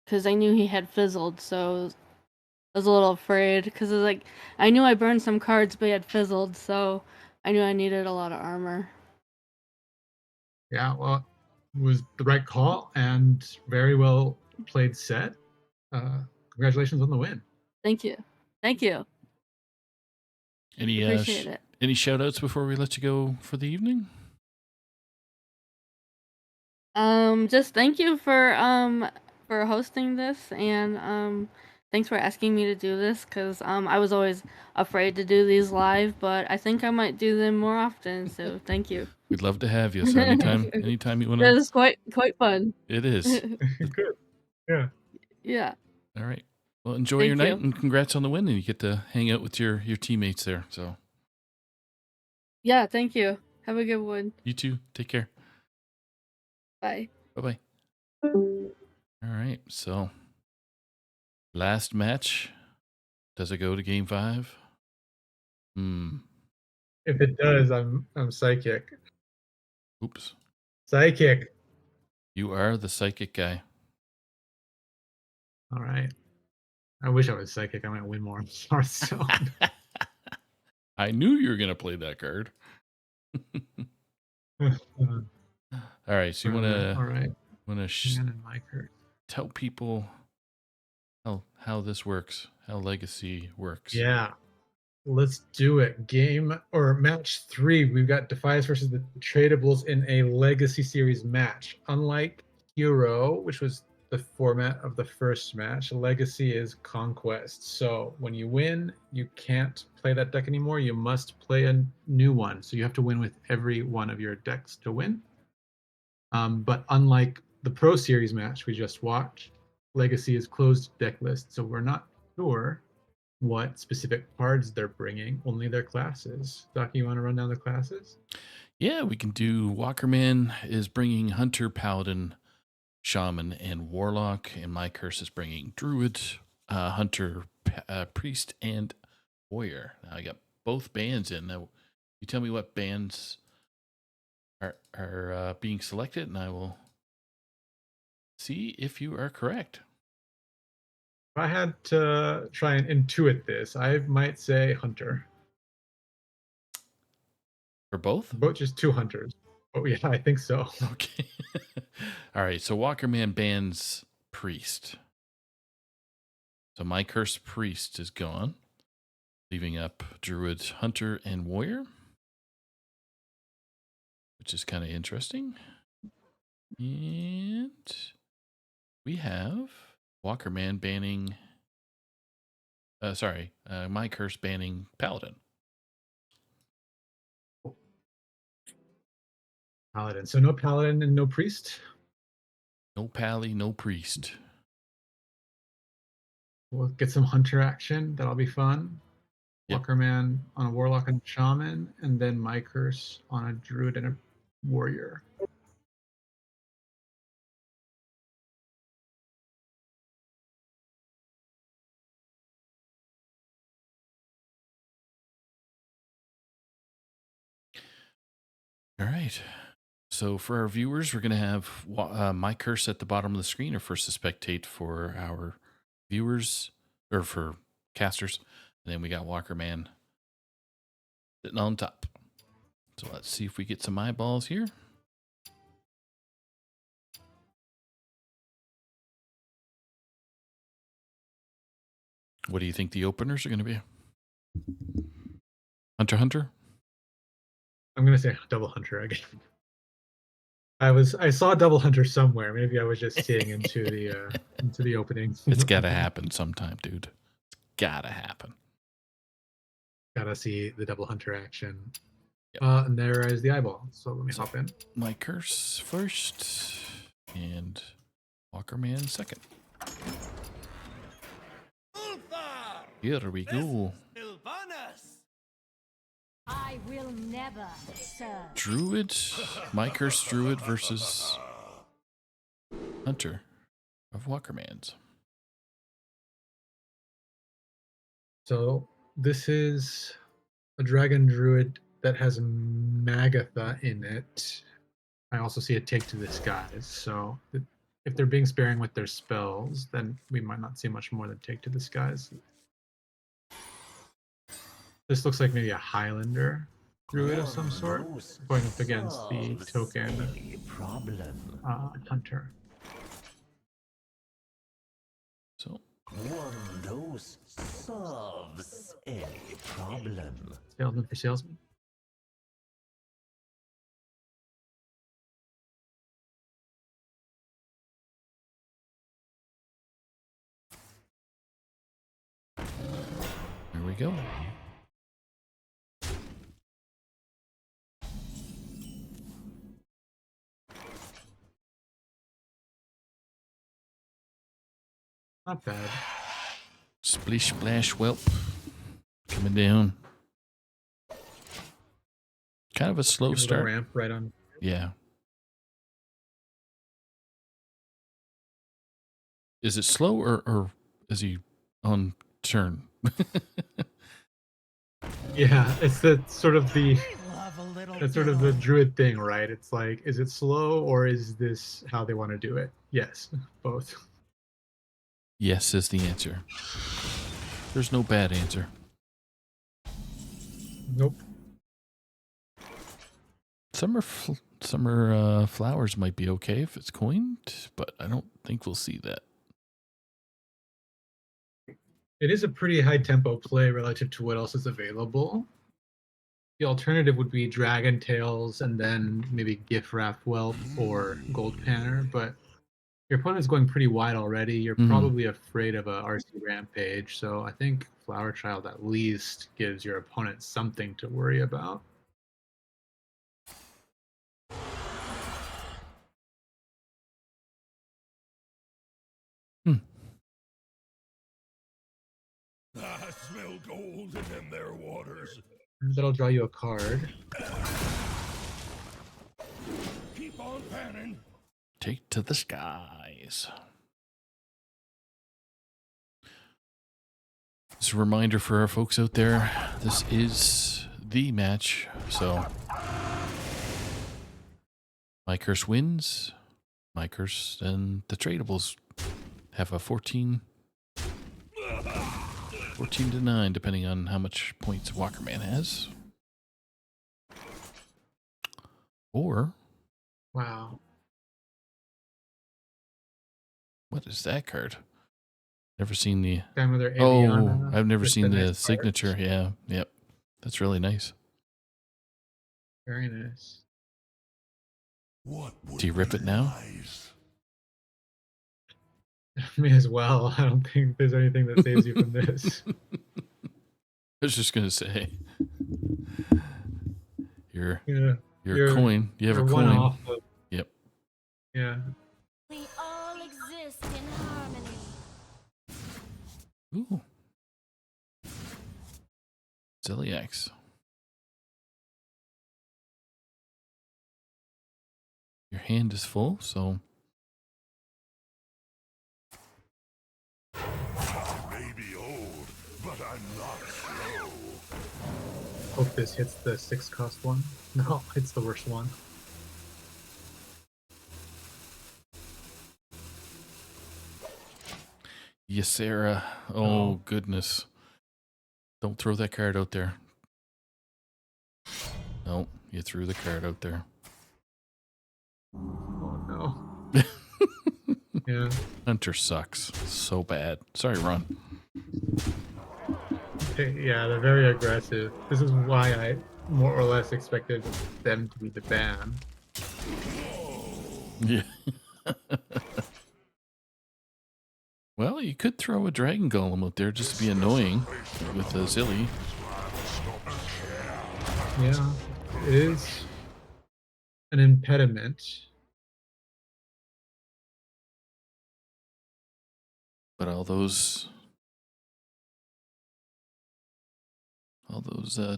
because I knew he had fizzled, so I was a little afraid because like I knew I burned some cards but he had fizzled, so I knew I needed a lot of armor. Yeah, well, it was the right call and very well played set. Congratulations on the win. Thank you, thank you, Any appreciate it. any shout outs before we let you go for the evening? Just thank you for hosting this and thanks for asking me to do this because I was always afraid to do these live, but I think I might do them more often. So thank you. We'd love to have you. So anytime you want That to. is quite fun. It is. Good. Yeah. Yeah. All right. Well, enjoy your Thank night you. and congrats on the win. And you get to hang out with your teammates there. So Yeah, thank you. Have a good one. you too. Take care. Bye. Bye bye. All right. So last match. Does it go to game 5? If it does, I'm psychic. Oops. Psychic. You are the psychic guy. All right. I wish I was psychic. I might win more on Hearthstone. I knew you were gonna play that card. All right, so you all wanna right. wanna And my curse. tell people how this works, how Legacy works. Yeah. Let's do it. Game or match 3. We've got Defias versus the Tradables in a Legacy Series match. Unlike Hero, which was the format of the first match, Legacy is Conquest. So when you win, you can't play that deck anymore. You must play a new one. So you have to win with every one of your decks to win. But unlike the Pro Series match we just watched, Legacy is closed deck list. So we're not sure what specific cards they're bringing, only their classes. Doc, you want to run down the classes? Yeah, we can do. Walkerman is bringing Hunter, Paladin, Shaman, and Warlock, and my curse is bringing Druid, Hunter, Priest, and Warrior. Now I got both bands in. Now, you tell me what bands are being selected, and I will see if you are correct. If I had to try and intuit this, I might say Hunter. For both? Both just 2 Hunters. Oh, yeah, I think so. Okay. All right, so Walkerman bans Priest. So my curse Priest is gone, leaving up Druid, Hunter, and Warrior, which is kind of interesting. And we have Walkerman banning, my curse banning Paladin. Paladin. So no Paladin and no Priest. No Pally, no Priest. We'll get some Hunter action. That'll be fun. Yep. Walkerman on a Warlock and Shaman, and then my curse on a Druid and a Warrior. All right. So for our viewers, we're going to have my curse at the bottom of the screen, or first to spectate for our viewers, or for casters. And then we got Walkerman sitting on top. So let's see if we get some eyeballs here. What do you think the openers are going to be? Hunter? I'm gonna say Double Hunter again. I saw Double Hunter somewhere. Maybe I was just seeing into the opening. It's got to happen sometime, dude. It's got to happen. Gotta see the Double Hunter action. Yep. And there is the eyeball. So let me hop in. My curse first, and Walkerman second. Here we go. I will never serve. Druid, my curse Druid versus Hunter of Walkerman's. So this is a Dragon Druid that has Magatha in it. I also see a Take to the Skies. So if they're being sparing with their spells, then we might not see much more than Take to the Skies. This looks like maybe a Highlander Druid of some sort, going up against the token Hunter. So one dose solves any problem. Salesman for salesman. here we go. Not bad. Splish splash whelp coming down. Kind of a slow Give it a start. ramp right on. Yeah. Is it slow or is he on turn? Yeah, it's the sort of the that's sort of the Druid thing, right? It's like, is it slow or is this how they want to do it? Yes, both. Yes is the answer. There's no bad answer. Nope. Summer flowers might be okay if it's coined, but I don't think we'll see that. It is a pretty high tempo play relative to what else is available. The alternative would be Dragon Tales and then maybe Gift Wrap Whelp or Gold Panner, but your opponent's going pretty wide already. You're probably afraid of a RC Rampage, so I think Flower Child at least gives your opponent something to worry about. I smell gold in them there waters. That'll draw you a card. Keep on panning. Take to the skies. Just a reminder for our folks out there, this is the match, so my curse wins. My curse and the tradables have a 14 to 9, depending on how much points Walkerman has. Or, Wow. what is that card? Never seen the... Grandmother Oh, Aviana I've never with seen the nice signature. art. Yeah, yep. That's really nice. Very nice. What Do you rip it now? nice? May as well. I don't think there's anything that saves you from this. I was just going to say. You're Yeah. a coin. You have a you're coin. one off of, Yep. yeah. We all exist in harmony. Ooh. Ziliax. Your hand is full, so I may be old, but I'm not slow. Hope this hits the 6-cost one. No, it's the worst one. yes, Sarah. Oh, goodness. Don't throw that card out there. No, you threw the card out there. Oh no. Yeah. Hunter sucks so bad. Sorry, Ron. Yeah, they're very aggressive. This is why I more or less expected them to be the ban. Yeah. Well, you could throw a dragon golem out there just to be annoying with a Zilly. Yeah, it is an impediment. But all those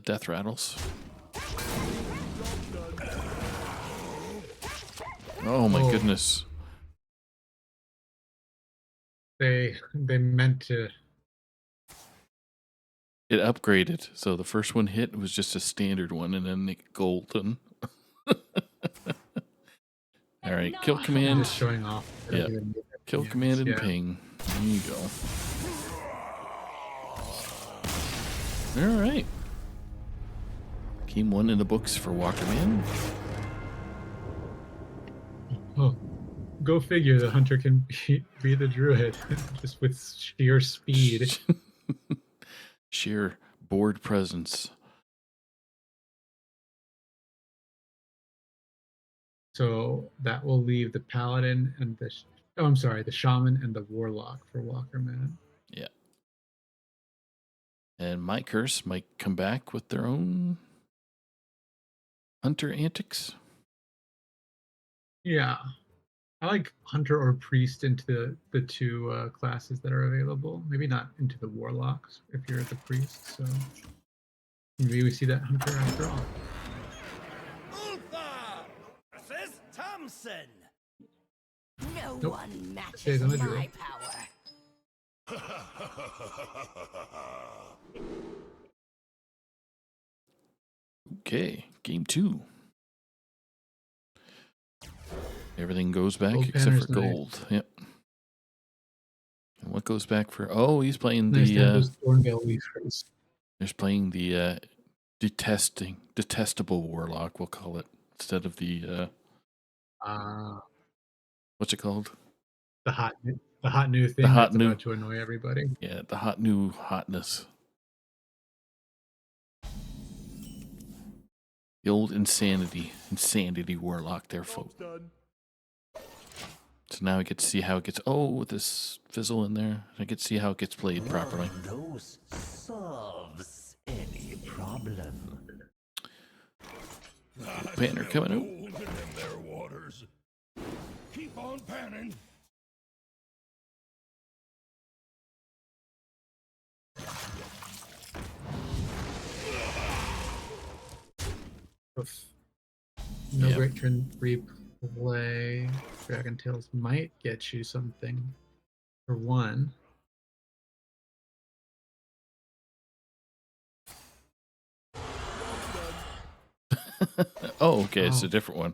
death rattles. Oh my goodness. They meant to. It upgraded. So the first one hit was just a standard one, and then it golden. All right, kill command. Just showing off. Yeah. Kill command and Yeah. ping. There you go. All right. Game 1 in the books for Walkerman. Oh, go figure. The hunter can be the druid just with sheer speed. Sheer board presence. So that will leave the paladin and the the shaman and the warlock for Walkerman. Yeah. And my curse might come back with their own hunter antics. Yeah, I like hunter or priest into the two classes that are available. Maybe not into the warlocks if you're the priest. So maybe we see that hunter after all. Uther versus Thompson. No Nope. one matches Stays on the my drill. power. Okay, game 2. Everything goes back Gold except for Banner's nice. gold. Yep. And what goes back for? Oh, he's playing Nice to have the. those Thornvale leaf first. There's playing the detestable warlock. We'll call it instead of the what's it called? The hot new thing hot that's new- about to annoy everybody. Yeah, the hot new hotness. The old insanity warlock there, folks. Done. So now I get to see how it gets. Oh, with this fizzle in there, I get to see how it gets played properly. One dose solves any problem. Banner coming out. Gold in them there waters. Keep on panning. Oof. No Yep. great turn replay. Dragon Tails might get you something for one. Oh, okay, it's Oh. a different one.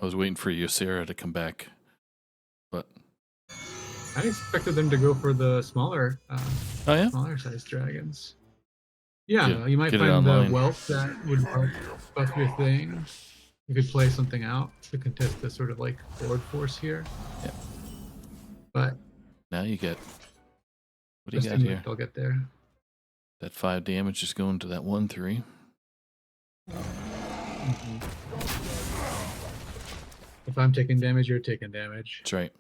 I was waiting for Ysera to come back, but I expected them to go for the smaller, oh yeah, smaller sized dragons. Yeah, Get- you might get it find the online. wealth that would help buff your thing. You could play something out to contest the sort of like board force here. Yep. But now you get. What do you just got seems here? like they'll get there. That 5 damage is going to that 1/3. If I'm taking damage, you're taking damage. That's right.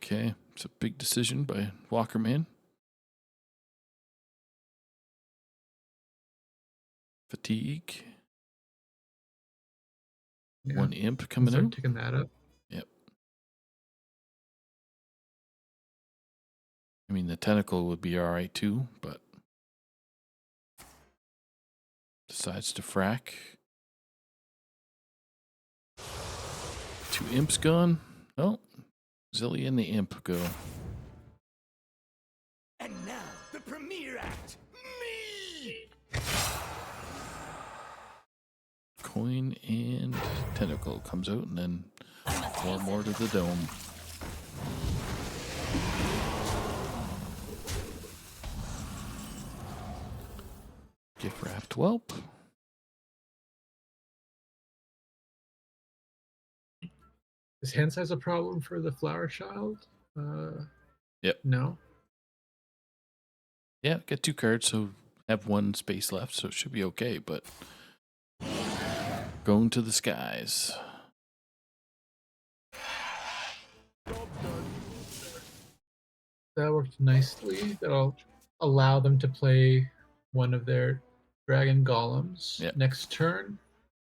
Okay, it's a big decision by Walkerman. Fatigue. Yeah. One imp coming Start out. picking that up. Yep. I mean, the tentacle would be alright too, but decides to frack. 2 imps gone. Oh, Zilly and the imp go. And now, the premiere act. Me! Coin and tentacle comes out, and then 4 more to the dome. Gift wrapped whelp. Is hand size a problem for the flower child? Yep. No. Yeah, get 2 cards, so have 1 space left, so it should be okay, but going to the skies. That worked nicely. That'll allow them to play one of their dragon golems Yep. next turn,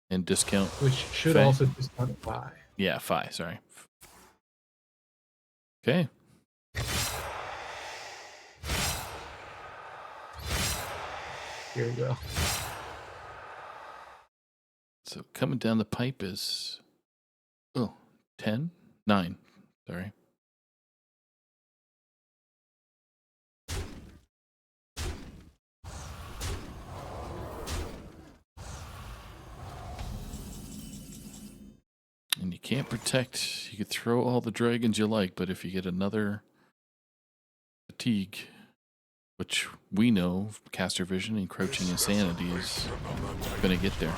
And discount. which should Faye. also discount a 5. Yeah, 5, sorry. Okay. Here we go. So coming down the pipe is 10? 9. Sorry. And you can't protect. You could throw all the dragons you like, but if you get another fatigue, which we know, caster vision, encroaching insanity is going to get there.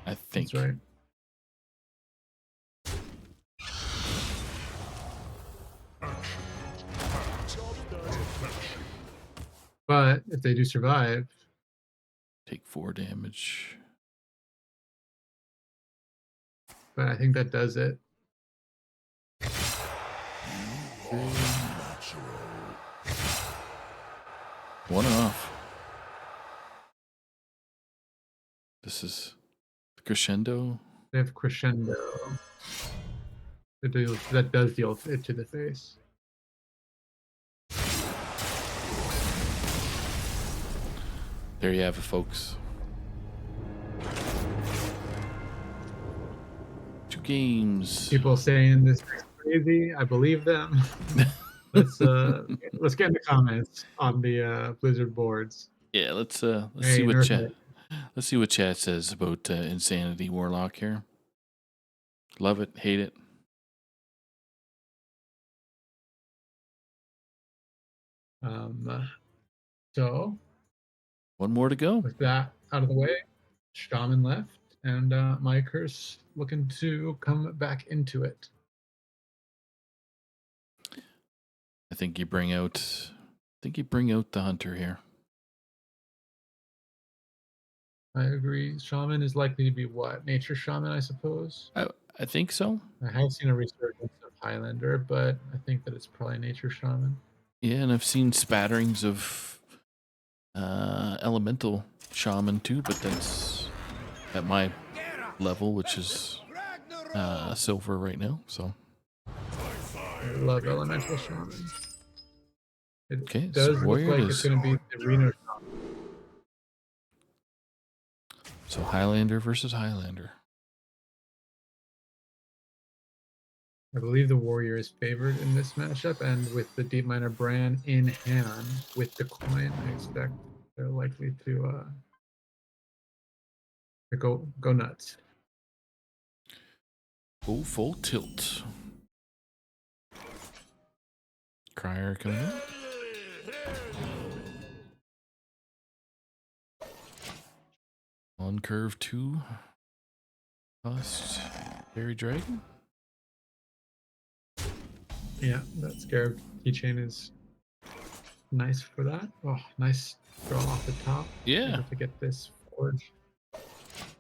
I think. That's right. But if they do survive, Take 4 damage. but I think that does it. One off. This is crescendo. They have crescendo. That does deal it to the face. There you have it, folks. 2 games. People saying this is crazy. I believe them. let's get in the comments on the Blizzard boards. Yeah, let's see Hey, what nerf chat. it. Let's see what chat says about Insanity Warlock here. Love it, hate it. So One more to go. with that out of the way, Shaman left, and Micers looking to come back into it. I think you bring out. The hunter here. I agree. Shaman is likely to be what? Nature Shaman, I suppose. I think so. I have seen a resurgence of Highlander, but I think that it's probably Nature Shaman. Yeah, and I've seen spatterings of elemental shaman too, but that's at my level, which is silver right now. So I love Elemental Shaman. It okay, does so look warrior like is it's going to be the Reno Shaman. so Highlander versus Highlander. I believe the warrior is favored in this matchup, and with the Deep Miner brand in hand with the coin, I expect they're likely to go nuts. Go full tilt. Crier coming in. On curve 2. Cost. Fairy Dragon. Yeah, that Scarab keychain is nice for that. Oh, nice draw off the top. Yeah. Able to get this forge.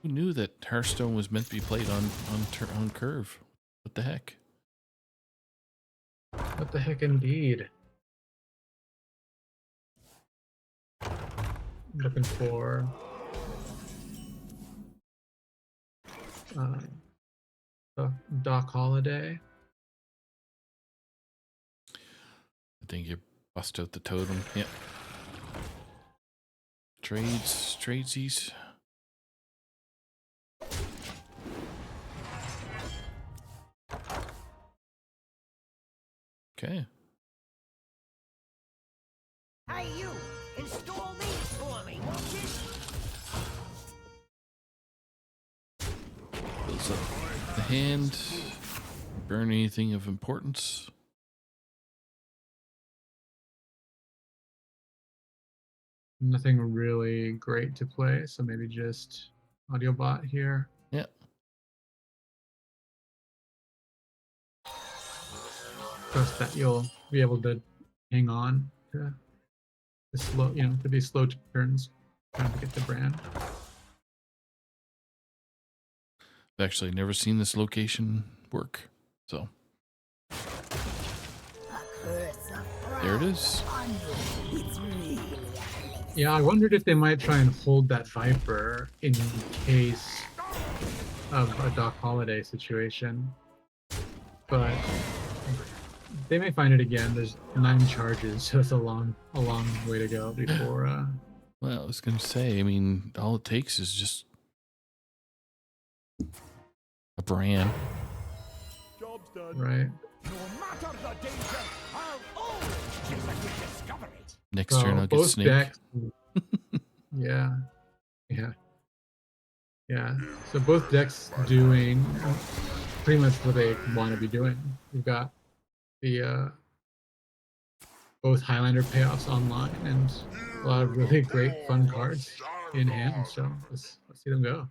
Who knew that Hearthstone was meant to be played on curve? What the heck? What the heck, indeed. Looking for Doc Holiday. I think you bust out the totem. Yep. Tradesies. Okay. Hey, you! Install these for me, won't you? Fills up the hand. Burn anything of importance. Nothing really great to play, so maybe just audio bot here. Yeah. Trust that you'll be able to hang on to the slow, to these slow turns, trying to get the brand. I've actually never seen this location work, so there it is. Yeah, I wondered if they might try and hold that Viper in case of a Doc Holiday situation, but they may find it again. There's 9 charges, so it's a long way to go before. Well, I was gonna say, I mean, all it takes is just a brand. Job's done. Right. No matter the danger, I'll always chase a good discovery. Next So turn I'll get both Snake. decks. Yeah. So both decks doing pretty much what they want to be doing. We've got the both Highlander payoffs online and a lot of really great fun cards in hand. So let's see them go.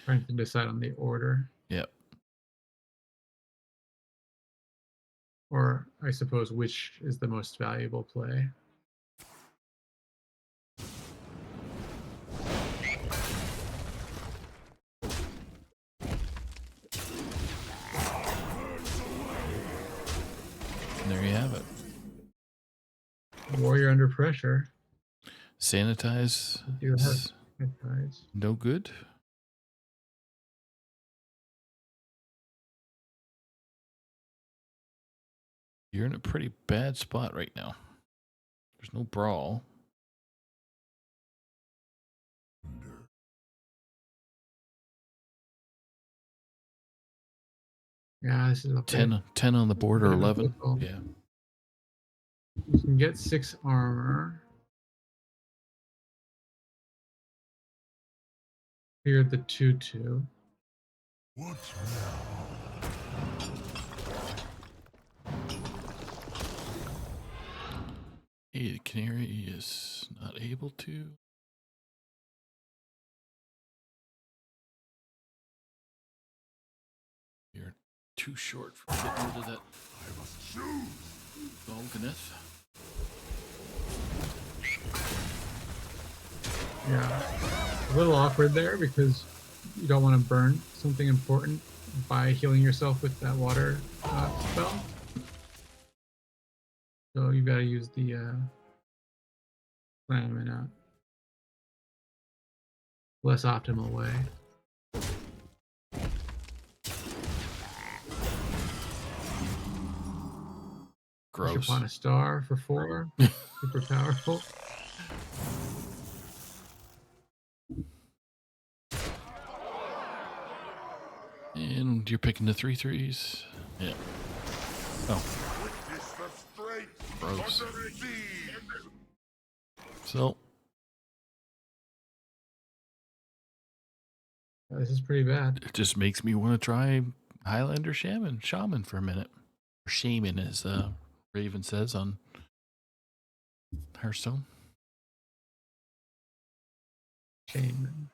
Trying to decide on the order. Yep. Or I suppose which is the most valuable play. And there you have it. Warrior under pressure. Sanitize Do is have no good. You're in a pretty bad spot right now. There's no brawl. Yeah, this is a 10 on the board or bit of a 11. pickle. Yeah. You can get 6 armor. Here the 2/2. What now? Hey, the canary is not able to. You're too short for getting rid of that. I must choose. Golganeth. Yeah. A little awkward there because you don't want to burn something important by healing yourself with that water spell. So you gotta use the slam in a less optimal way. Push Gross. upon a star for 4. Super powerful. And you're picking the 3/3s. Yeah. Oh, Witness the strength gross. of the sea. So, This is pretty bad. it just makes me want to try Highlander Shaman for a minute. Or Shaman, as Raven says on Hearthstone. Shame.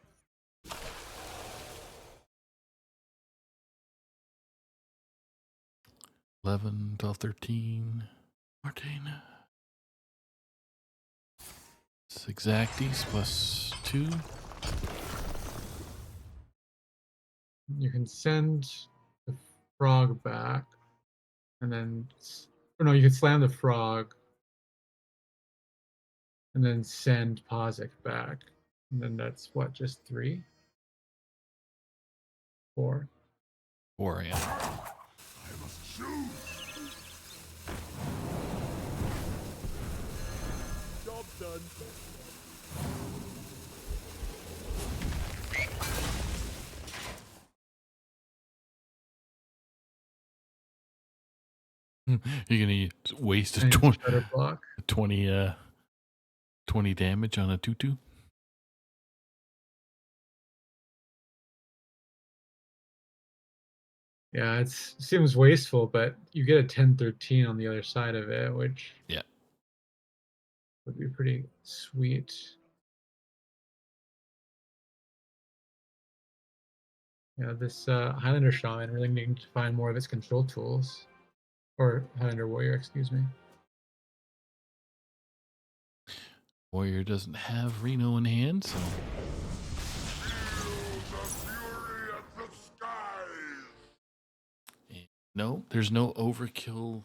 $11, $12, $13. 14. It's exacties plus 2. You can send the frog back, and then, or no, you can slam the frog, and then send Pozic back, and then that's what, just 3, 4. 4, yeah. I must choose. Job done. You're gonna waste a And 20, better block. 20, 20 damage on a 2/2. Yeah, it seems wasteful, but you get a 10/13 on the other side of it, which Yeah. would be pretty sweet. Yeah, this Highlander Shaman really needing to find more of its control tools. Or Highlander Warrior, excuse me. Warrior doesn't have Reno in hand, so Feel the fury of the skies. no, there's no overkill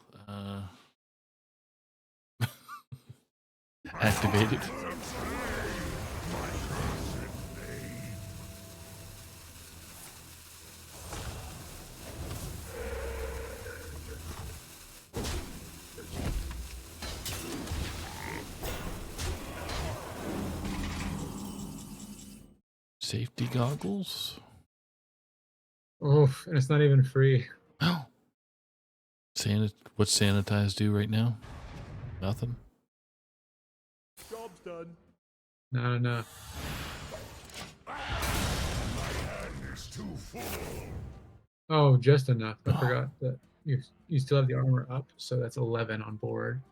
activated. Safety goggles. Oh, and it's not even free. Oh. What's sanitize do right now? Nothing. Job's done. Not enough. My hand is too full. Oh, just enough. I forgot that you still have the armor up, so that's 11 on board.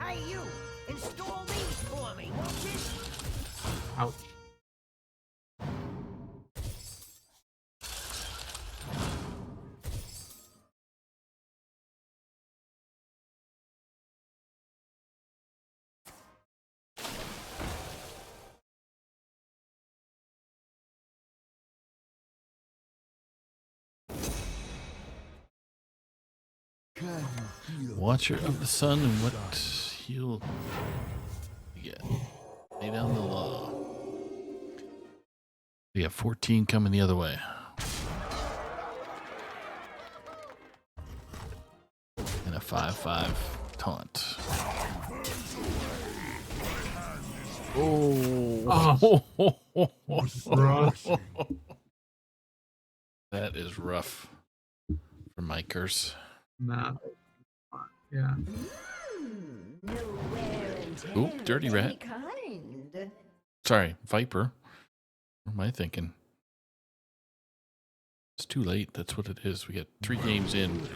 Hey, you! Install these for me, won't you? Ouch. Watcher of the Sun and what he'll get. Lay down the law. We have 14 coming the other way. 5/5 taunt. Oh, Rough. that is rough for Mikers. Nah. Yeah. Ooh, dirty rat. Sorry, Viper. What am I thinking? It's too late. That's what it is. We got 3 games in.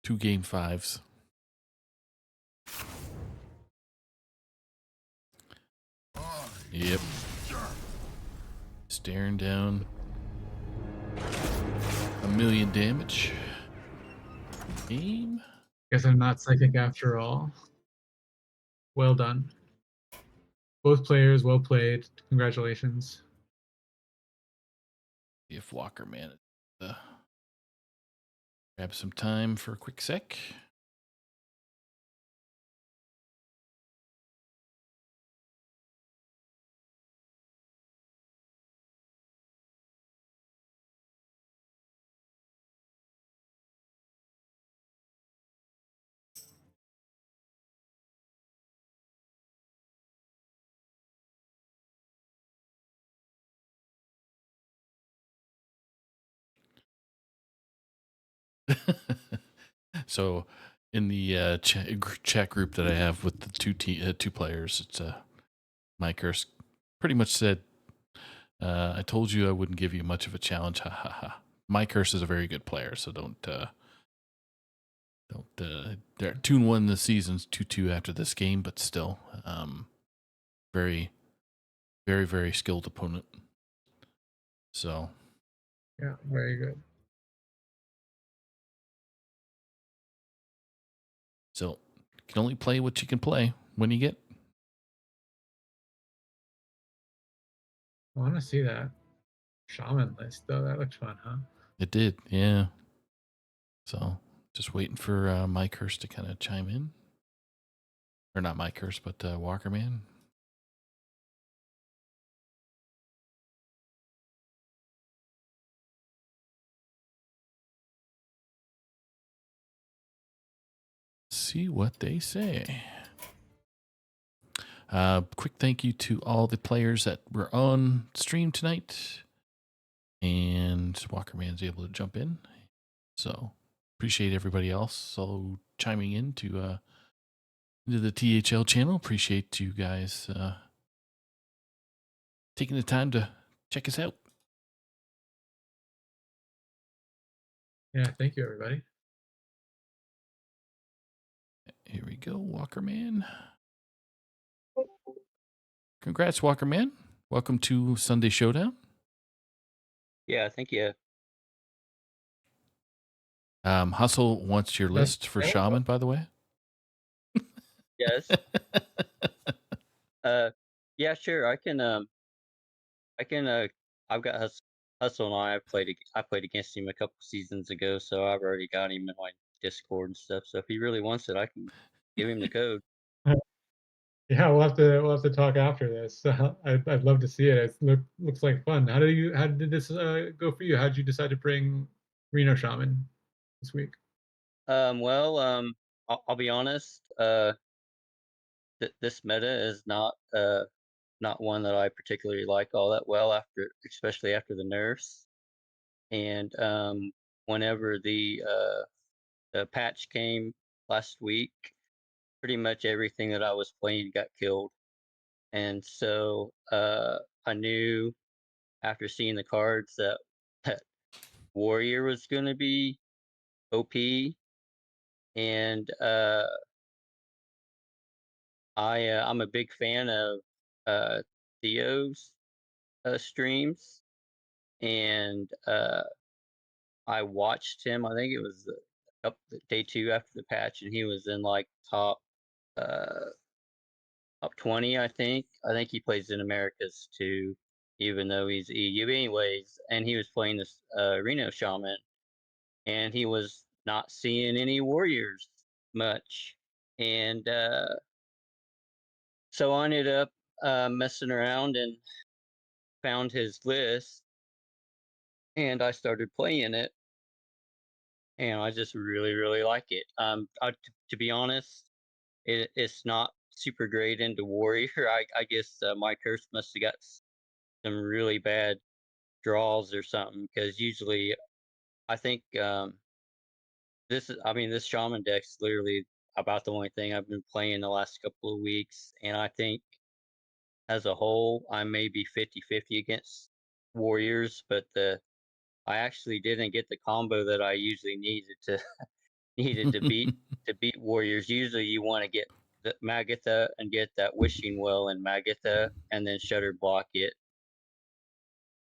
2 game 5s. Yep. Staring down 1,000,000 damage. Game. Guess I'm not psychic after all. Well done. Both players, well played. Congratulations. See if Walker managed to grab some time for a quick sec. So, in the chat group that I have with the two players, it's Mike Hurst pretty much said, "I told you I wouldn't give you much of a challenge." Ha ha ha. Mike Hurst is a very good player, so don't. They're 2-1 this season's 2-2 after this game, but still, very, very, very skilled opponent. So Yeah, very good. So you can only play what you can play when you get. I want to see that shaman list though. That looks fun, huh? It did, yeah. So just waiting for Mike Hurst to kind of chime in. Or not Mike Hurst, but Walker Man. See what they say. Quick thank you to all the players that were on stream tonight. And Walker Man's able to jump in. So appreciate everybody else so chiming in to into the THL channel. Appreciate you guys taking the time to check us out. Yeah, thank you everybody. Here we go, Walker Man. Congrats, Walker Man. Welcome to Sunday Showdown. Yeah, thank you. Hustle wants your list for Shaman, by the way. Yes. Yeah, sure. I've got Hustle and I played against him a couple seasons ago, so I've already got him in my Discord and stuff. So if he really wants it, I can give him the code. Yeah, we'll have to talk after this. I'd love to see it. Looks like fun. How did this go for you? How did you decide to bring Reno Shaman this week? Well, I'll be honest. This meta is not one that I particularly like all that well especially after the nerfs. And whenever the patch came last week, pretty much everything that I was playing got killed. And so I knew after seeing the cards that Warrior was going to be OP. And I'm a big fan of Theo's streams. And I watched him, I think it was up day 2 after the patch, and he was in like uh top 20, I think. I think he plays in Americas too, even though he's EU. Anyways, and he was playing this Reno Shaman, and he was not seeing any warriors much. And so I ended up messing around and found his list, and I started playing it. and I just really, really like it. To be honest, it's not super great into warrior. I guess my curse must have got some really bad draws or something because usually I think this shaman deck's literally about the only thing I've been playing the last couple of weeks, and I think as a whole I may be 50-50 against warriors, but the I actually didn't get the combo that I usually needed to needed to beat warriors. Usually you want to get the Magatha and get that wishing well and Magatha and then shutter block it.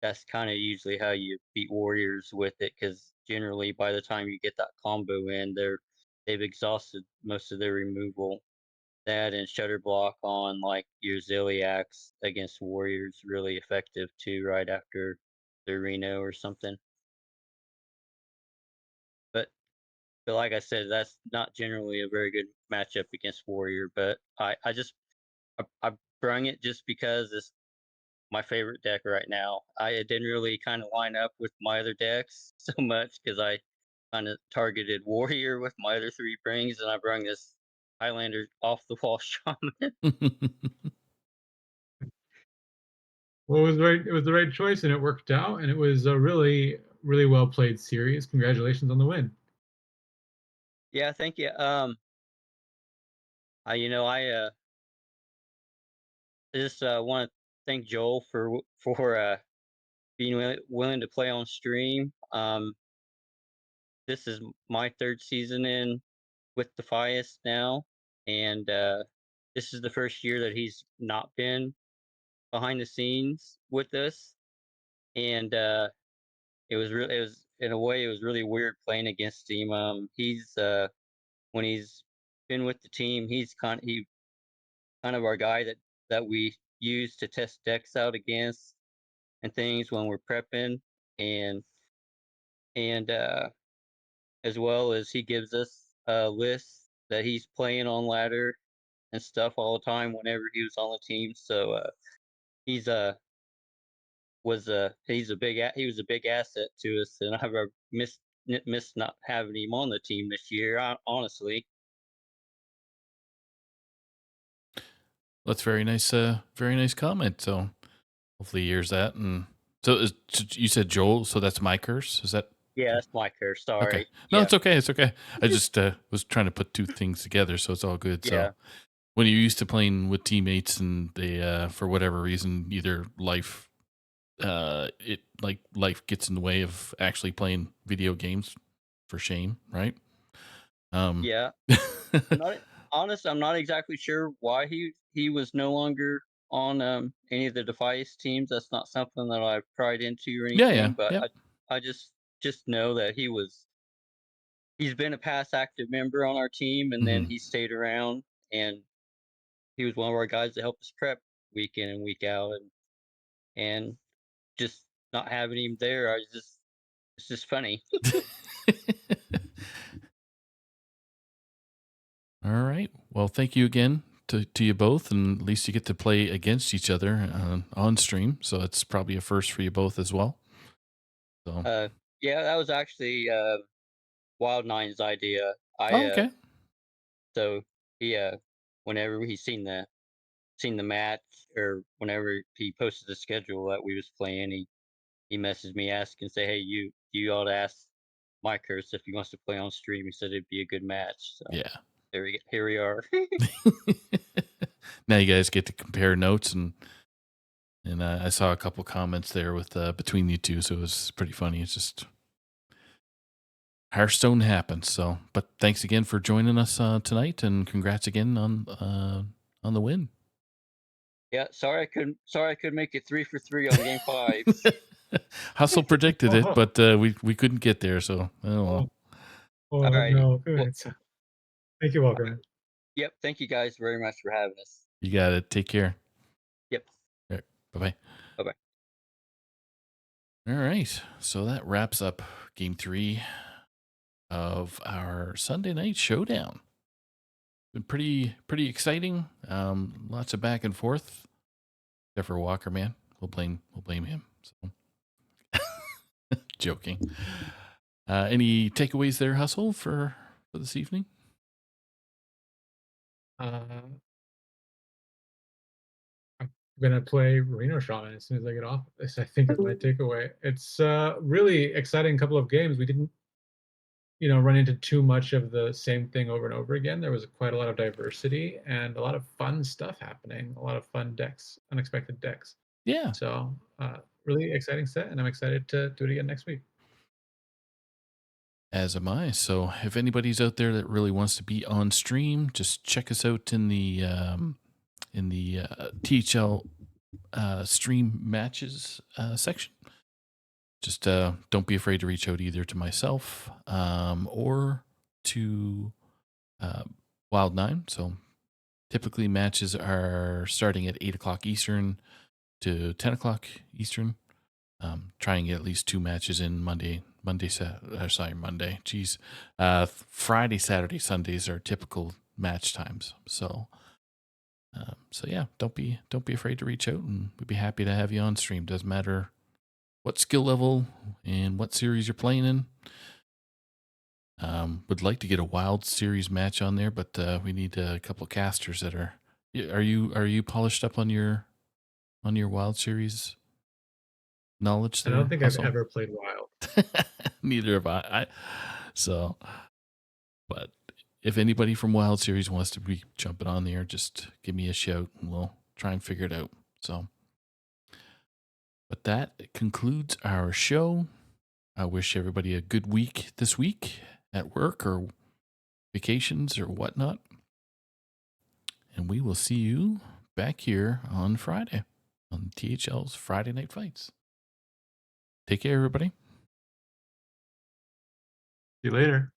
That's kind of usually how you beat warriors with it, because generally by the time you get that combo in, they've exhausted most of their removal. That and shutter block on like your Ziliacs against warriors really effective too, right after the Reno or something. But like I said, that's not generally a very good matchup against warrior. But I brung it just because it's my favorite deck right now. I didn't really kind of line up with my other decks so much because I kind of targeted warrior with my other three brings, and I brung this Highlander off the wall shaman. Well, it was the right choice, and it worked out, and it was a really, really well played series. Congratulations on the win. Yeah, thank you. I just want to thank Joel for being willing to play on stream. This is my third season in with Defias now, and this is the first year that he's not been behind the scenes with us, and it was in a way it was really weird playing against him. He's when he's been with the team, he kind of our guy that we use to test decks out against and things when we're prepping, and and as well as he gives us a list that he's playing on ladder and stuff all the time whenever he was on the team. So he's he was a big asset to us, and I've missed not having him on the team this year. Honestly, That's very nice comment. So hopefully he hears that. And so you said Joel, so that's my curse. Is that yeah, that's my curse. okay? Sorry. No, Yeah, it's okay. It's okay. I just was trying to put two things together, so it's all good. So yeah, when you're used to playing with teammates and they, for whatever reason, either life gets in the way of actually playing video games, for shame, right? Um, yeah. I'm not honest. I'm not exactly sure why he was no longer on any of the Defiance teams. That's not something that I've pried into or yeah, yeah, anything. But yeah. I just know that he's been a past active member on our team, and then Hmm. he stayed around, and he was one of our guys that helped us prep week in and week out, and just not having him there, it's just funny. All right. Well, thank you again to you both, and at least you get to play against each other on stream. So it's probably a first for you both as well. So, Yeah, that was actually Wild Nine's idea. I oh, okay. so he whenever he seen the match, or whenever he posted the schedule that we was playing, he messaged me asking, say, hey, you ought to ask Mike Hurst if he wants to play on stream. He said it'd be a good match. So Yeah. here we are. Now you guys get to compare notes, and I saw a couple comments there with between you two, so it was pretty funny. It's just Hearthstone happens. So, but thanks again for joining us tonight, and congrats again on the win. Yeah, sorry I couldn't make it 3 for 3 on game 5. Hustle predicted it, but we couldn't get there. So, oh well. All Oh righty. no, Well, good. Thank you, Walker. yep. Thank you guys very much for having us. You got it. Take care. Yep. All right. Bye bye. Bye bye. All right. So that wraps up game 3 of our Sunday night showdown. Been pretty exciting. Lots of back and forth. Except for Walker, man. We'll blame him. So joking. Any takeaways there, Hustle, for this evening? I'm gonna play Reno Shaman as soon as I get off this. I think is my takeaway. It's really exciting couple of games. We didn't, run into too much of the same thing over and over again. There was quite a lot of diversity and a lot of fun stuff happening. A lot of fun decks, unexpected decks. Yeah. So really exciting set, and I'm excited to do it again next week. As am I. So if anybody's out there that really wants to be on stream, just check us out in the THL stream matches section. Just don't be afraid to reach out either to myself or to Wild9. So typically matches are starting at 8 o'clock Eastern to 10 o'clock Eastern. Try and get at least 2 matches in Monday. Geez. Friday, Saturday, Sundays are typical match times. So yeah, don't be afraid to reach out, and we'd be happy to have you on stream. Doesn't matter what skill level and what series you're playing in. Would like to get a Wild Series match on there, but we need a couple of casters that are. Are you polished up on your Wild Series knowledge I there? don't think Hustle? I've ever played Wild. Neither have I. But if anybody from Wild Series wants to be jumping on there, just give me a shout and we'll try and figure it out. So, but that concludes our show. I wish everybody a good week this week at work or vacations or whatnot. And we will see you back here on Friday on THL's Friday Night Fights. Take care, everybody. See you later.